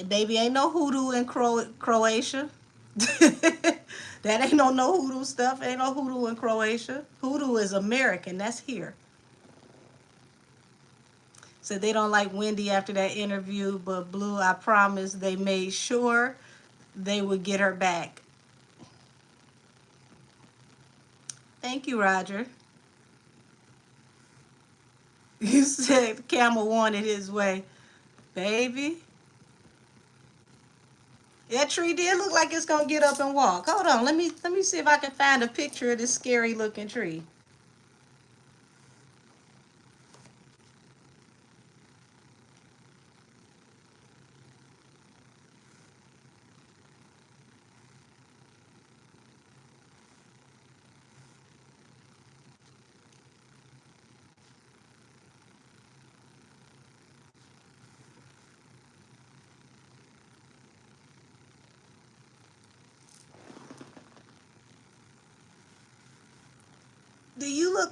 Baby, ain't no hoodoo in Croatia. That ain't no hoodoo stuff. Ain't no hoodoo in Croatia. Hoodoo is American. That's here. Said they don't like Wendy after that interview, but Blue, I promise they made sure they would get her back. Thank you, Roger. You said Camel wanted his way. Baby. That tree did look like it's gonna get up and walk. Hold on, let me see if I can find a picture of this scary looking tree.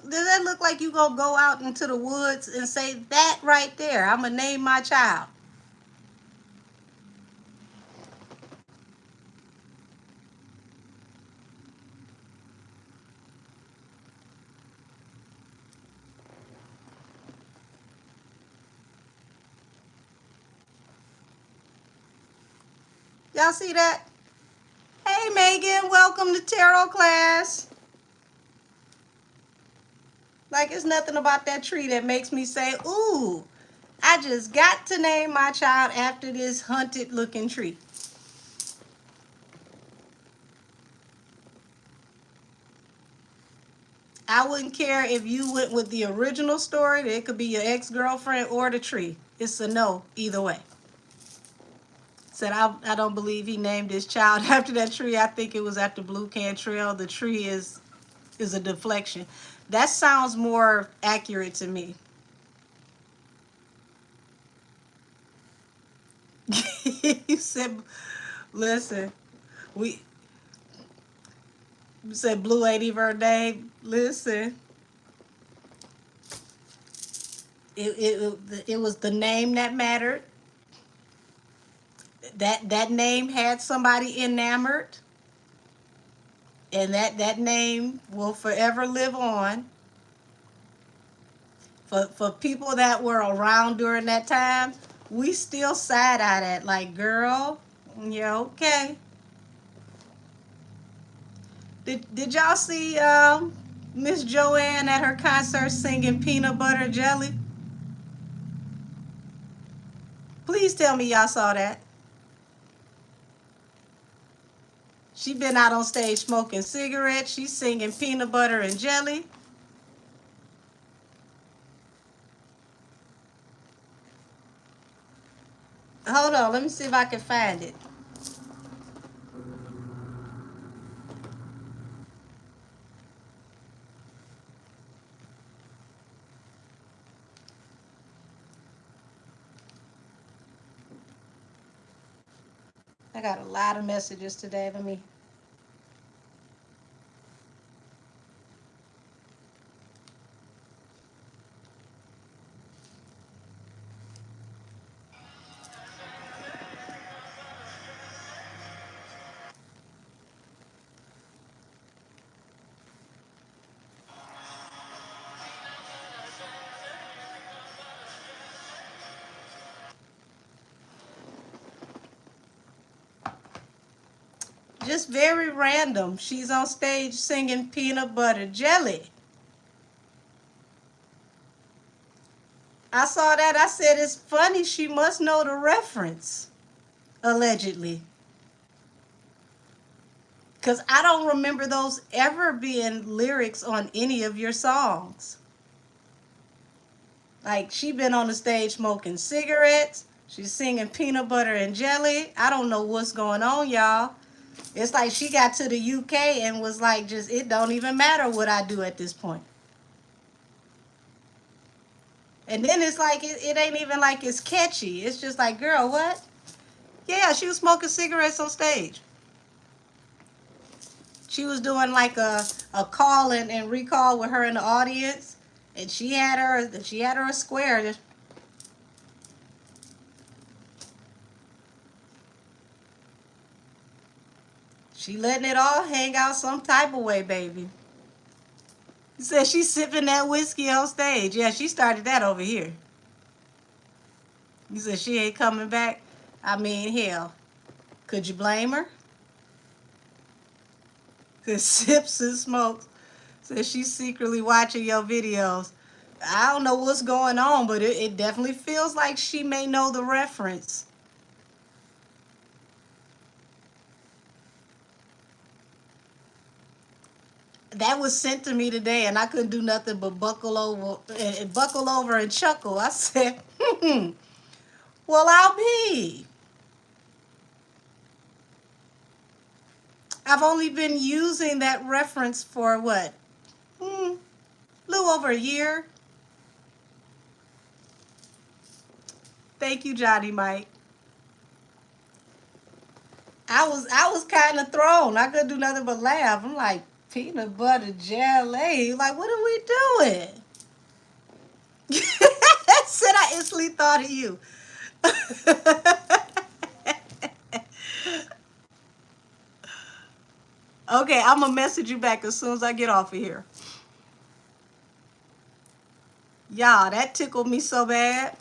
Does that look like you gonna go out into the woods and say that right there? I'm gonna name my child. Y'all see that? Hey Megan, welcome to tarot class. Like it's nothing about that tree that makes me say, ooh, I just got to name my child after this hunted looking tree. I wouldn't care if you went with the original story. It could be your ex-girlfriend or the tree. It's a no either way. Said, I don't believe he named his child after that tree. I think it was after Blue Cantrell. The tree is a deflection. That sounds more accurate to me. You said, listen, we said Blue ain't even her name. Listen, it was the name that mattered. That name had somebody enamored, and that name will forever live on. For people that were around during that time, we still side-eye that, like, girl, you're okay. Did y'all see Miss Joanne at her concert singing Peanut Butter Jelly? Please tell me y'all saw that. She been out on stage smoking cigarettes. She's singing Peanut Butter and Jelly. Hold on, let me see if I can find it. I got a lot of messages today. Let me. Just very random. She's on stage singing Peanut Butter Jelly. I saw that. I said, it's funny. She must know the reference, allegedly. Because I don't remember those ever being lyrics on any of your songs. Like, she been on the stage smoking cigarettes. She's singing Peanut Butter and Jelly. I don't know what's going on, y'all. It's like she got to the UK and was like, just, it don't even matter what I do at this point. And then it's like, it ain't even like it's catchy. It's just like, girl, what? Yeah, she was smoking cigarettes on stage. She was doing like a call and recall with her in the audience. And she had her a square. She letting it all hang out some type of way, baby. He said she's sipping that whiskey on stage. Yeah, she started that over here. He said she ain't coming back. I mean, hell, could you blame her? Said sips and smokes. Said she's secretly watching your videos. I don't know what's going on, but it definitely feels like she may know the reference. That was sent to me today, and I couldn't do nothing but buckle over and chuckle. I said, well, I'll be. I've only been using that reference for what? Little over a year. Thank you, Johnny Mike. I was kind of thrown. I couldn't do nothing but laugh. I'm like, peanut butter jelly. Like, what are we doing? Said I instantly thought of you. Okay, I'm gonna message you back as soon as I get off of here. Y'all, that tickled me so bad.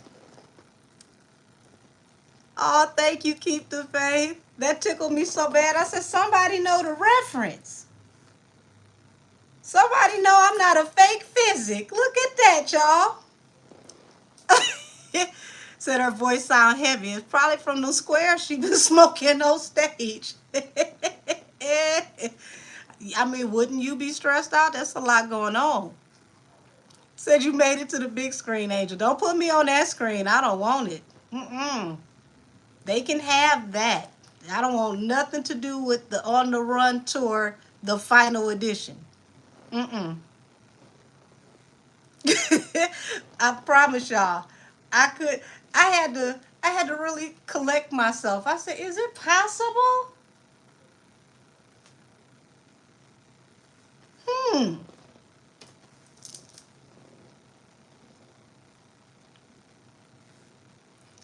Oh, thank you, Keep the Faith. That tickled me so bad. I said, somebody know the reference. Somebody know I'm not a fake physic. Look at that, y'all. Said her voice sound heavy. It's probably from the squares she been smoking on stage. I mean, wouldn't you be stressed out? That's a lot going on. Said you made it to the big screen, Angel. Don't put me on that screen. I don't want it. They can have that. I don't want nothing to do with the On the Run tour, the final edition. I promise y'all, I had to really collect myself. I said, is it possible?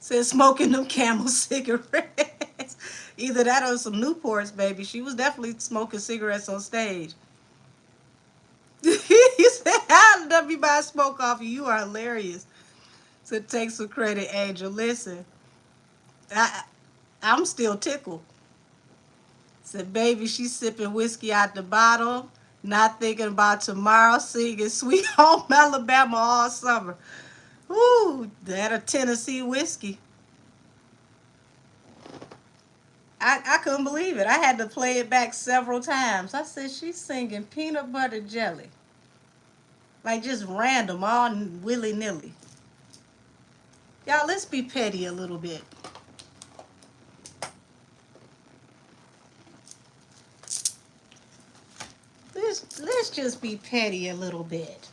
Said smoking them Camel cigarettes. Either that or some Newports, baby. She was definitely smoking cigarettes on stage. He said, how did everybody smoke off you? You are hilarious. So take some credit, Angel. Listen, I'm still tickled. Said, baby, she's sipping whiskey out the bottle, not thinking about tomorrow, singing Sweet Home Alabama all summer. Ooh, that a Tennessee whiskey. I couldn't believe it. I had to play it back several times. I said, she's singing Peanut Butter Jelly. Like just random, all willy-nilly. Y'all, let's be petty a little bit. Let's just be petty a little bit.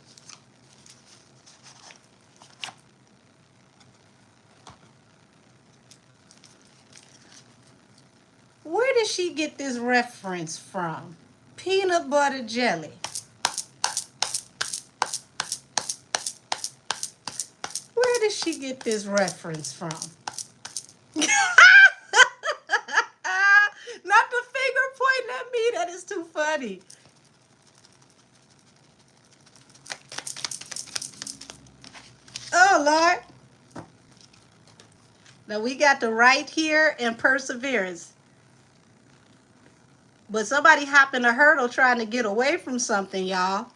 Where did she get this reference from? Peanut butter jelly. Where did she get this reference from? Not the finger pointing at me. That is too funny. Oh, Lord. Now, we got the right here and perseverance. But somebody hopping a hurdle trying to get away from something, y'all.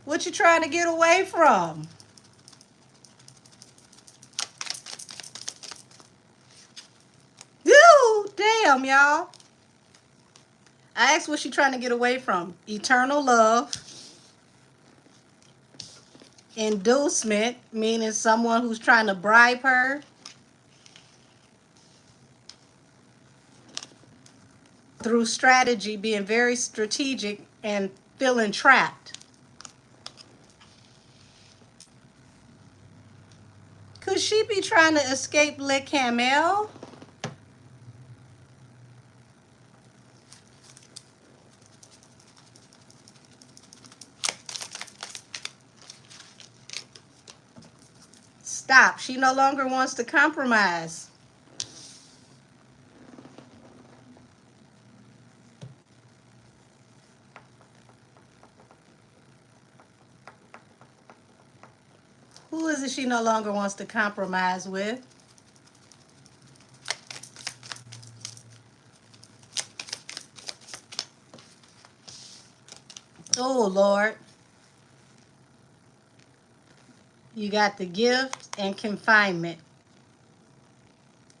What you trying to get away from? Ooh, damn, y'all. I asked what she trying to get away from. Eternal love. Inducement, meaning someone who's trying to bribe her. Through strategy, being very strategic and feeling trapped. Could she be trying to escape Le Camel? Stop. She no longer wants to compromise. that she no longer wants to compromise with. Oh, Lord. You got the gift and confinement.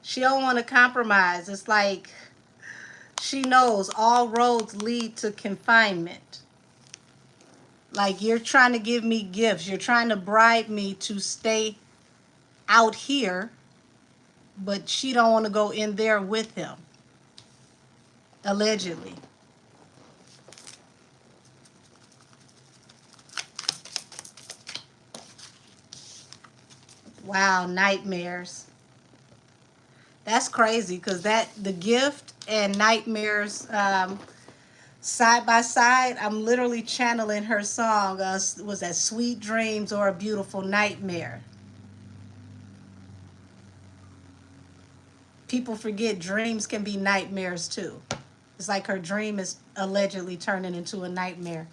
She don't want to compromise. It's like she knows all roads lead to confinement. Like, you're trying to give me gifts. You're trying to bribe me to stay out here, but she don't want to go in there with him. Allegedly. Wow, nightmares. That's crazy because the gift and nightmares side by side. I'm literally channeling her song. Was that Sweet Dreams or a Beautiful Nightmare? People forget dreams can be nightmares too. It's like her dream is allegedly turning into a nightmare.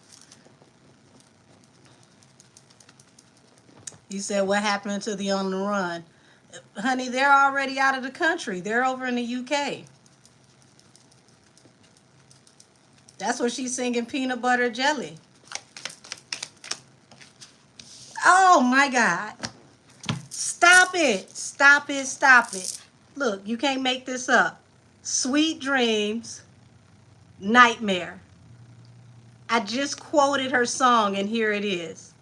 You said, what happened to the On the Run? Honey, they're already out of the country. They're over in the UK. That's what she's singing, Peanut Butter Jelly. Oh my God. Stop it. Stop it. Stop it. Look, you can't make this up. Sweet Dreams, Nightmare. I just quoted her song and here it is.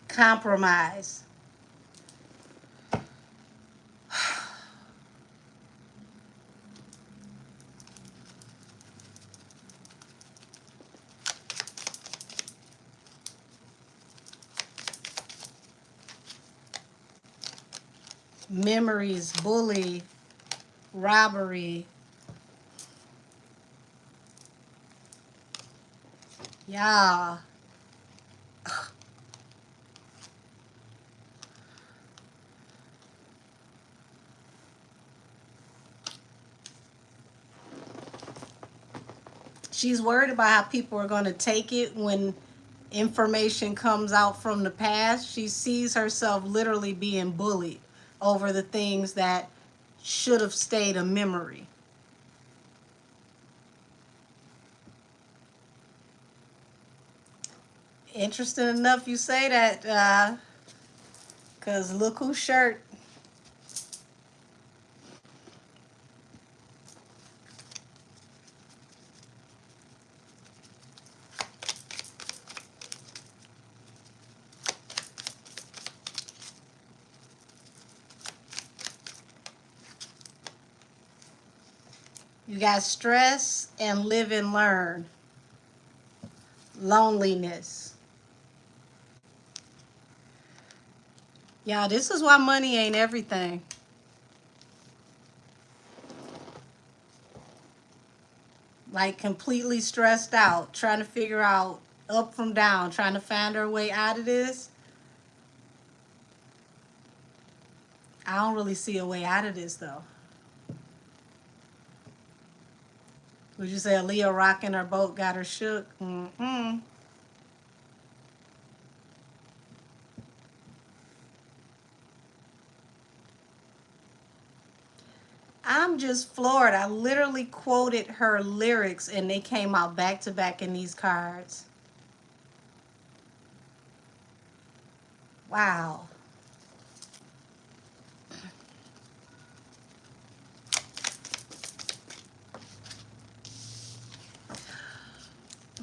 Compromise. Memories, bully, robbery. Yeah. She's worried about how people are going to take it when information comes out from the past. She sees herself literally being bullied over the things that should have stayed a memory. Interesting enough you say that, because look whose shirt. You got stress and live and learn. Loneliness. Yeah, this is why money ain't everything. Like completely stressed out, trying to figure out up from down, trying to find her way out of this. I don't really see a way out of this though. Would you say a Leo rocking her boat got her shook? Mm-mm. I'm just floored. I literally quoted her lyrics and they came out back to back in these cards. Wow.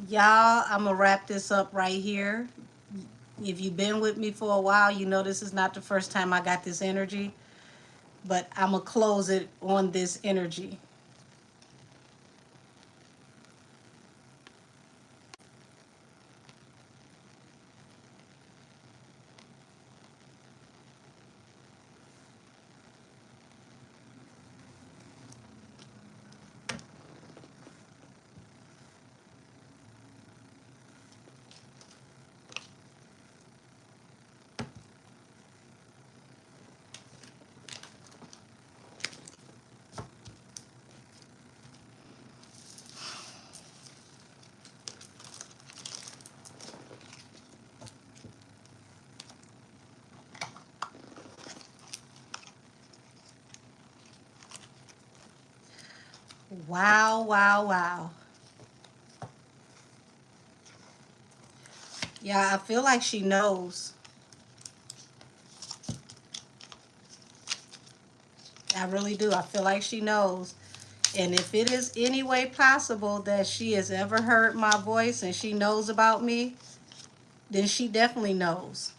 Y'all, I'm going to wrap this up right here. If you've been with me for a while, you know this is not the first time I got this energy, but I'm going to close it on this energy. Wow, wow, wow. Yeah, I feel like she knows. I really do. I feel like she knows. And if it is any way possible that she has ever heard my voice and she knows about me, then she definitely knows.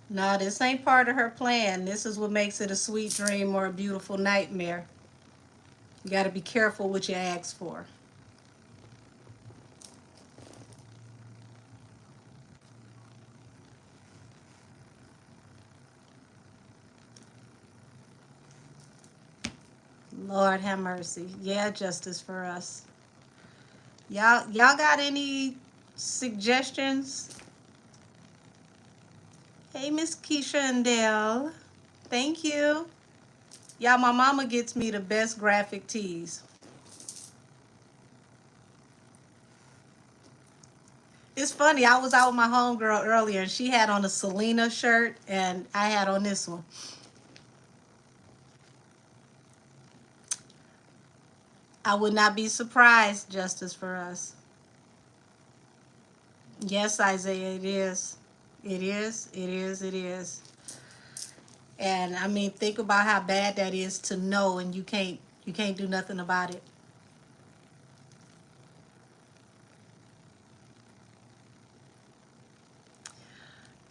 No, this ain't part of her plan. This is what makes it a sweet dream or a beautiful nightmare. You got to be careful what you ask for. Lord have mercy. Yeah, justice for us. Y'all got any suggestions? Hey, Miss Keisha and Dale. Thank you. Y'all, my mama gets me the best graphic tees. It's funny, I was out with my homegirl earlier and she had on a Selena shirt and I had on this one. I would not be surprised, justice for us. Yes, Isaiah, it is. It is, it is, it is. And I mean, think about how bad that is to know and you can't do nothing about it.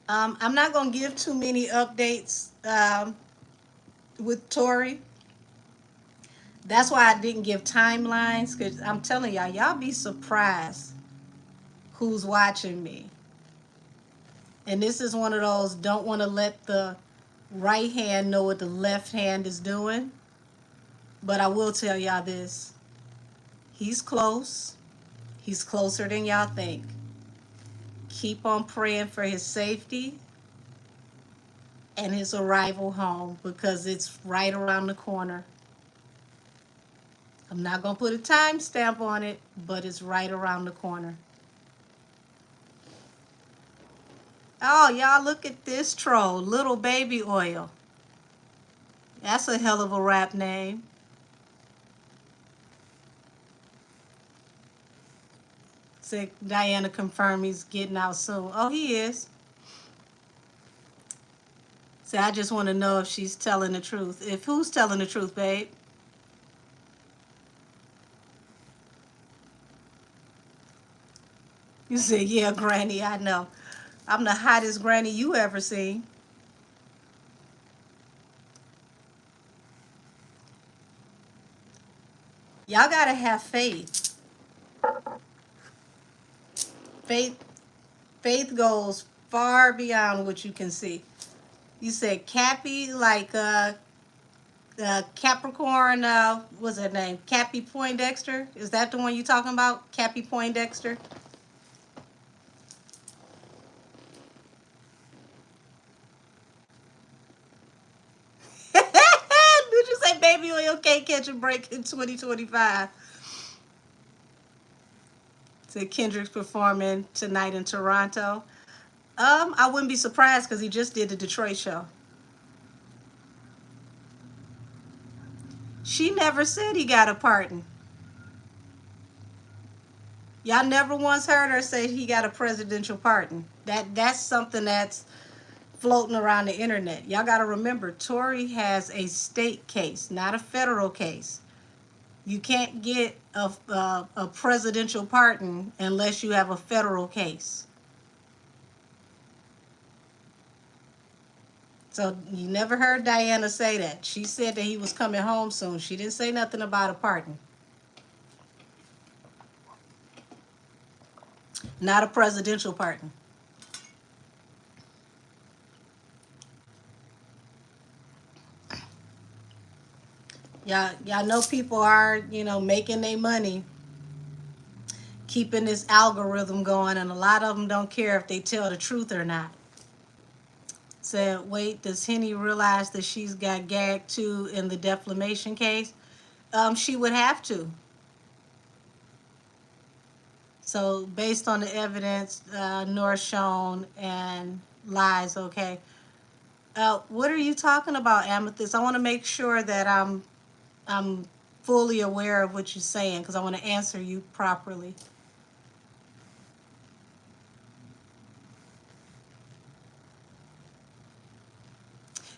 I'm not gonna give too many updates with Tori. That's why I didn't give timelines, because I'm telling y'all be surprised who's watching me. And this is one of those don't want to let the right hand know what the left hand is doing. But I will tell y'all this. He's close. He's closer than y'all think. Keep on praying for his safety and his arrival home because it's right around the corner. I'm not going to put a timestamp on it, but it's right around the corner. Oh, y'all look at this troll, Little Baby Oil. That's a hell of a rap name. Said Diana confirmed he's getting out soon. Oh, he is. So I just want to know if she's telling the truth. If who's telling the truth, babe? You say, yeah, Granny, I know. I'm the hottest granny you ever seen. Y'all gotta have faith. Faith, faith goes far beyond what you can see. You said Cappy, like Capricorn. What's her name? Cappy Poindexter. Is that the one you talking about? Cappy Poindexter. Did you say baby oil can't catch a break in 2025? Said Kendrick's performing tonight in Toronto. I wouldn't be surprised because he just did the Detroit show. She never said he got a pardon. Y'all never once heard her say he got a presidential pardon. That's something that's floating around the internet. Y'all got to remember, Tory has a state case, not a federal case. You can't get a presidential pardon unless you have a federal case. So you never heard Diana say that. She said that he was coming home soon. She didn't say nothing about a pardon. Not a presidential pardon. Y'all know people are, making their money, keeping this algorithm going, and a lot of them don't care if they tell the truth or not. Said, wait, does Henny realize that she's got gagged too in the defamation case? She would have to. So based on the evidence, nor shown and lies, okay. What are you talking about, Amethyst? I want to make sure that I'm fully aware of what you're saying because I want to answer you properly.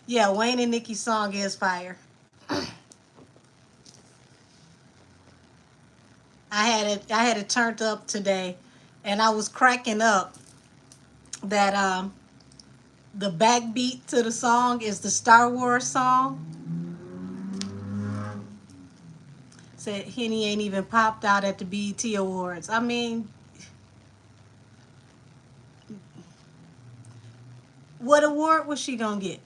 Yeah, Wayne and Nikki's song is fire. I had it turned up today, and I was cracking up that the backbeat to the song is the Star Wars song. Said Henny ain't even popped out at the BET Awards. I mean, what award was she gonna get?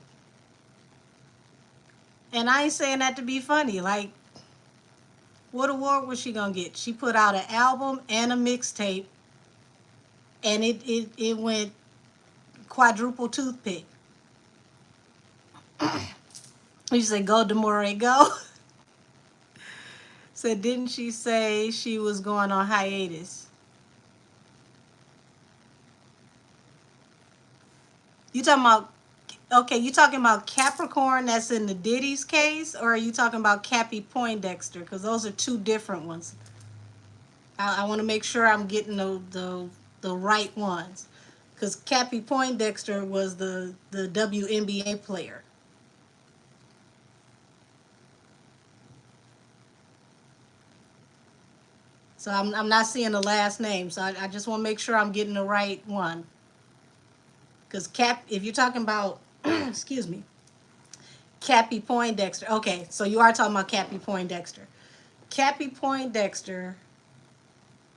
And I ain't saying that to be funny. Like, what award was she gonna get? She put out an album and a mixtape, and it went quadruple toothpick. You say go Demore go. Said didn't she say she was going on hiatus? You talking about okay, you talking about Capricorn that's in the Diddy's case, or are you talking about Cappy Poindexter? Because those are two different ones. I want to make sure I'm getting the right ones. Because Cappy Poindexter was the WNBA player. So I'm not seeing the last name. So I just want to make sure I'm getting the right one. Because if you're talking about, excuse me, Cappy Poindexter. Okay, so you are talking about Cappy Poindexter. Cappy Poindexter,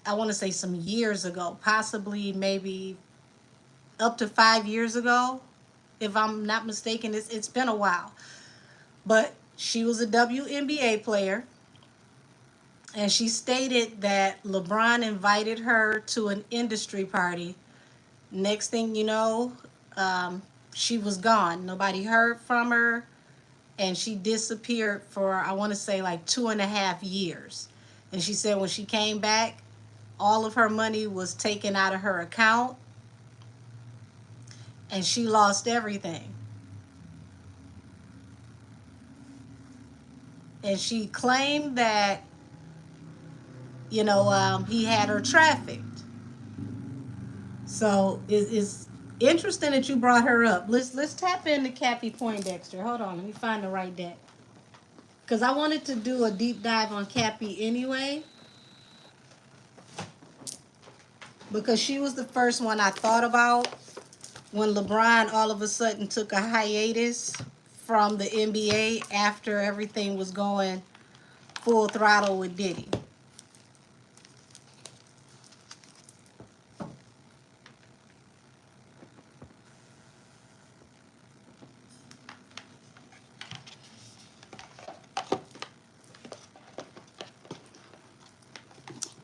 I want to say some years ago, possibly maybe up to 5 years ago, if I'm not mistaken. It's been a while. But she was a WNBA player, and she stated that LeBron invited her to an industry party. Next thing you know, she was gone. Nobody heard from her, and she disappeared for, I want to say, like 2.5 years. And she said when she came back, all of her money was taken out of her account, and she lost everything. And she claimed that, he had her trafficked. So it's interesting that you brought her up. Let's tap into Cappy Poindexter. Hold on, let me find the right deck. Because I wanted to do a deep dive on Cappy anyway. Because she was the first one I thought about when LeBron all of a sudden took a hiatus from the NBA after everything was going full throttle with Diddy.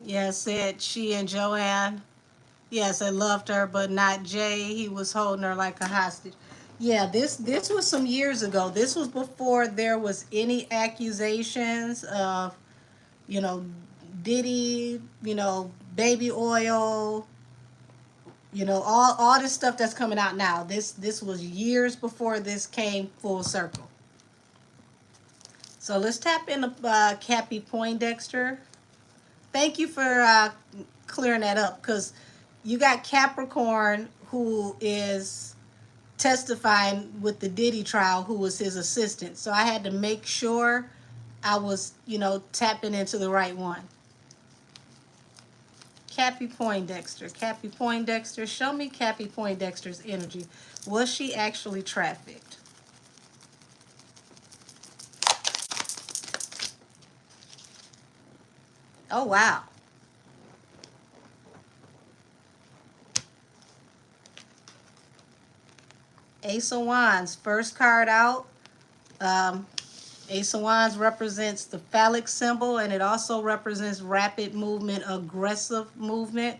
Yeah, said she and Joanne. Yes, I loved her, but not Jay. He was holding her like a hostage. Yeah, this was some years ago. This was before there was any accusations of, you know, Diddy, baby oil, all this stuff that's coming out now. This was years before this came full circle. So let's tap into Cappy Poindexter. Thank you for clearing that up, because you got Capricorn, who is testifying with the Diddy trial, who was his assistant. So I had to make sure I was, tapping into the right one. Cappy Poindexter. Cappy Poindexter. Show me Cappy Poindexter's energy. Was she actually trafficked? Oh, wow. Ace of Wands, first card out. Ace of Wands represents the phallic symbol, and it also represents rapid movement, aggressive movement.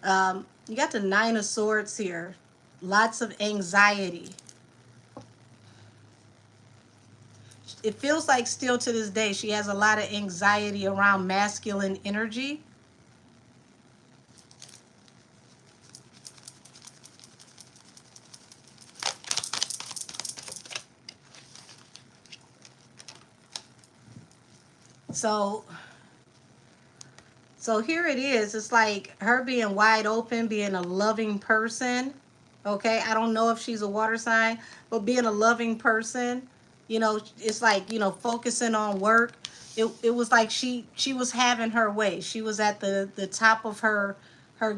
You got the Nine of Swords here. Lots of anxiety. it feels like still to this day she has a lot of anxiety around masculine energy. So so here it is. It's like her being wide open, being a loving person. Okay, I don't know if she's a water sign, but being a loving person, it's like, focusing on work. It was like she was having her way. She was at the top of her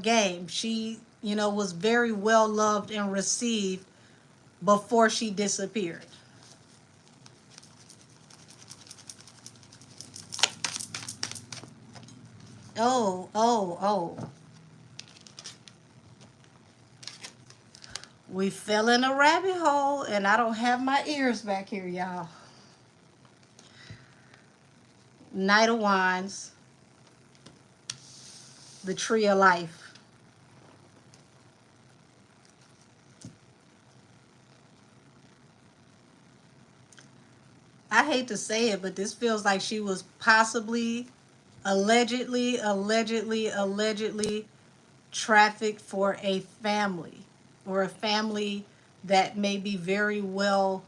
game. She, was very well loved and received before she disappeared. Oh, oh, oh. We fell in a rabbit hole, and I don't have my ears back here, y'all. Knight of Wands, the Tree of Life. I hate to say it, but this feels like she was possibly, allegedly trafficked for a family, or a family that may be very well,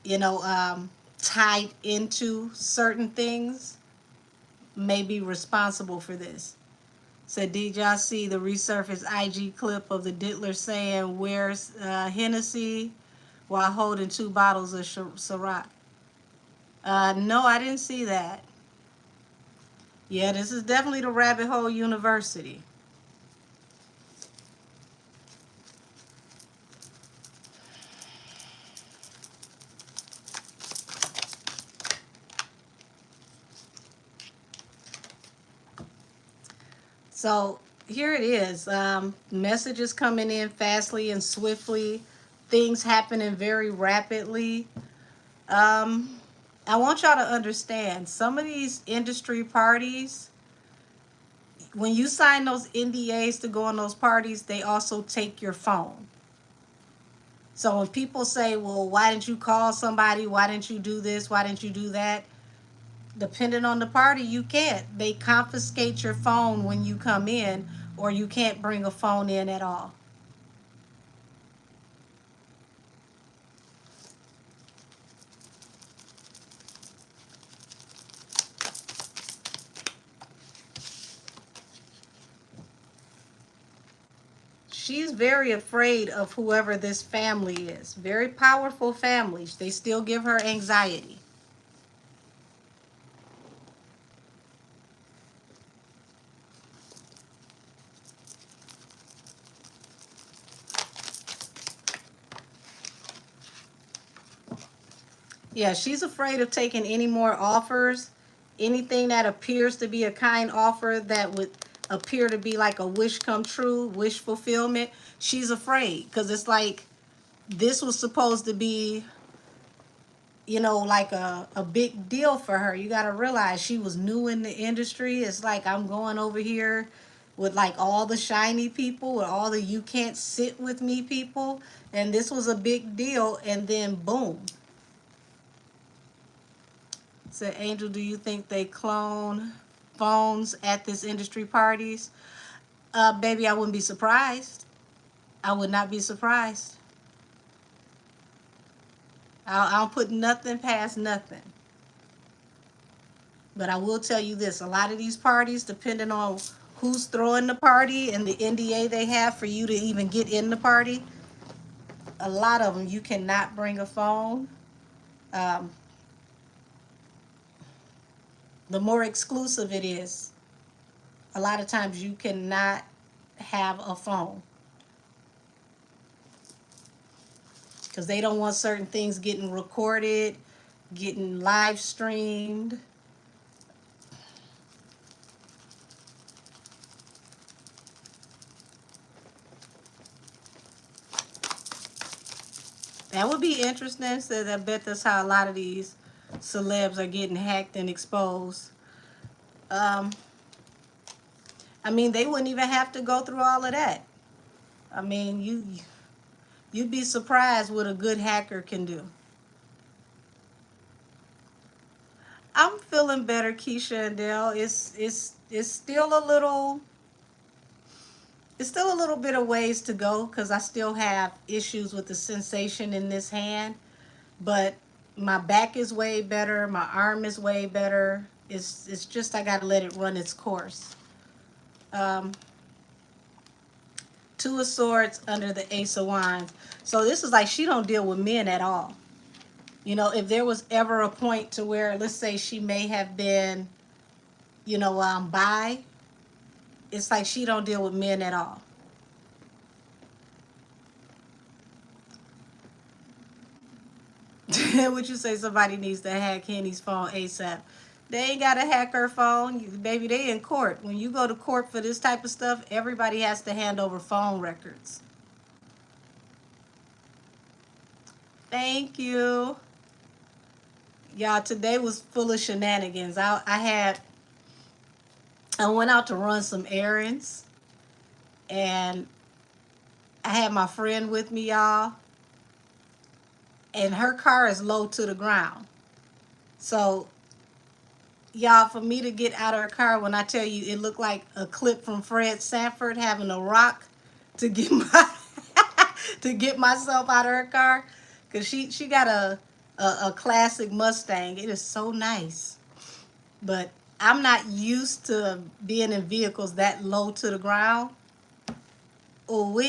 you know, um, tied into certain things, may be responsible for this. So did y'all see the resurfaced IG clip of the diddler saying, "Where's Hennessy?" while holding two bottles of Ciroc? No, I didn't see that. Yeah, this is definitely the Rabbit Hole University. So here it is. Messages coming in fastly and swiftly. Things happening very rapidly. Um, I want y'all to understand some of these industry parties, when you sign those NDAs to go on those parties, they also take your phone. So when people say, well, why didn't you call somebody? Why didn't you do this? Why didn't you do that? Depending on the party, you can't. They confiscate your phone when you come in, or you can't bring a phone in at all. She's very afraid of whoever this family is. Very powerful families. They still give her anxiety. Yeah, she's afraid of taking any more offers. Anything that appears to be a kind offer that would appear to be like a wish come true, wish fulfillment. She's afraid because it's like this was supposed to be, like a big deal for her. You got to realize she was new in the industry. It's like I'm going over here with like all the shiny people, with all the you can't sit with me people. And this was a big deal. And then boom. Said, Angel, do you think they clone phones at this industry parties? Baby, I wouldn't be surprised. I would not be surprised. I'll put nothing past nothing. But I will tell you this, a lot of these parties, depending on who's throwing the party and the NDA they have for you to even get in the party, a lot of them you cannot bring a phone. Um, the more exclusive it is, a lot of times you cannot have a phone because they don't want certain things getting recorded, getting live streamed. That would be interesting. So I bet that's how a lot of these celebs are getting hacked and exposed. Um, I mean, they wouldn't even have to go through all of that. I mean, you'd be surprised what a good hacker can do. I'm feeling better, Keisha and Dale. It's still a little bit of ways to go because I still have issues with the sensation in this hand, but my back is way better, my arm is way better. It's just I gotta let it run its course. Um, Two of Swords under the Ace of Wands. So this is like she don't deal with men at all. You know, if there was ever a point to where, let's say she may have been, bi, it's like she don't deal with men at all. Would you say somebody needs to hack Henny's phone ASAP? They ain't got to hack her phone. Baby, they in court. When you go to court for this type of stuff, everybody has to hand over phone records. Thank you. Y'all, today was full of shenanigans. I went out to run some errands, and I had my friend with me, y'all, and her car is low to the ground. So, y'all, for me to get out of her car, when I tell you it looked like a clip from Fred Sanford having a rock to get to get myself out of her car, because she got a classic Mustang. It is so nice, but I'm not used to being in vehicles that low to the ground. Oh, what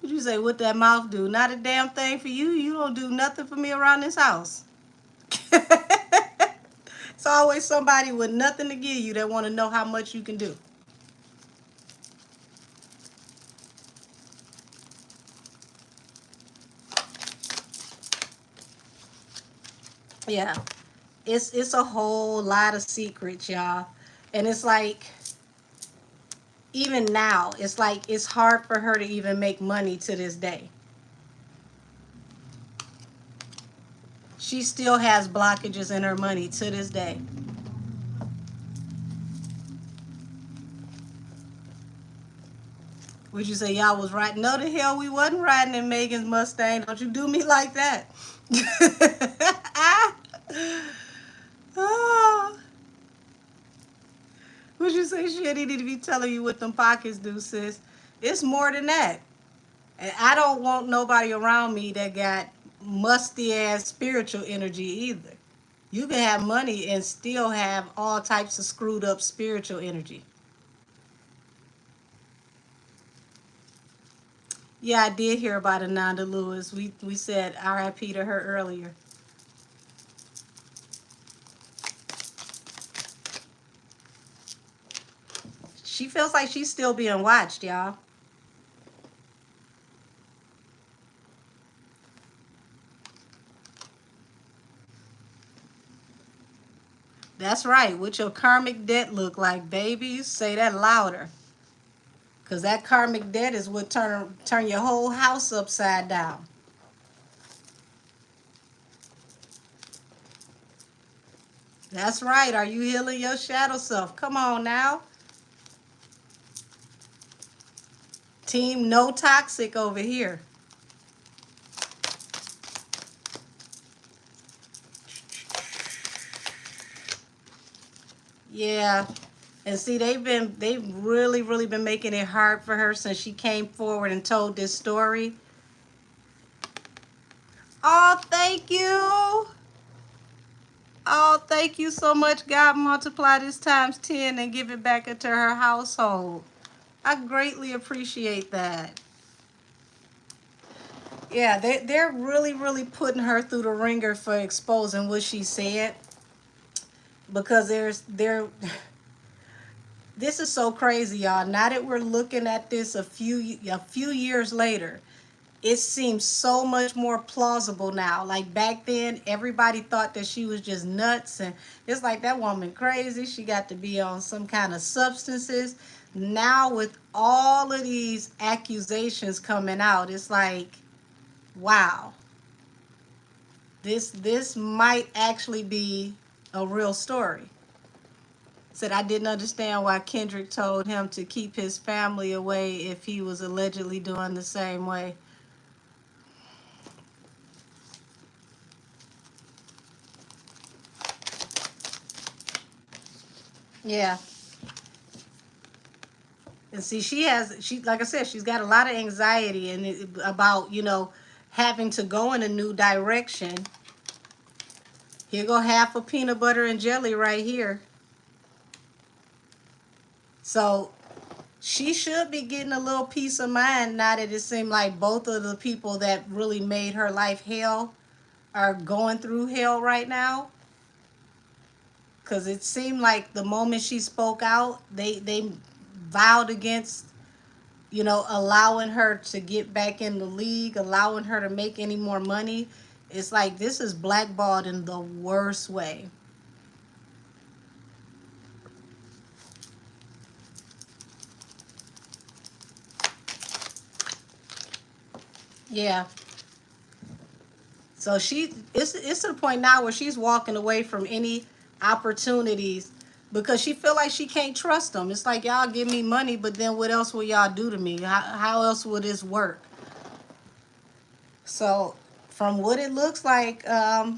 you say, what that mouth do? Not a damn thing for you. You don't do nothing for me around this house. It's always somebody with nothing to give you that want to know how much you can do. Yeah, it's a whole lot of secrets, y'all. And it's like, even now, it's like it's hard for her to even make money to this day. She still has blockages in her money to this day. Would you say y'all was riding? No, the hell we wasn't riding in Megan's Mustang. Don't you do me like that. Oh. Would you say shit? He need to be telling you what them pockets do, sis. It's more than that. And I don't want nobody around me that got musty ass spiritual energy either. You can have money and still have all types of screwed up spiritual energy. Yeah, I did hear about Ananda Lewis. We said R.I.P. to her earlier. She feels like she's still being watched, y'all. That's right. What your karmic debt look like, baby? You say that louder. Because that karmic debt is what turn your whole house upside down. That's right. Are you healing your shadow self? Come on now. Team no toxic over here. Yeah. And see, they've really been making it hard for her since she came forward and told this story. Oh, thank you. Oh, thank you so much. God multiply this times 10 and give it back into her household. I greatly appreciate that. Yeah, they're really putting her through the ringer for exposing what she said. Because this is so crazy, y'all. Now that we're looking at this a few years later, it seems so much more plausible now. Like back then, everybody thought that she was just nuts, and it's like, that woman crazy. She got to be on some kind of substances. Now with all of these accusations coming out, it's like, wow, this might actually be a real story. Said, I didn't understand why Kendrick told him to keep his family away if he was allegedly doing the same way. Yeah. And see, she like I said, she's got a lot of anxiety and about, having to go in a new direction. Here go half a peanut butter and jelly right here. So she should be getting a little peace of mind now that it seemed like both of the people that really made her life hell are going through hell right now. Because it seemed like the moment she spoke out, they vowed against, allowing her to get back in the league, allowing her to make any more money. It's like this is blackballed in the worst way. Yeah. So it's to the point now where she's walking away from any opportunities because she feel like she can't trust them. It's like, y'all give me money, but then what else will y'all do to me? How else will this work? So from what it looks like, I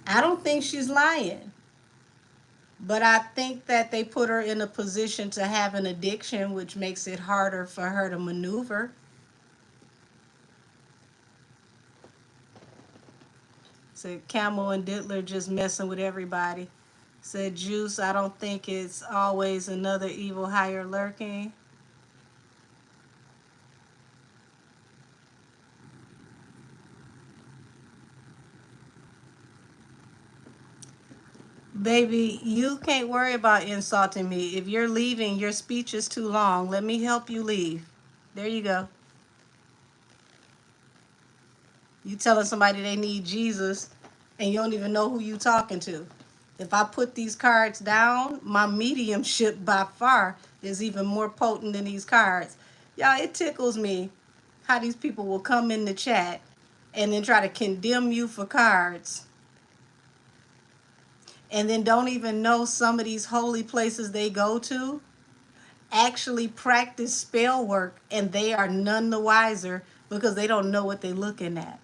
don't think she's lying. But I think that they put her in a position to have an addiction, which makes it harder for her to maneuver. Said Camel and Diddler just messing with everybody. Said Juice, I don't think it's always another evil hire lurking. Baby, you can't worry about insulting me. If you're leaving, your speech is too long. Let me help you leave. There you go. You telling somebody they need Jesus and you don't even know who you talking to. If I put these cards down, my mediumship by far is even more potent than these cards. Y'all, it tickles me how these people will come in the chat and then try to condemn you for cards and then don't even know some of these holy places they go to actually practice spell work and they are none the wiser because they don't know what they're looking at.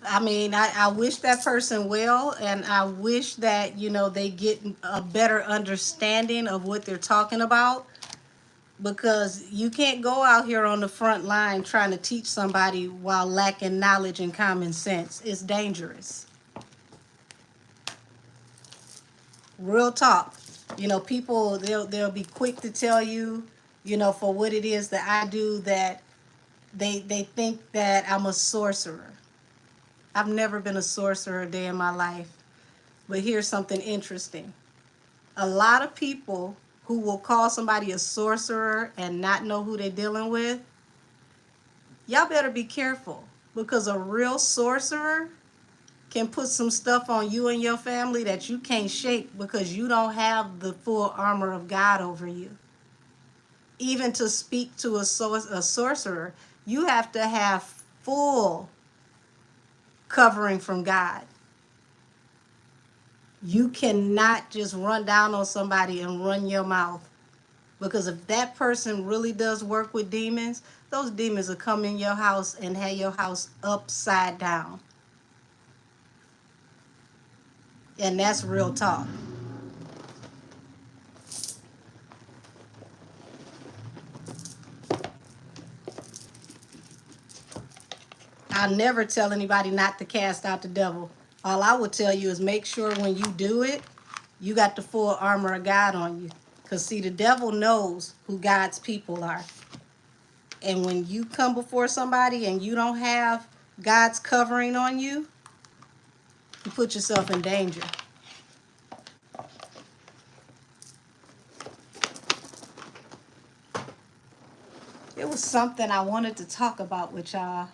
I mean, I wish that person well, and I wish that, they get a better understanding of what they're talking about, because you can't go out here on the front line trying to teach somebody while lacking knowledge and common sense. It's dangerous. Real talk. People, they'll be quick to tell you, for what it is that I do, that they think that I'm a sorcerer. I've never been a sorcerer a day in my life. But here's something interesting. A lot of people who will call somebody a sorcerer and not know who they're dealing with, y'all better be careful, because a real sorcerer can put some stuff on you and your family that you can't shake because you don't have the full armor of God over you. Even to speak to a sorcerer, you have to have full covering from God. You cannot just run down on somebody and run your mouth, because if that person really does work with demons, those demons will come in your house and have your house upside down. And that's real talk. I'll never tell anybody not to cast out the devil. All I will tell you is make sure when you do it, you got the full armor of God on you. Because, see, the devil knows who God's people are. And when you come before somebody and you don't have God's covering on you, you put yourself in danger. It was something I wanted to talk about with y'all.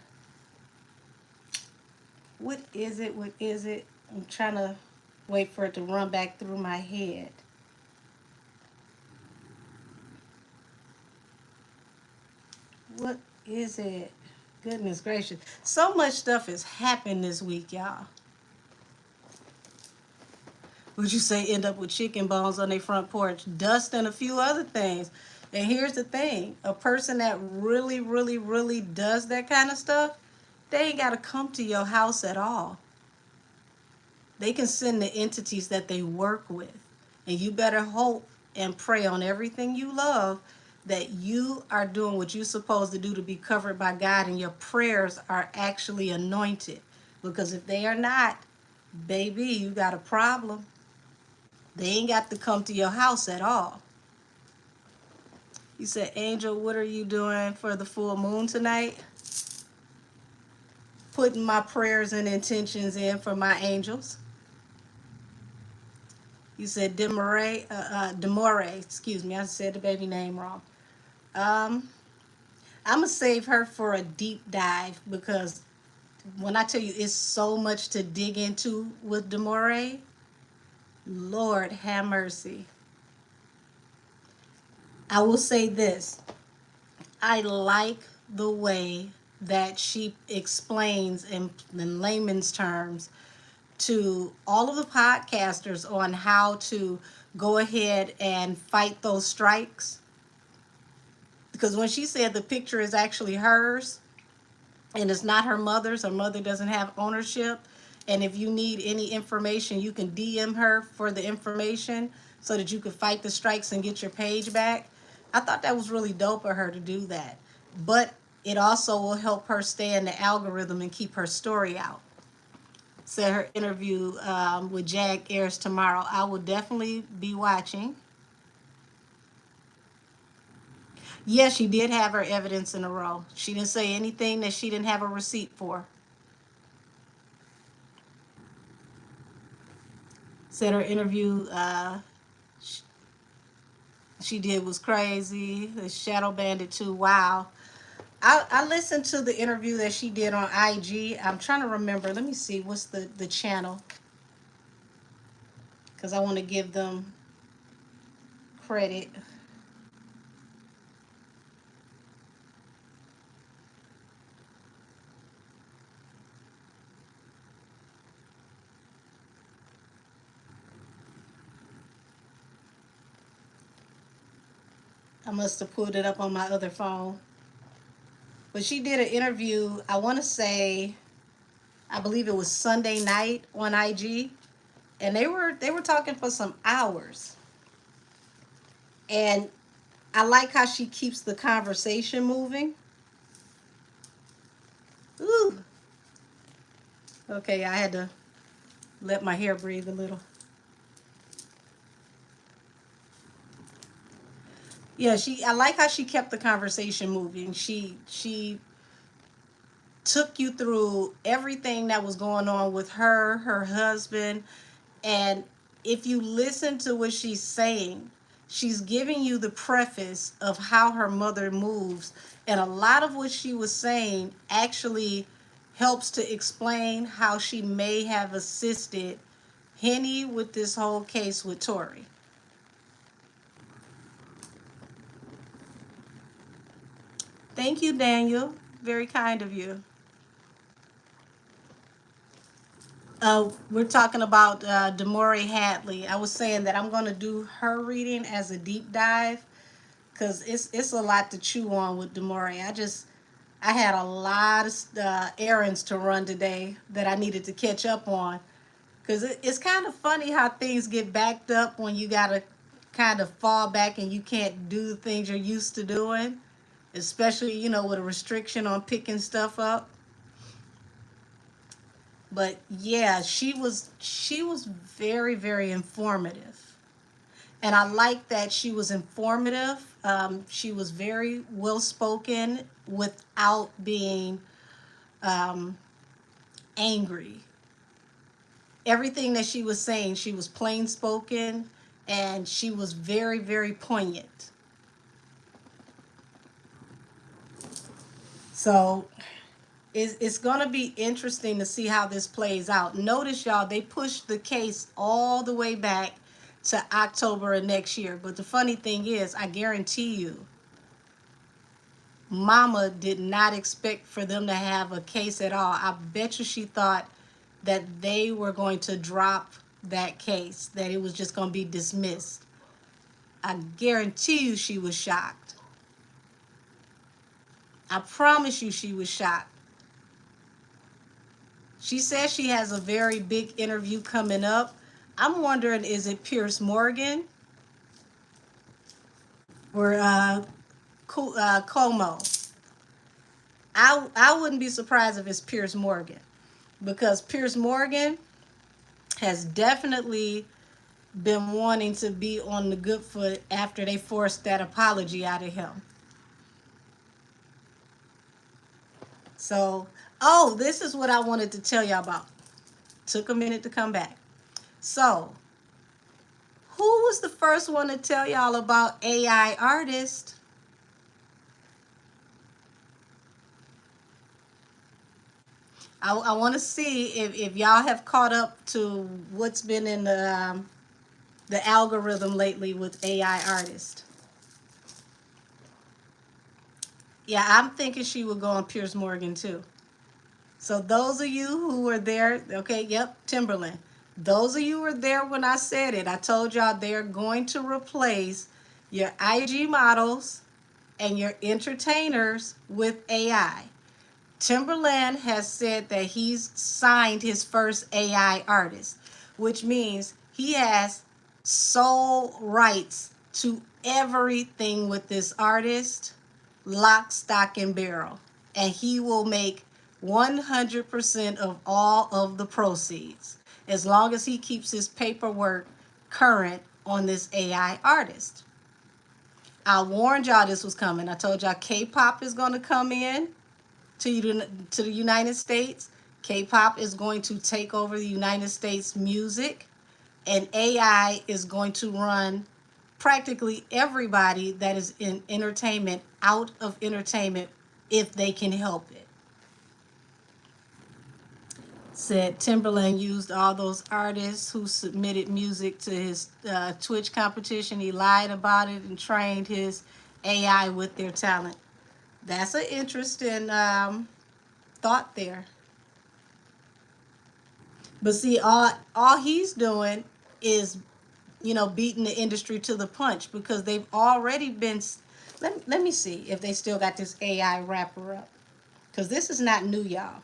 What is it? What is it? I'm trying to wait for it to run back through my head. What is it? Goodness gracious. So much stuff has happened this week, y'all. Would you say end up with chicken bones on their front porch, dust, and a few other things? And here's the thing, a person that really, really, really does that kind of stuff, they ain't got to come to your house at all. They can send the entities that they work with. And you better hope and pray on everything you love that you are doing what you're supposed to do to be covered by God, and your prayers are actually anointed. Because if they are not, baby, you got a problem. They ain't got to come to your house at all. You said, Angel, what are you doing for the full moon tonight? Putting my prayers and intentions in for my angels. You said Demore, excuse me, I said the baby name wrong. I'm going to save her for a deep dive, because when I tell you it's so much to dig into with Demore, Lord have mercy. I will say this. I like the way that she explains in layman's terms to all of the podcasters on how to go ahead and fight those strikes. Because when she said the picture is actually hers and it's not her mother doesn't have ownership. And if you need any information, you can DM her for the information so that you can fight the strikes and get your page back. I thought that was really dope of her to do that. But it also will help her stay in the algorithm and keep her story out. Said her interview with Jag airs tomorrow. I will definitely be watching. Yeah, she did have her evidence in a row. She didn't say anything that she didn't have a receipt for. Said her interview she did was crazy. The Shadow Bandit too. Wow. I listened to the interview that she did on IG. I'm trying to remember. Let me see. What's the channel? Because I want to give them credit. I must have pulled it up on my other phone. But she did an interview, I want to say, I believe it was Sunday night on IG. And they were talking for some hours. And I like how she keeps the conversation moving. Ooh. Okay, I had to let my hair breathe a little. Yeah, I like how she kept the conversation moving. She took you through everything that was going on with her husband, and if you listen to what she's saying, she's giving you the preface of how her mother moves, and a lot of what she was saying actually helps to explain how she may have assisted Henny with this whole case with Tory. Thank you, Daniel. Very kind of you. We're talking about Deori Hatley. I was saying that I'm going to do her reading as a deep dive, because it's a lot to chew on with Deori. I had a lot of errands to run today that I needed to catch up on, because it's kind of funny how things get backed up when you got to kind of fall back and you can't do the things you're used to doing, especially, with a restriction on picking stuff up. But yeah, she was very, very informative, and I like that she was informative. She was very well spoken without being angry. Everything that she was saying, she was plain spoken, and she was very, very poignant. So it's going to be interesting to see how this plays out. Notice, y'all, they pushed the case all the way back to October of next year. But the funny thing is, I guarantee you, Mama did not expect for them to have a case at all. I bet you she thought that they were going to drop that case, that it was just going to be dismissed. I guarantee you she was shocked. I promise you she was shocked. She says she has a very big interview coming up. I'm wondering, is it Pierce Morgan or Como? I wouldn't be surprised if it's Pierce Morgan, because Pierce Morgan has definitely been wanting to be on the good foot after they forced that apology out of him. So, oh, this is what I wanted to tell y'all about. Took a minute to come back. So, who was the first one to tell y'all about AI artists? I want to see if y'all have caught up to what's been in the algorithm lately with AI artists. Yeah, I'm thinking she would go on Pierce Morgan too. So those of you who were there, okay, yep, Timberland. Those of you who were there when I said it, I told y'all they're going to replace your IG models and your entertainers with AI. Timberland has said that he's signed his first AI artist, which means he has sole rights to everything with this artist, lock, stock, and barrel. And he will make 100% of all of the proceeds as long as he keeps his paperwork current on this AI artist. I warned y'all this was coming. I told y'all K-pop is going to come in to the United States. K-pop is going to take over the United States music, and AI is going to run practically everybody that is in entertainment out of entertainment if they can help it. Said Timberland used all those artists who submitted music to his Twitch competition. He lied about it and trained his AI with their talent. That's an interesting thought there. But see, all he's doing is, beating the industry to the punch, because they've already been. Let me see if they still got this AI wrapper up, because this is not new, y'all.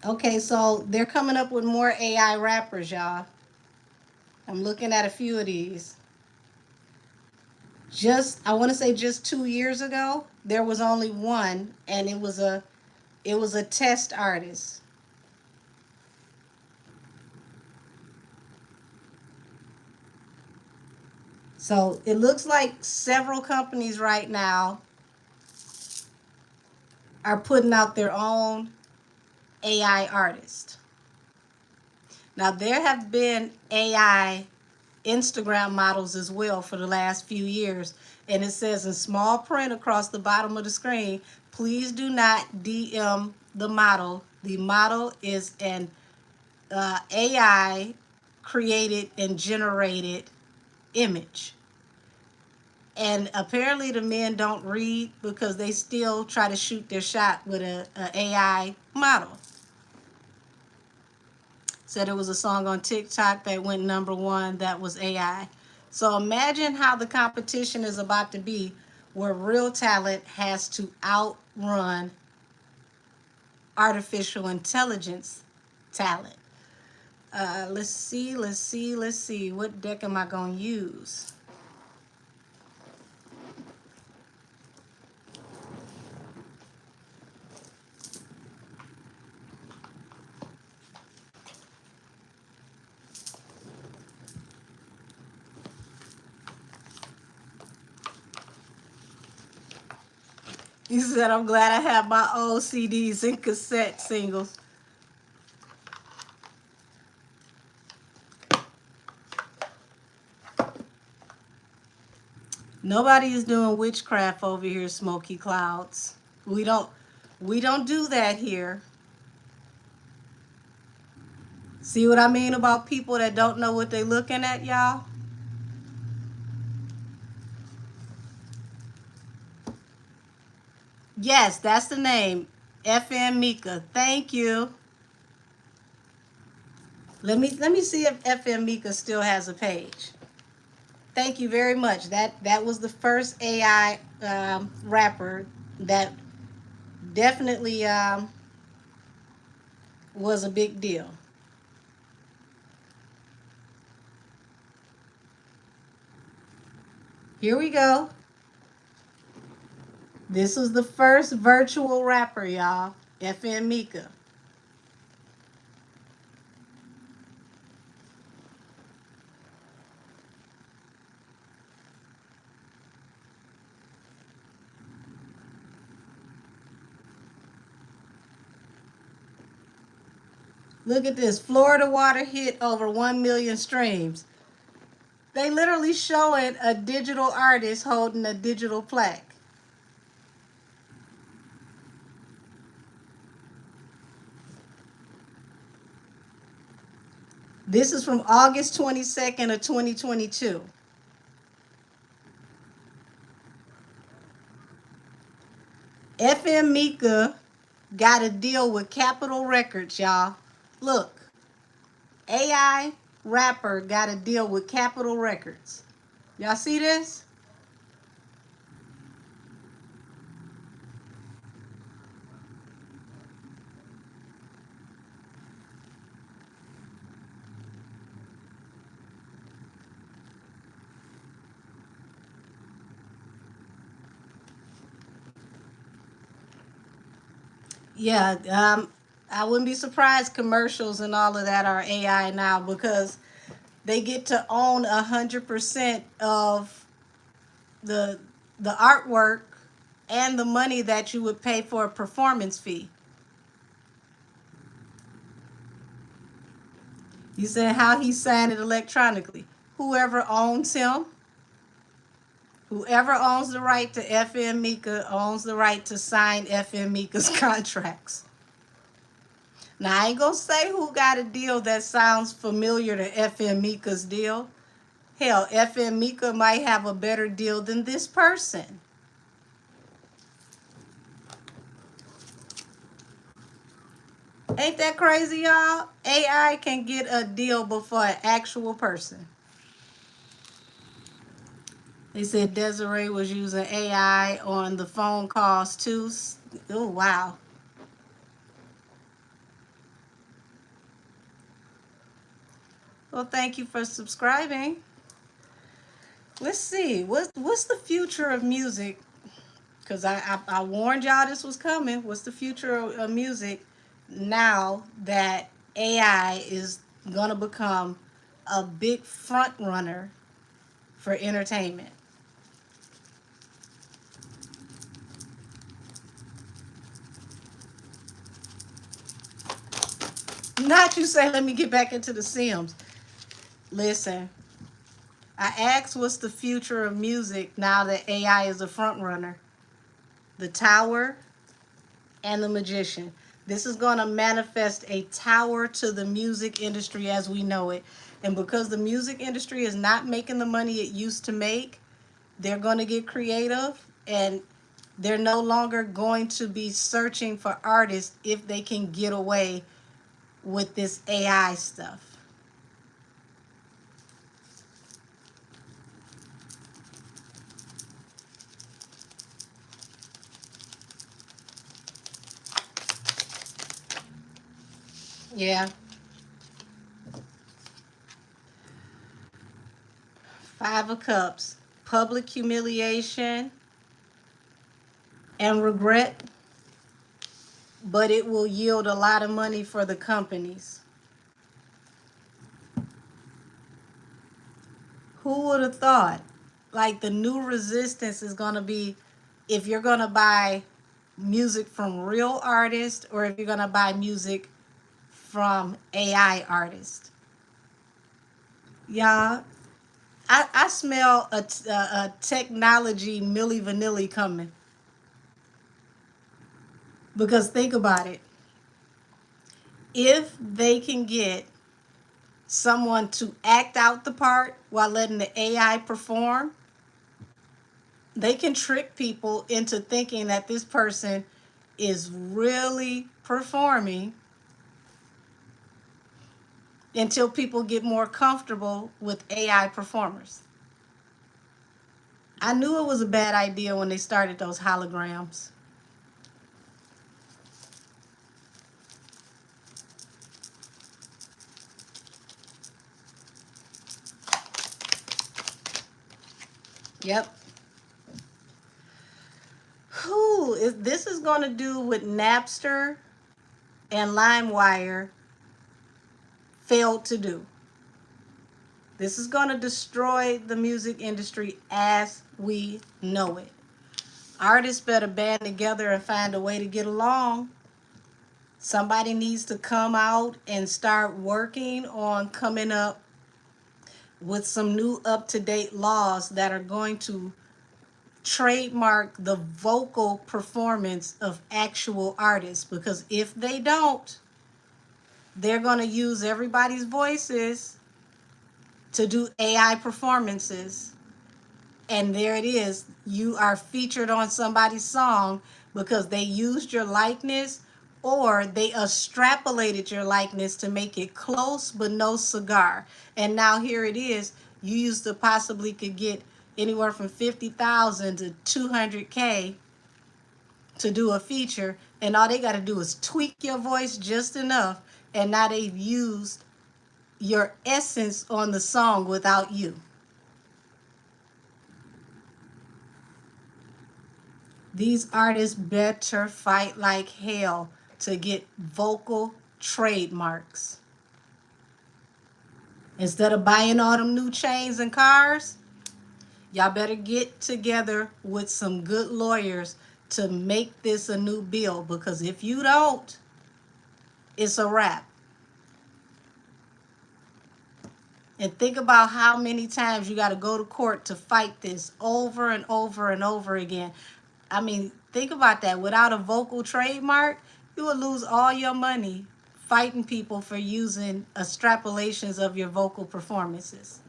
Okay, so they're coming up with more AI rappers, y'all. I'm looking at a few of these. I want to say just 2 years ago, there was only one, and it was a test artist. So it looks like several companies right now are putting out their own AI artists. Now, there have been AI Instagram models as well for the last few years. And it says in small print across the bottom of the screen, please do not DM the model. The model is an AI created and generated image. And apparently the men don't read because they still try to shoot their shot with a AI model. Said it was a song on TikTok that went #1 that was AI. So imagine how the competition is about to be, where real talent has to outrun artificial intelligence talent. Let's see. What deck am I going to use? He said, I'm glad I have my old CDs and cassette singles. Nobody is doing witchcraft over here, Smoky Clouds. We don't we don't do that here. See what I mean about people that don't know what they're looking at, y'all? Yes, that's the name. FM Mika. Thank you. Let me see if FM Mika still has a page. Thank you very much. That was the first AI rapper that definitely was a big deal. Here we go. This was the first virtual rapper, y'all. FM Mika. Look at this. Florida Water hit over 1 million streams. They literally showing a digital artist holding a digital plaque. This is from August 22nd of 2022. FM Mika got a deal with Capitol Records, y'all. Look, AI rapper got a deal with Capitol Records. Y'all see this? Yeah, I wouldn't be surprised commercials and all of that are AI now because they get to own 100% of the the artwork and the money that you would pay for a performance fee. You said how he signed it electronically. Whoever owns him, whoever owns the right to FM Mika owns the right to sign FM Mika's contracts. Now I ain't gonna say who got a deal that sounds familiar to FM Mika's deal. Hell, FM Mika might have a better deal than this person. Ain't that crazy, y'all? AI can get a deal before an actual person. They said Desiree was using AI on the phone calls too. Oh, wow. Well, thank you for subscribing. Let's see. What's the future of music? Because I warned y'all this was coming. What's the future of music now that AI is going to become a big front runner for entertainment? Not you say, let me get back into the Sims. Listen, I asked what's the future of music now that AI is a front runner. The Tower and the Magician. This is going to manifest a tower to the music industry as we know it. And because the music industry is not making the money it used to make, they're going to get creative and they're no longer going to be searching for artists if they can get away with this AI stuff. Yeah. Five of Cups. Public humiliation and regret, but it will yield a lot of money for the companies. Who would have thought? Like the new resistance is going to be if you're going to buy music from real artists or if you're going to buy music from AI artists. Y'all, I smell a technology Milli Vanilli coming. Because think about it. If they can get someone to act out the part while letting the AI perform, they can trick people into thinking that this person is really performing until people get more comfortable with AI performers. I knew it was a bad idea when they started those holograms. Yep. This is going to do what Napster and LimeWire failed to do. This is going to destroy the music industry as we know it. Artists better band together and find a way to get along. Somebody needs to come out and start working on coming up with some new up-to-date laws that are going to trademark the vocal performance of actual artists. Because if they don't, they're going to use everybody's voices to do AI performances. And there it is. You are featured on somebody's song because they used your likeness or they extrapolated your likeness to make it close but no cigar. And now here it is. You used to possibly could get anywhere from 50,000 to 200K to do a feature, and all they got to do is tweak your voice just enough, and now they've used your essence on the song without you. These artists better fight like hell to get vocal trademarks. Instead of buying all them new chains and cars, y'all better get together with some good lawyers to make this a new bill, because if you don't, it's a wrap. And think about how many times you got to go to court to fight this over and over and over again. I mean, think about that. Without a vocal trademark, you would lose all your money fighting people for using extrapolations of your vocal performances.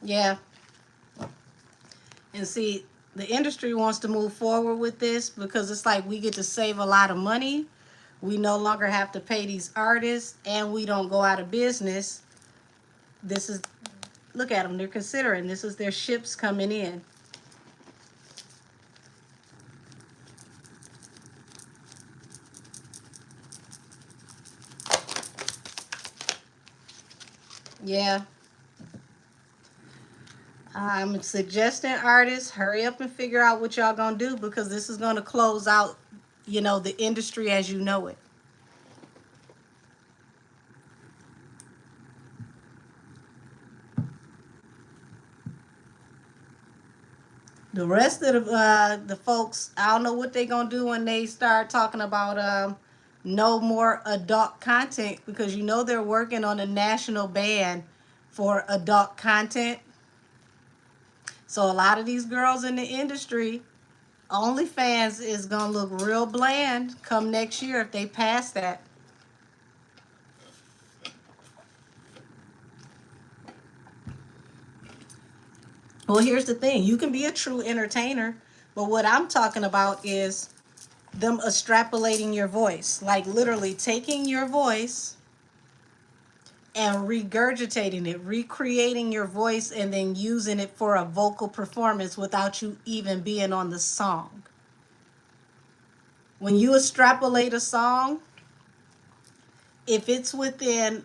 Yeah. And see, the industry wants to move forward with this because it's like we get to save a lot of money. We no longer have to pay these artists and we don't go out of business. This is, look at them, they're considering this is their ships coming in. Yeah. I'm suggesting artists hurry up and figure out what y'all gonna do, because this is gonna close out, the industry as you know it. The rest of the folks, I don't know what they're gonna do when they start talking about no more adult content, because they're working on a national ban for adult content. So a lot of these girls in the industry, OnlyFans is gonna look real bland come next year if they pass that. Well, here's the thing. You can be a true entertainer, but what I'm talking about is them extrapolating your voice. Like literally taking your voice and regurgitating it, recreating your voice, and then using it for a vocal performance without you even being on the song. When you extrapolate a song, if it's within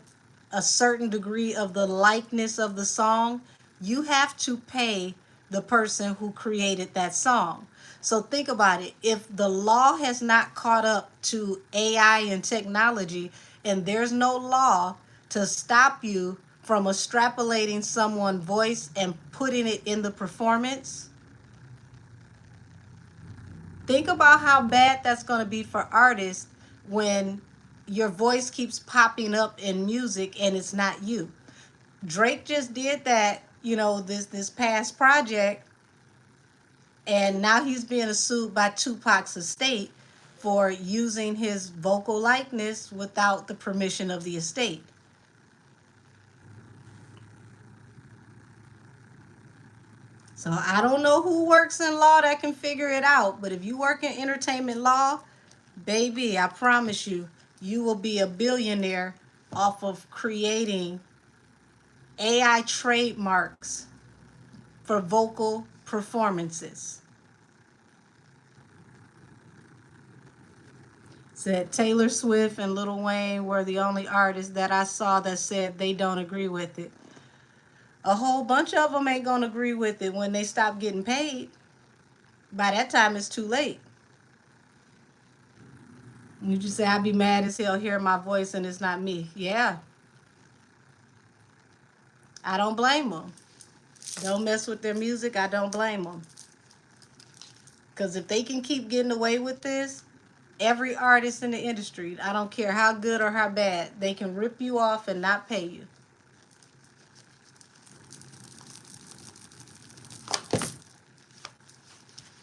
a certain degree of the likeness of the song, you have to pay the person who created that song. So think about it. If the law has not caught up to AI and technology, and there's no law to stop you from extrapolating someone's voice and putting it in the performance, Think about how bad that's going to be for artists when your voice keeps popping up in music and it's not you. Drake just did that, this past project, and now he's being sued by Tupac's estate for using his vocal likeness without the permission of the estate. So I don't know who works in law that can figure it out, but if you work in entertainment law, baby, I promise you, you will be a billionaire off of creating AI trademarks for vocal performances. Said Taylor Swift and Lil Wayne were the only artists that I saw that said they don't agree with it. A whole bunch of them ain't gonna agree with it when they stop getting paid. By that time, it's too late. You just say, I'd be mad as hell hearing my voice and it's not me. Yeah. I don't blame them. Don't mess with their music. I don't blame them. Because if they can keep getting away with this, every artist in the industry, I don't care how good or how bad, they can rip you off and not pay you.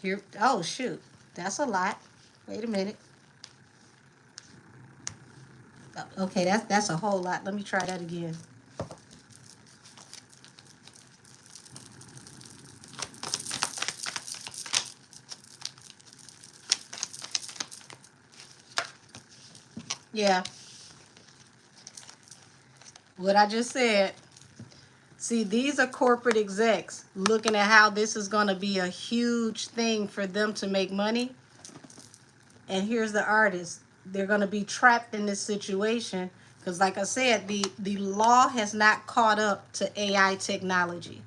Here, oh shoot, that's a lot. Wait a minute. Okay, that's a whole lot. Let me try that again. Yeah, what I just said. See, these are corporate execs looking at how this is going to be a huge thing for them to make money. And here's the artists. They're going to be trapped in this situation because, like I said, the law has not caught up to AI technology.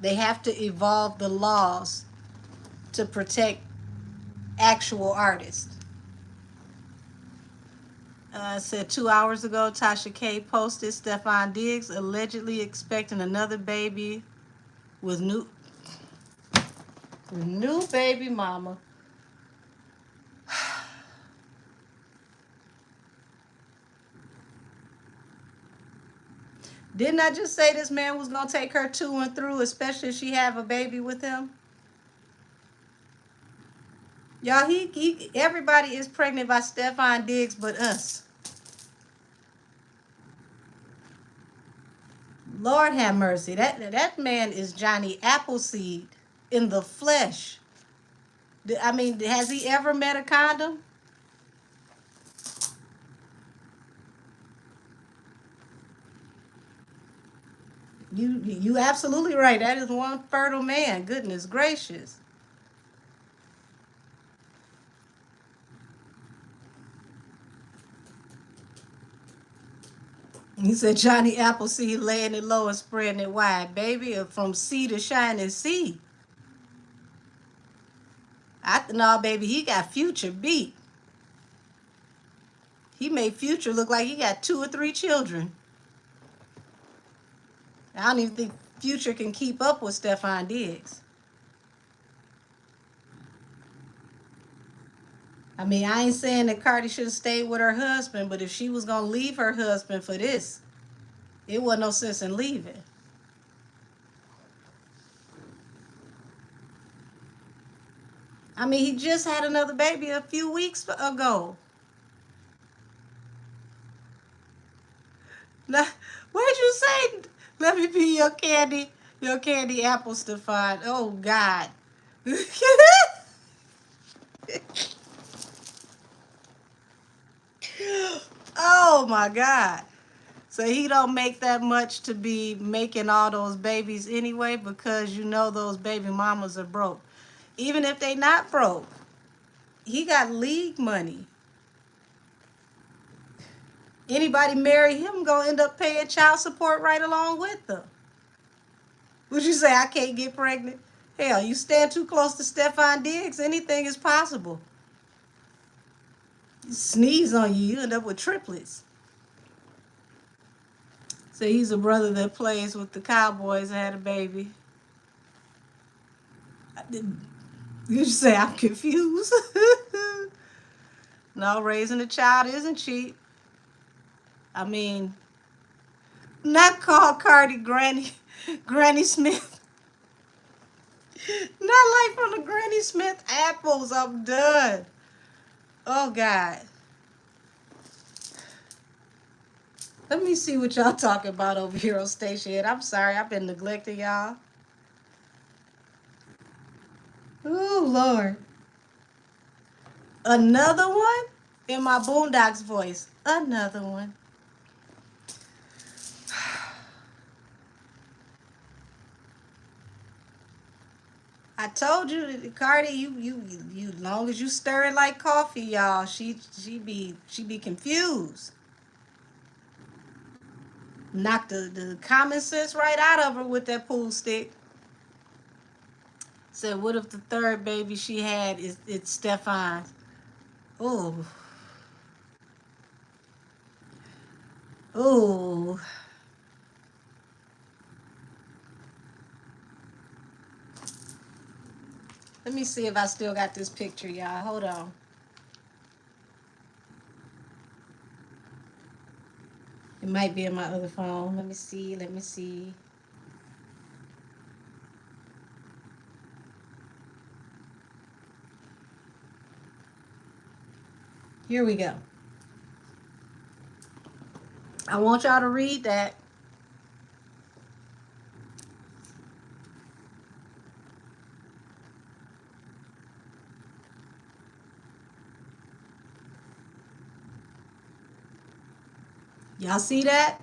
They have to evolve the laws to protect actual artists. Said 2 hours ago, Tasha K posted Stefon Diggs allegedly expecting another baby with new baby mama. Didn't I just say this man was gonna take her to and through, especially if she have a baby with him? Y'all, he everybody is pregnant by Stefon Diggs but us. Lord have mercy. That man is Johnny Appleseed in the flesh. I mean, has he ever met a condom? You absolutely right. That is one fertile man. Goodness gracious. He said Johnny Appleseed laying it low and spreading it wide. Baby, from sea to shining sea. No, baby, he got Future beat. He made Future look like he got 2 or 3 children. I don't even think Future can keep up with Stefon Diggs. I mean, I ain't saying that Cardi should have stayed with her husband, but if she was going to leave her husband for this, it wasn't no sense in leaving. I mean, he just had another baby a few weeks ago. Now, what'd you say? Let me be your candy apple, Stefon. Oh, God. Oh, my God. So he don't make that much to be making all those babies anyway because those baby mamas are broke. Even if they not broke, he got league money. Anybody marry him gonna end up paying child support right along with them. Would you say I can't get pregnant? Hell, you stand too close to Stefon Diggs, anything is possible. You sneeze on you, you end up with triplets. So he's a brother that plays with the Cowboys and had a baby. You should say I'm confused. No, raising a child isn't cheap. I mean, not call Cardi Granny Smith. Not like from the Granny Smith apples. I'm done. Oh God. Let me see what y'all talking about over here on Station Head. I'm sorry, I've been neglecting y'all. Oh Lord. Another one? In my Boondocks voice. Another one. I told you that Cardi, you long as you stir it like coffee, y'all, she be confused. Knock the common sense right out of her with that pool stick. Said, what if the third baby she had is it's Stefon's? Oh, oh. Let me see if I still got this picture, y'all. Hold on. It might be in my other phone. Let me see. Let me see. Here we go. I want y'all to read that. Y'all see that?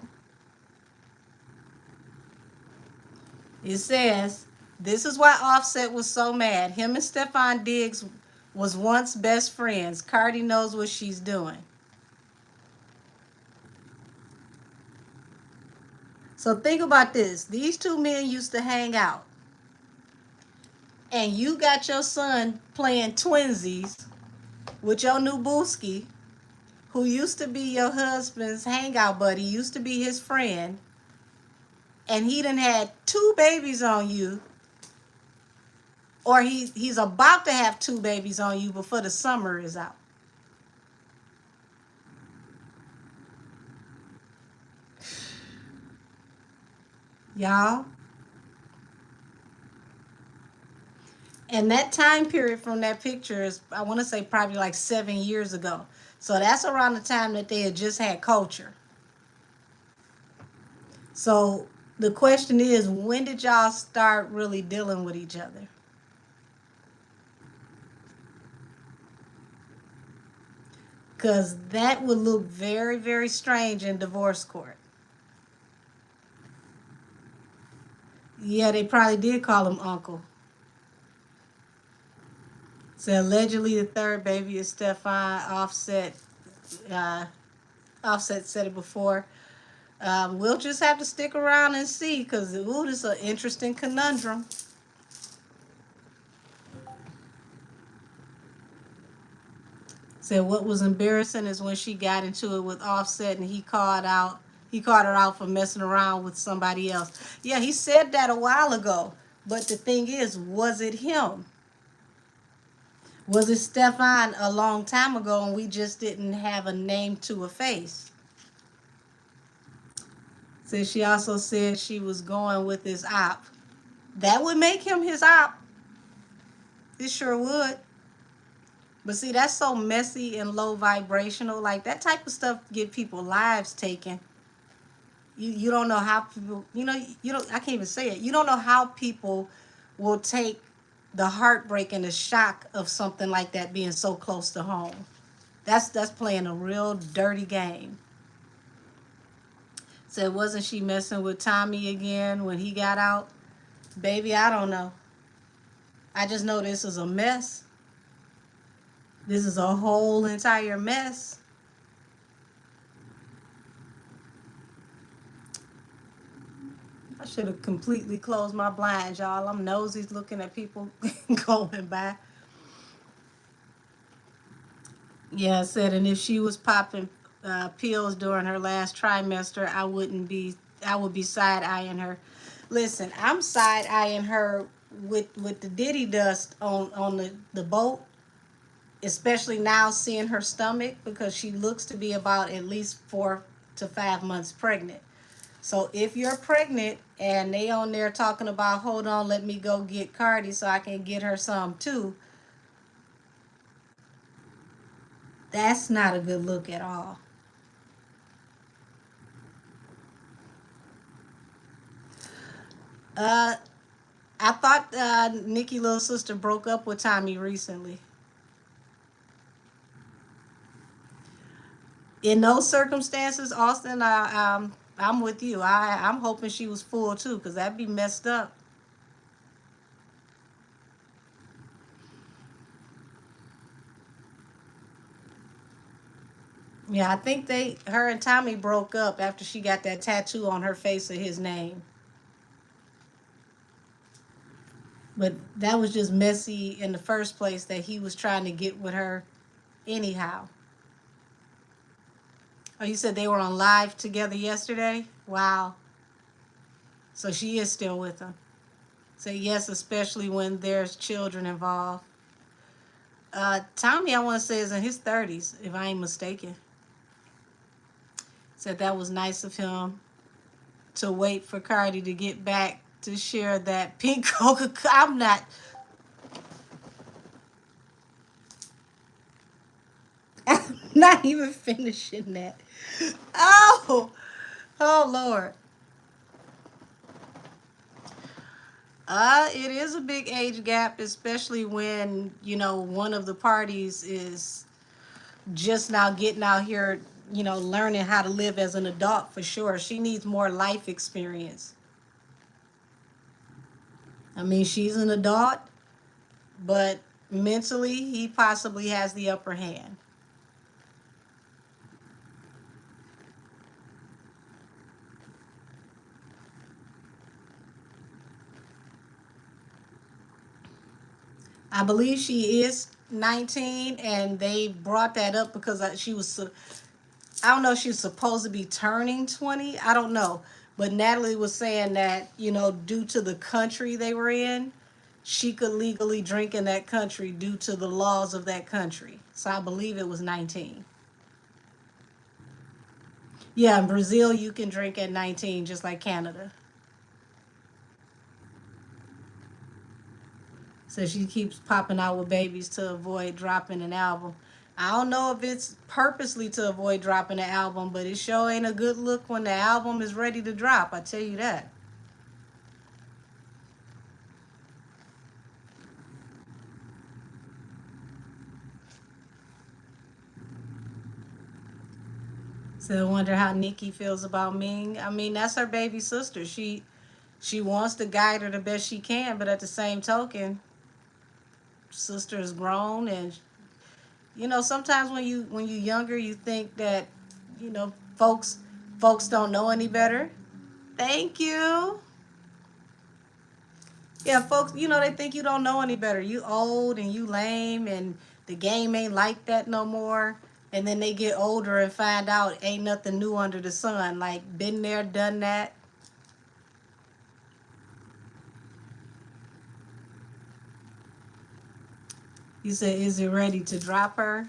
It says, this is why Offset was so mad. Him and Stefon Diggs was once best friends. Cardi knows what she's doing. So think about this. These two men used to hang out. And you got your son playing twinsies with your new booski, who used to be your husband's hangout buddy, used to be his friend, and he done had two babies on you, or he's about to have two babies on you before the summer is out. Y'all. And that time period from that picture is, I want to say, probably like 7 years ago. So that's around the time that they had just had culture. So the question is, when did y'all start really dealing with each other? Because that would look very, very strange in divorce court. Yeah, they probably did call him uncle. So allegedly the third baby is Stefon. Offset said it before. We'll just have to stick around and see, because ooh, this is an interesting conundrum. Said what was embarrassing is when she got into it with Offset and he called her out for messing around with somebody else. Yeah, he said that a while ago. But the thing is, was it him? Was it Stefon a long time ago and we just didn't have a name to a face? So she also said she was going with his op. That would make him his op. It sure would. But see, that's so messy and low vibrational. Like, that type of stuff get people lives taken. You don't know how people, you don't, I can't even say it. You don't know how people will take the heartbreak and the shock of something like that being so close to home. That's playing a real dirty game. Said, wasn't she messing with Tommy again when he got out? Baby, I don't know. I just know this is a mess. This is a whole entire mess. I should have completely closed my blinds, y'all. I'm nosy looking at people going by. Yeah, I said, and if she was popping pills during her last trimester, I would be side eyeing her. Listen, I'm side eyeing her with the Diddy dust on the boat, especially now seeing her stomach, because she looks to be about at least 4 to 5 months pregnant. So if you're pregnant and they on there talking about, hold on, let me go get Cardi so I can get her some too, that's not a good look at all. Uh, I thought Nikki little sister broke up with Tommy recently. In those circumstances, Austin, I'm with you. I'm hoping she was full too, because that'd be messed up. Yeah, I think her and Tommy broke up after she got that tattoo on her face of his name. But that was just messy in the first place that he was trying to get with her anyhow. Oh, you said they were on live together yesterday? Wow. So she is still with him. So yes, especially when there's children involved. Tommy, I want to say, is in his 30s, if I ain't mistaken. Said that was nice of him to wait for Cardi to get back to share that pink Coca-Cola. I'm not even finishing that. Oh, oh Lord. It is a big age gap, especially when, one of the parties is just now getting out here, learning how to live as an adult for sure. She needs more life experience. I mean, she's an adult, but mentally, he possibly has the upper hand. I believe she is 19, and they brought that up because she was, I don't know if she was supposed to be turning 20. I don't know. But Natalie was saying that, due to the country they were in, she could legally drink in that country due to the laws of that country. So I believe it was 19. Yeah, in Brazil, you can drink at 19, just like Canada. So she keeps popping out with babies to avoid dropping an album. I don't know if it's purposely to avoid dropping the album, but it sure ain't a good look when the album is ready to drop. I tell you that. So I wonder how Nikki feels about Ming. I mean, that's her baby sister. She wants to guide her the best she can, but at the same token, sister is grown, and sometimes when you younger, you think that folks don't know any better. Thank you. Yeah, folks, they think you don't know any better. You old and you lame, and the game ain't like that no more. And then they get older and find out ain't nothing new under the sun. Like, been there, done that. You said, is it ready to drop her?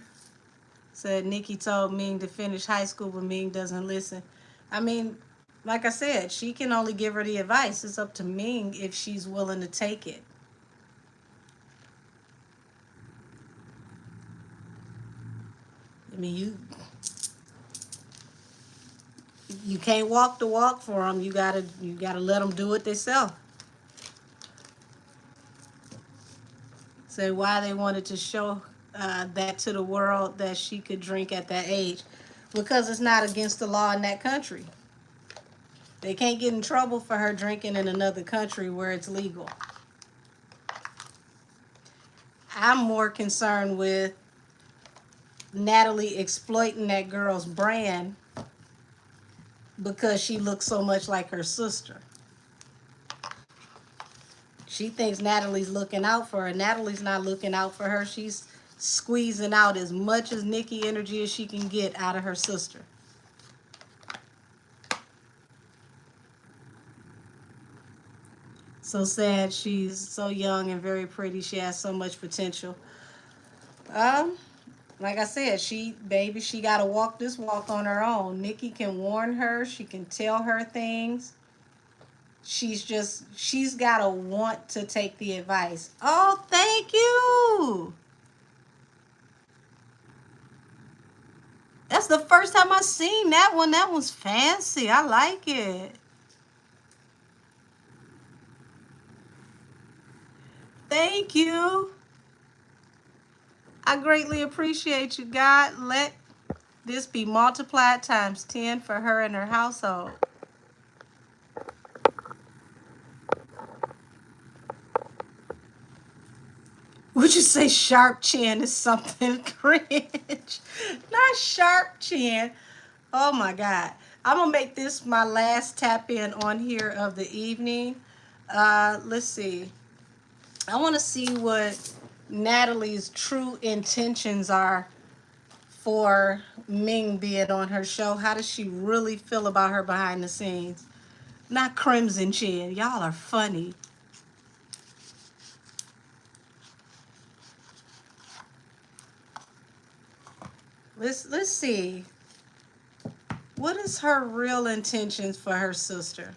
Said Nikki told Ming to finish high school, but Ming doesn't listen. I mean, like I said, she can only give her the advice. It's up to Ming if she's willing to take it. I mean, you can't walk the walk for them. You gotta let them do it themselves. Say why they wanted to show that to the world that she could drink at that age, because it's not against the law in that country. They can't get in trouble for her drinking in another country where it's legal. I'm more concerned with Natalie exploiting that girl's brand because she looks so much like her sister. She thinks Natalie's looking out for her. Natalie's not looking out for her. She's squeezing out as much as Nikki energy as she can get out of her sister. So sad. She's so young and very pretty. She has so much potential. Um, like I said, she gotta walk this walk on her own. Nikki can warn her. She can tell her things. She's gotta want to take the advice. Oh, thank you. That's the first time I seen that one. That one's fancy. I like it. Thank you. I greatly appreciate you, God. Let this be multiplied times 10 for her and her household. Would you say sharp chin is something cringe? Not sharp chin. Oh my God. I'm going to make this my last tap in on here of the evening. Let's see. I want to see what Natalie's true intentions are for Ming being on her show. How does she really feel about her behind the scenes? Not Crimson Chin. Y'all are funny. Let's see. What is her real intentions for her sister?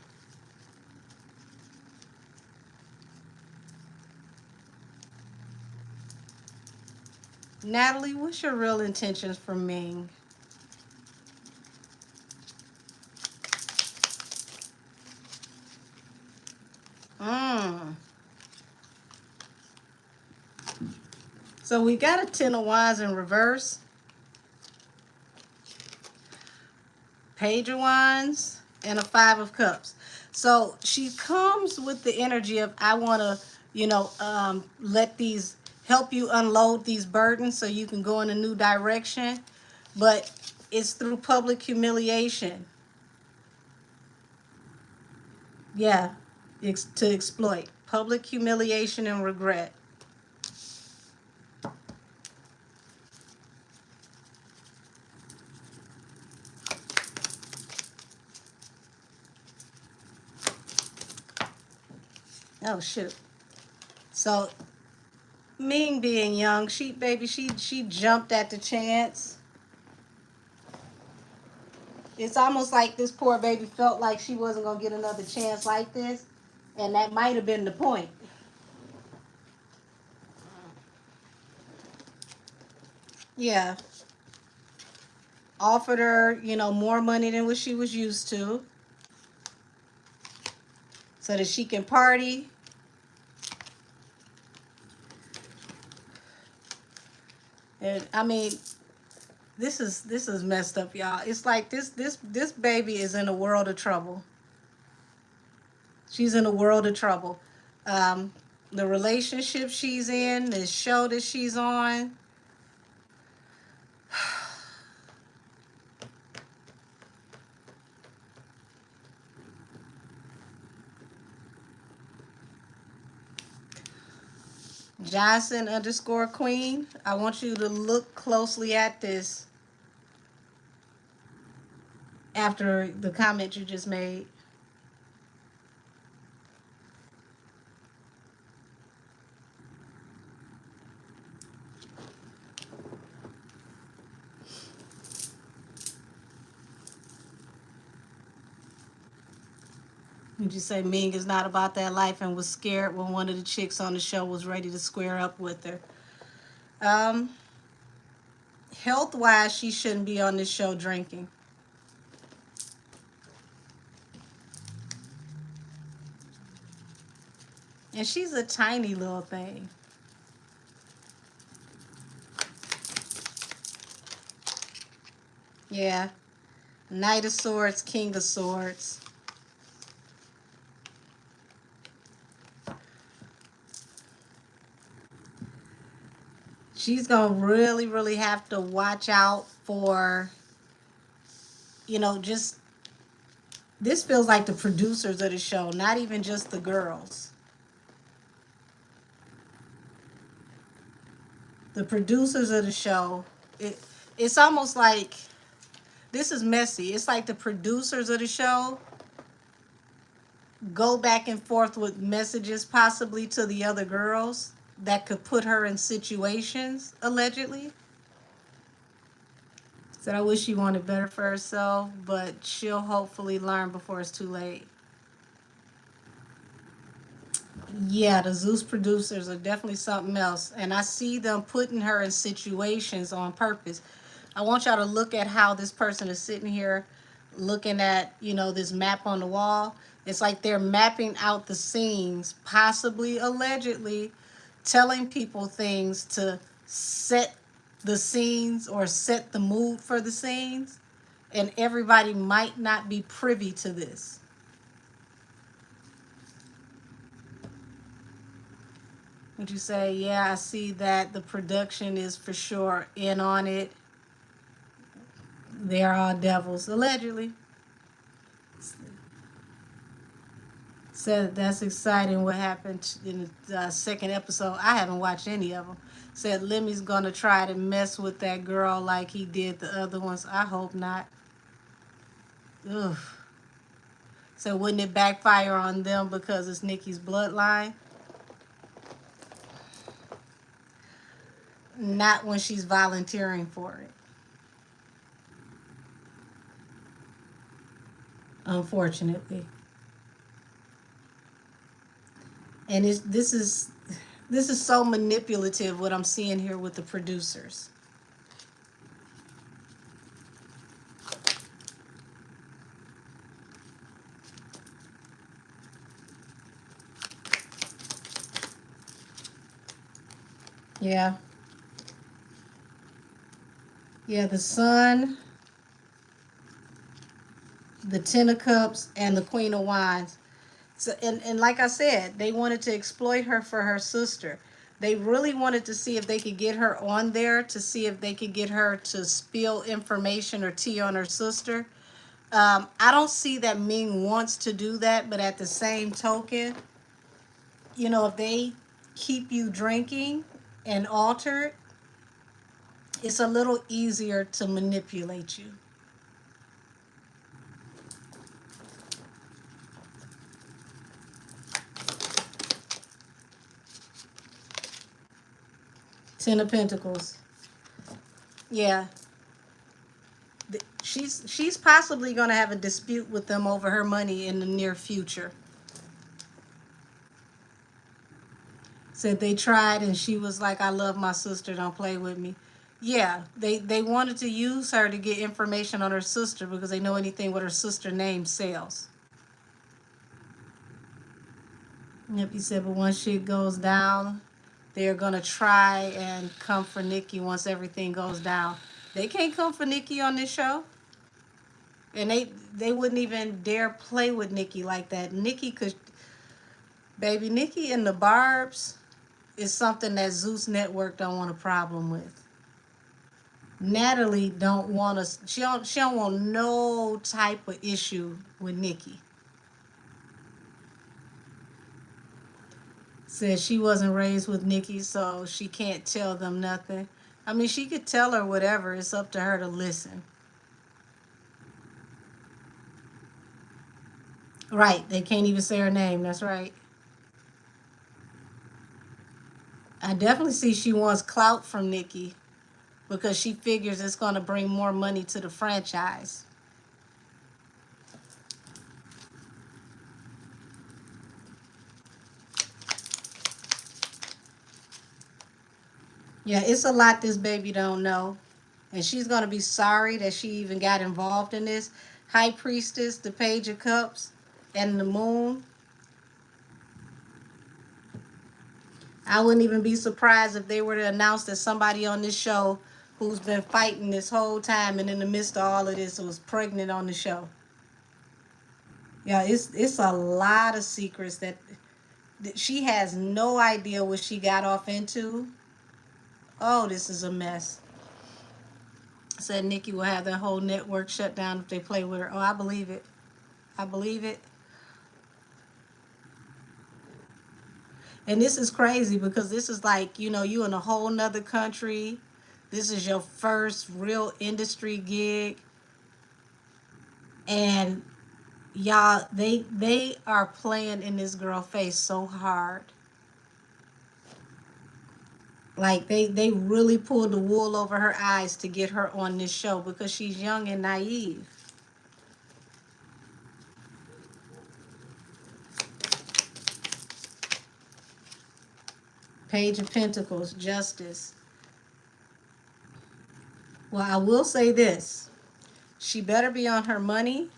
Natalie, what's your real intentions for Ming? So we got a 10 of Wands in reverse. Page of Wands and a 5 of Cups. So she comes with the energy of, I want to, let these, help you unload these burdens so you can go in a new direction. But it's through public humiliation. Yeah, to exploit. Public humiliation and regret. Oh, shoot. So Ming being young, she jumped at the chance. It's almost like this poor baby felt like she wasn't going to get another chance like this. And that might have been the point. Yeah. Offered her, more money than what she was used to. So that she can party. And I mean, this is messed up, y'all. It's like this baby is in a world of trouble. She's in a world of trouble. The relationship she's in, the show that she's on. Johnson _ Queen. I want you to look closely at this after the comment you just made. Would you say Ming is not about that life and was scared when one of the chicks on the show was ready to square up with her? Health-wise, she shouldn't be on this show drinking. And she's a tiny little thing. Yeah. Knight of Swords, King of Swords. She's going to really, really have to watch out for, just, this feels like the producers of the show, not even just the girls. The producers of the show, it's almost like, this is messy. It's like the producers of the show go back and forth with messages possibly to the other girls that could put her in situations, allegedly. Said, I wish she wanted better for herself, but she'll hopefully learn before it's too late. Yeah, the Zeus producers are definitely something else. And I see them putting her in situations on purpose. I want y'all to look at how this person is sitting here looking at, this map on the wall. It's like they're mapping out the scenes, possibly, allegedly, telling people things to set the scenes or set the mood for the scenes. And everybody might not be privy to this. Would you say, yeah, I see that the production is for sure in on it? They're all devils, allegedly. Said that's exciting what happened in the second episode. I haven't watched any of them. Said Lemmy's going to try to mess with that girl like he did the other ones. I hope not. Ugh. So wouldn't it backfire on them because it's Nikki's bloodline? Not when she's volunteering for it. Unfortunately. And this is so manipulative what I'm seeing here with the producers. Yeah. Yeah, the Sun, the Ten of Cups, and the Queen of Wands. So, and like I said, they wanted to exploit her for her sister. They really wanted to see if they could get her on there, to see if they could get her to spill information or tea on her sister. I don't see that Ming wants to do that, but at the same token, if they keep you drinking and altered, it's a little easier to manipulate you. Ten of Pentacles. Yeah. She's possibly going to have a dispute with them over her money in the near future. Said they tried and she was like, I love my sister, don't play with me. Yeah, they wanted to use her to get information on her sister because they know anything with her sister name sells. Yep, he said, but once shit goes down, they're going to try and come for Nikki once everything goes down. They can't come for Nikki on this show. And they wouldn't even dare play with Nikki like that. Nikki could, baby, Nikki and the Barbs is something that Zeus Network don't want a problem with. Natalie don't want us. She don't want no type of issue with Nikki. Says she wasn't raised with Nikki, so she can't tell them nothing. I mean, she could tell her whatever. It's up to her to listen. Right. They can't even say her name. That's right. I definitely see she wants clout from Nikki because she figures it's going to bring more money to the franchise. Yeah, it's a lot this baby don't know. And she's going to be sorry that she even got involved in this. High Priestess, the Page of Cups, and the Moon. I wouldn't even be surprised if they were to announce that somebody on this show who's been fighting this whole time and in the midst of all of this was pregnant on the show. Yeah, it's a lot of secrets that she has no idea what she got off into. Oh, this is a mess. Said Nikki will have that whole network shut down if they play with her. Oh, I believe it. I believe it. And this is crazy because this is like, you in a whole nother country. This is your first real industry gig. And Y'all, they are playing in this girl face so hard. Like they really pulled the wool over her eyes to get her on this show because she's young and naive. Page of Pentacles, justice. Well, I will say this. She better be on her money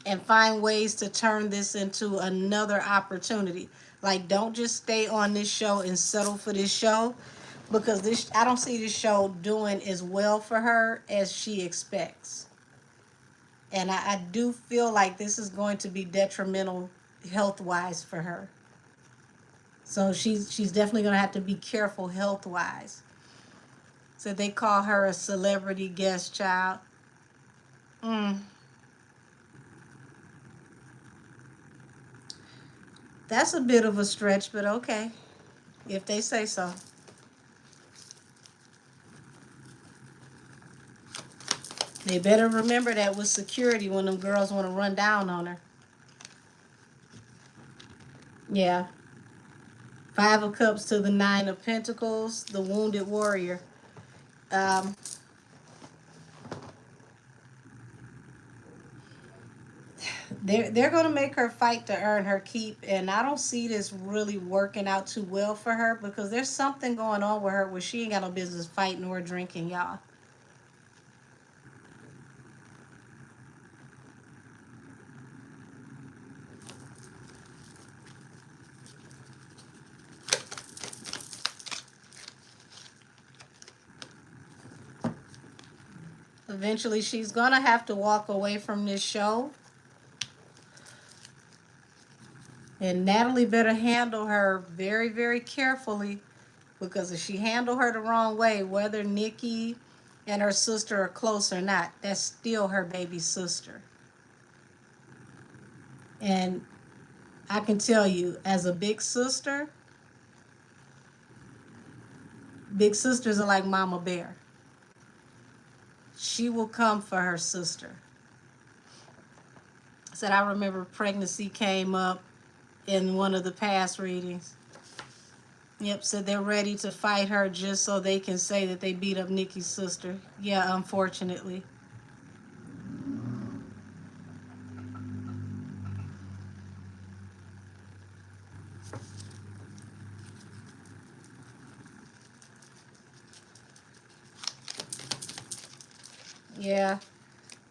and find ways to turn this into another opportunity. Like, don't just stay on this show and settle for this show because this I don't see this show doing as well for her as she expects. And I do feel like this is going to be detrimental health wise for her. So she's definitely gonna have to be careful health wise. So they call her a celebrity guest child. Mm, that's a bit of a stretch, but okay, if they say so. They better remember that with security when them girls want to run down on her. Yeah. Five of Cups to the Nine of Pentacles, the Wounded Warrior. Um, they're gonna make her fight to earn her keep, and I don't see this really working out too well for her because there's something going on with her where she ain't got no business fighting or drinking, y'all. Eventually, she's gonna have to walk away from this show, and Natalie better handle her very, very carefully because if she handle her the wrong way, whether Nikki and her sister are close or not, that's still her baby sister. And I can tell you, as a big sisters are like Mama Bear. She will come for her sister. Said I remember pregnancy came up in one of the past readings. Yep, said they're ready to fight her just so they can say that they beat up Nikki's sister. Yeah, unfortunately. Yeah.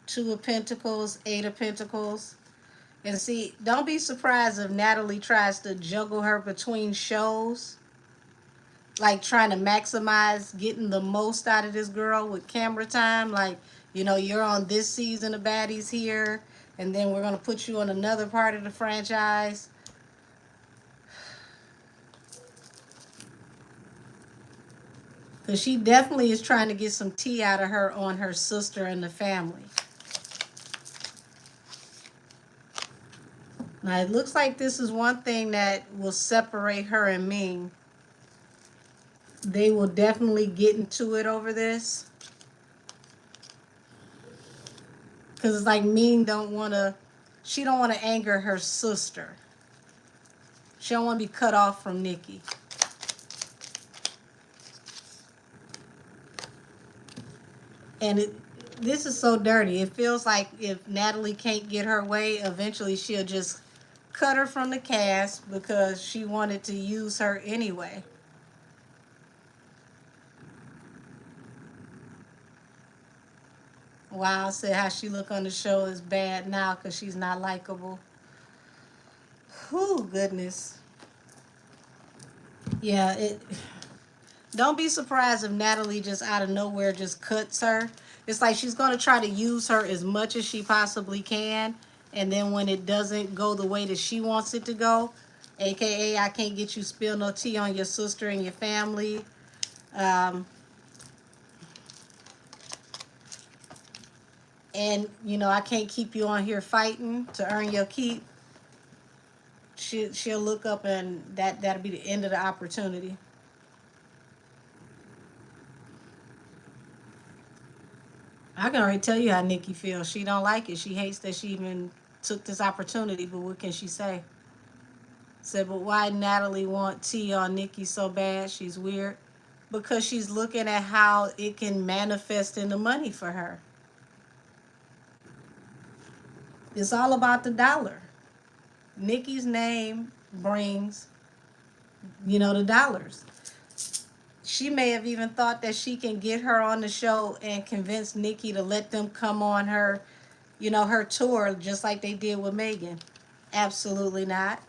Two of Pentacles, Eight of Pentacles. And see, don't be surprised if Natalie tries to juggle her between shows, like trying to maximize getting the most out of this girl with camera time. Like, you're on this season of Baddies here, and then we're going to put you on another part of the franchise. Because she definitely is trying to get some tea out of her on her sister and the family. Now, it looks like this is one thing that will separate her and Ming. They will definitely get into it over this. Because it's like Ming she don't want to anger her sister. She don't want to be cut off from Nikki. And this is so dirty. It feels like if Natalie can't get her way, eventually she'll just cut her from the cast because she wanted to use her anyway. Wow, said how she look on the show is bad now because she's not likable. Whew, goodness. Yeah, don't be surprised if Natalie just out of nowhere just cuts her. It's like she's going to try to use her as much as she possibly can. And then when it doesn't go the way that she wants it to go, AKA I can't get you spill no tea on your sister and your family. Um, and, I can't keep you on here fighting to earn your keep. She'll look up and that'll be the end of the opportunity. I can already tell you how Nikki feels. She don't like it. She hates that she even took this opportunity, but what can she say? Said, but why Natalie want tea on Nikki so bad? She's weird. Because she's looking at how it can manifest into money for her. It's all about the dollar. Nikki's name brings, the dollars. She may have even thought that she can get her on the show and convince Nikki to let them come on her, her tour, just like they did with Megan. Absolutely not.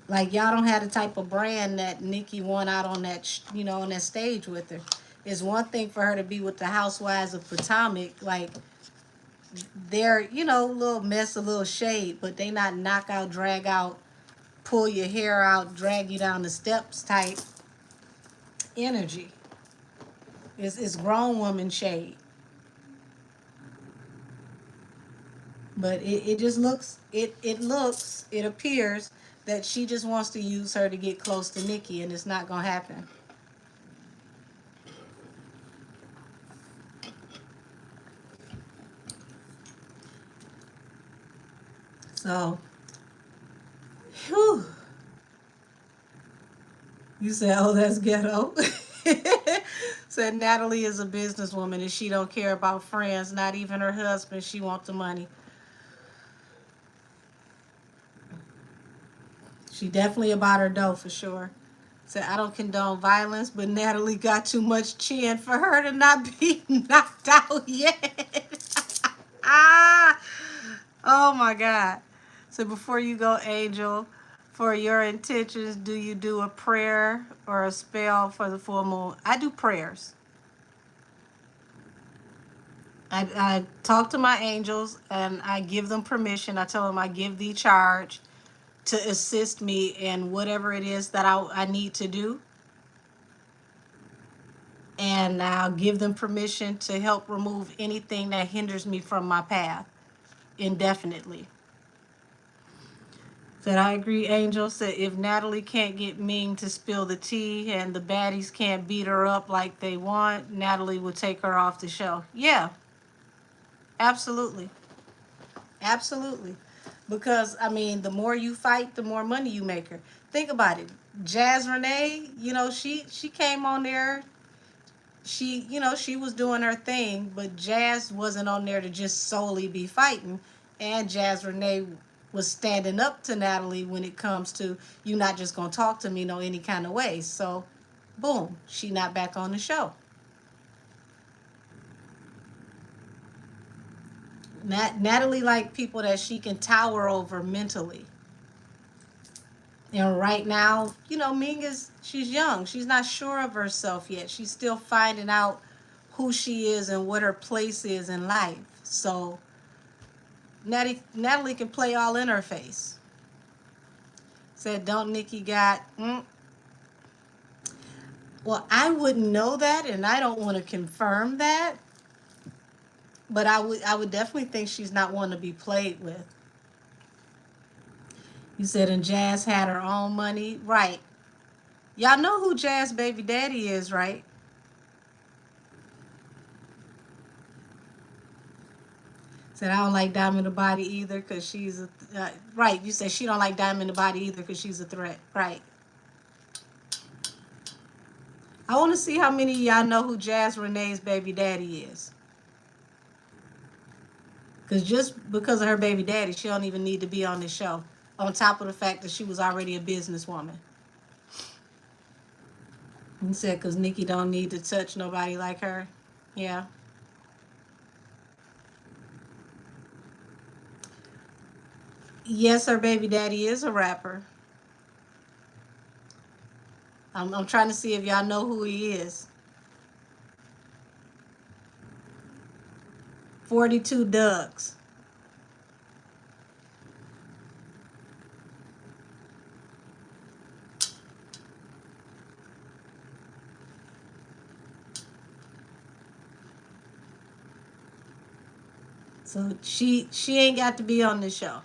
Like, y'all don't have the type of brand that Nikki won out on that, on that stage with her. It's one thing for her to be with the Housewives of Potomac, like, they're, a little mess, a little shade, but they not knock out, drag out, pull your hair out, drag you down the steps type energy. It's grown woman shade. But it just looks, it appears that she just wants to use her to get close to Nikki, and it's not going to happen. So, whew. You said, oh, that's ghetto. Said Natalie is a businesswoman and she don't care about friends, not even her husband. She wants the money. She definitely about her dough for sure. Said, I don't condone violence, but Natalie got too much chin for her to not be knocked out yet. Ah, oh my God. So before you go, Angel, for your intentions, do you do a prayer or a spell for the full moon? I do prayers. I talk to my angels and I give them permission. I tell them I give thee charge to assist me in whatever it is that I need to do. And I'll give them permission to help remove anything that hinders me from my path indefinitely. Said, I agree, Angel. Said, if Natalie can't get Ming to spill the tea and the baddies can't beat her up like they want, Natalie will take her off the show. Yeah, absolutely. Absolutely. Because, I mean, the more you fight, the more money you make her. Think about it. Jazz Renee, she came on there. She was doing her thing, but Jazz wasn't on there to just solely be fighting. And Jazz Renee was standing up to Natalie when it comes to, you not just going to talk to me no any kind of way. So, boom, she not back on the show. Natalie like people that she can tower over mentally. And right now, Ming she's young. She's not sure of herself yet. She's still finding out who she is and what her place is in life. So Natalie can play all in her face. Said, don't Nikki got... Well, I wouldn't know that, and I don't want to confirm that. But I would definitely think she's not one to be played with. You said, and Jazz had her own money. Right. Y'all know who Jazz baby daddy is, right? Said, I don't like Diamond the Body either because she's a... right, you said she don't like Diamond the Body either because she's a threat. Right. I want to see how many of y'all know who Jazz Renee's baby daddy is. Because just because of her baby daddy, she don't even need to be on this show. On top of the fact that she was already a businesswoman. You said because Nikki don't need to touch nobody like her. Yeah. Yes, her baby daddy is a rapper. I'm trying to see if y'all know who he is. 42 Dugs. So she ain't got to be on this show.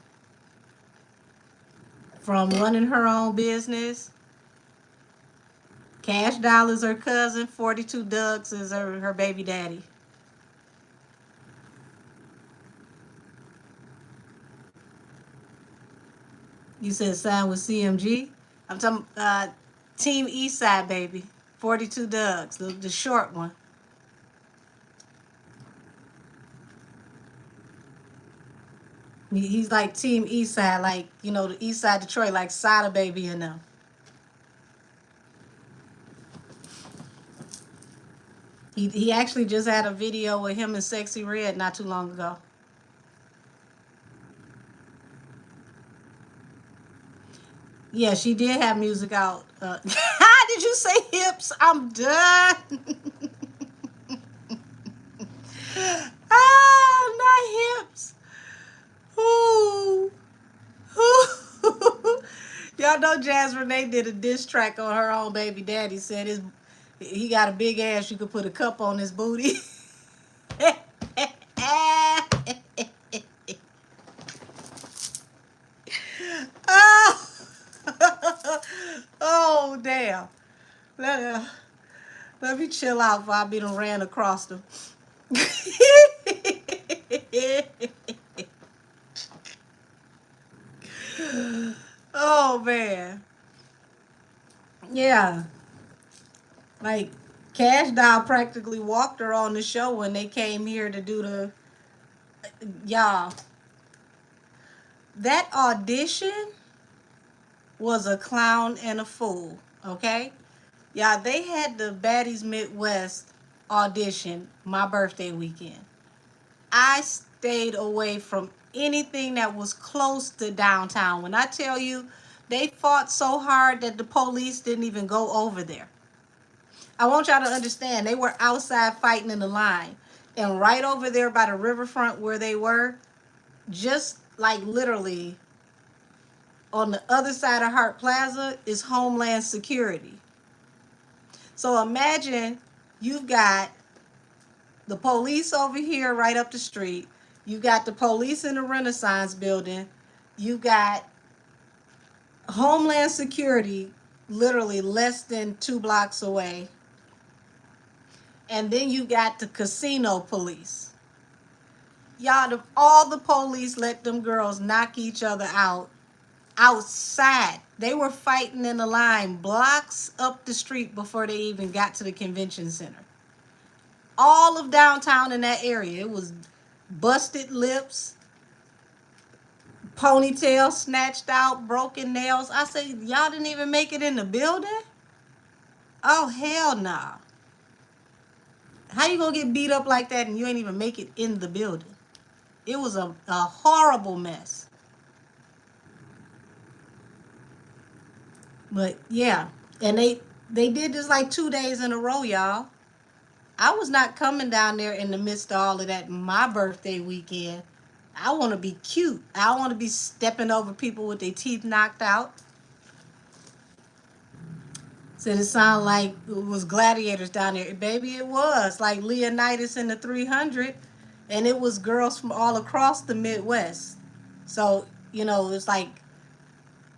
From running her own business, Cash Doll is her cousin, 42 Dugs is her baby daddy. You said sign with CMG. I'm talking Team Eastside, baby. 42 Dugs, the short one. He's like Team Eastside, like, you know, the Eastside Detroit, like Sada Baby and them. He actually just had a video with him and Sexy Red not too long ago. Yeah, she did have music out. Did you say hips? I'm done. Ah, not hips. Ooh. Ooh. Y'all know Jazz Renee did a diss track on her own baby daddy. Said he got a big ass. You could put a cup on his booty. Oh, oh damn. Let me chill out before I be done ran across them. Oh man. Yeah. Like Cash Doll practically walked her on the show when they came here to do the y'all. That audition was a clown and a fool, okay? Yeah, they had the Baddies Midwest audition my birthday weekend. I stayed away from anything that was close to downtown. When I tell you, they fought so hard that the police didn't even go over there. I want y'all to understand, they were outside fighting in the line. And right over there by the riverfront where they were, just like literally on the other side of Hart Plaza, is Homeland Security. So imagine you've got the police over here right up the street. You got the police in the Renaissance building. You got Homeland Security literally less than 2 blocks away. And then you got the casino police. Y'all, all the police let them girls knock each other out outside. They were fighting in the line blocks up the street before they even got to the convention center. All of downtown in that area, it was busted lips, ponytail snatched out, broken nails. I said, y'all didn't even make it in the building? Oh, hell nah. How you gonna get beat up like that and you ain't even make it in the building? It was a horrible mess. But yeah, and they did this like 2 days in a row, y'all. I was not coming down there in the midst of all of that my birthday weekend. I want to be cute. I want to be stepping over people with their teeth knocked out. Said it sounded like it was gladiators down there. Baby, it was. Like Leonidas in the 300. And it was girls from all across the Midwest. So, you know, it's like,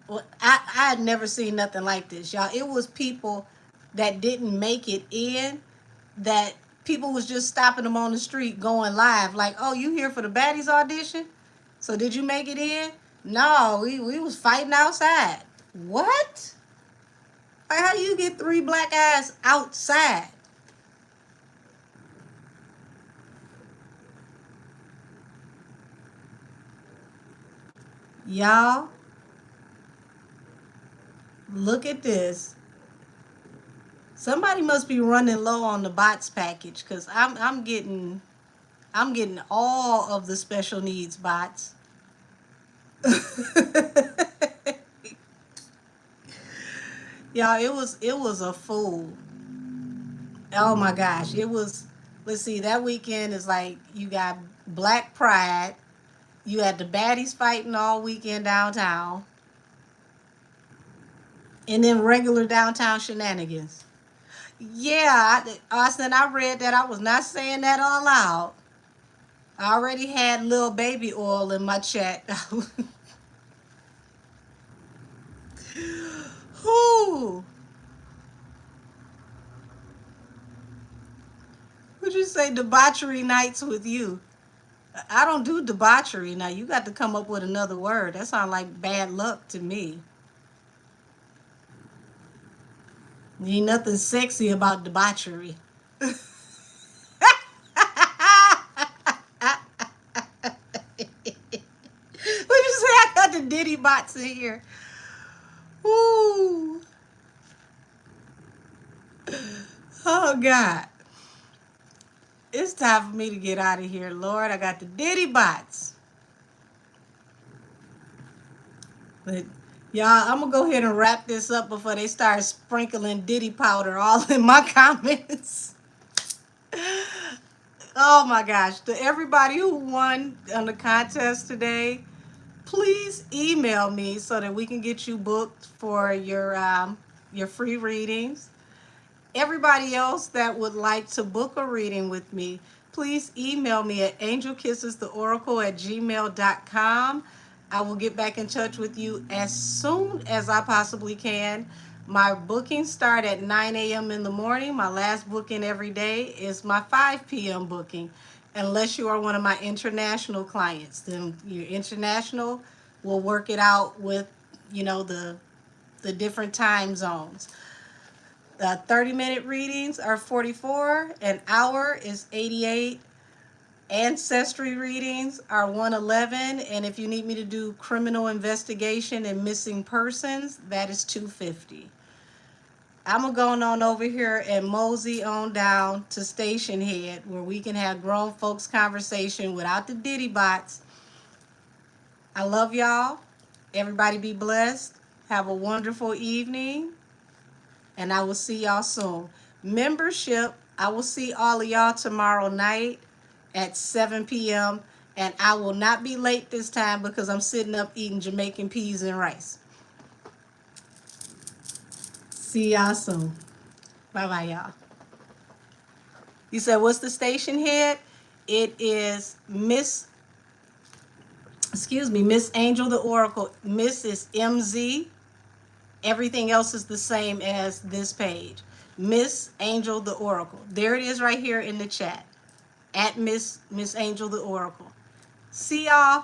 well, I had never seen nothing like this, y'all. It was people that didn't make it in, that people was just stopping them on the street going live. Like, oh, you here for the Baddies audition? So did you make it in? No, we was fighting outside. What? Like, how do you get 3 black eyes outside? Y'all, look at this. Somebody must be running low on the bots package, because I'm getting all of the special needs bots. Y'all, it was a fool. Oh my gosh, it was. Let's see, that weekend is like you got Black Pride, you had the baddies fighting all weekend downtown, and then regular downtown shenanigans. Yeah, Austin, I read that. I was not saying that all loud. I already had little baby oil in my chat. Who? Would you say debauchery nights with you? I don't do debauchery. Now you got to come up with another word. That sounds like bad luck to me. Ain't nothing sexy about debauchery. What you say? I got the Diddy bots in here. Ooh. Oh God. It's time for me to get out of here, Lord. I got the Diddy bots. But y'all, I'm gonna go ahead and wrap this up before they start sprinkling Diddy powder all in my comments. Oh my gosh. To everybody who won on the contest today, please email me so that we can get you booked for your free readings. Everybody else that would like to book a reading with me, please email me at angelkissestheoracle@gmail.com. I will get back in touch with you as soon as I possibly can. My bookings start at 9 a.m. in the morning. My last booking every day is my 5 p.m. booking. Unless you are one of my international clients, then your international will work it out with, the different time zones. 30-minute readings are 44, an hour is 88, ancestry readings are 111, and if you need me to do criminal investigation and missing persons, that is 250. I'm going to go on over here and mosey on down to Station Head where we can have grown folks conversation without the Diddy bots. I love y'all. Everybody be blessed. Have a wonderful evening. And I will see y'all soon. Membership, I will see all of y'all tomorrow night at 7 p.m. And I will not be late this time because I'm sitting up eating Jamaican peas and rice. See y'all soon. Bye-bye, y'all. You said, what's the station head? It is Miss Angel the Oracle. Miss is MZ. Everything else is the same as this page. Miss Angel the Oracle. There it is right here in the chat. At Miss Angel the Oracle. See y'all.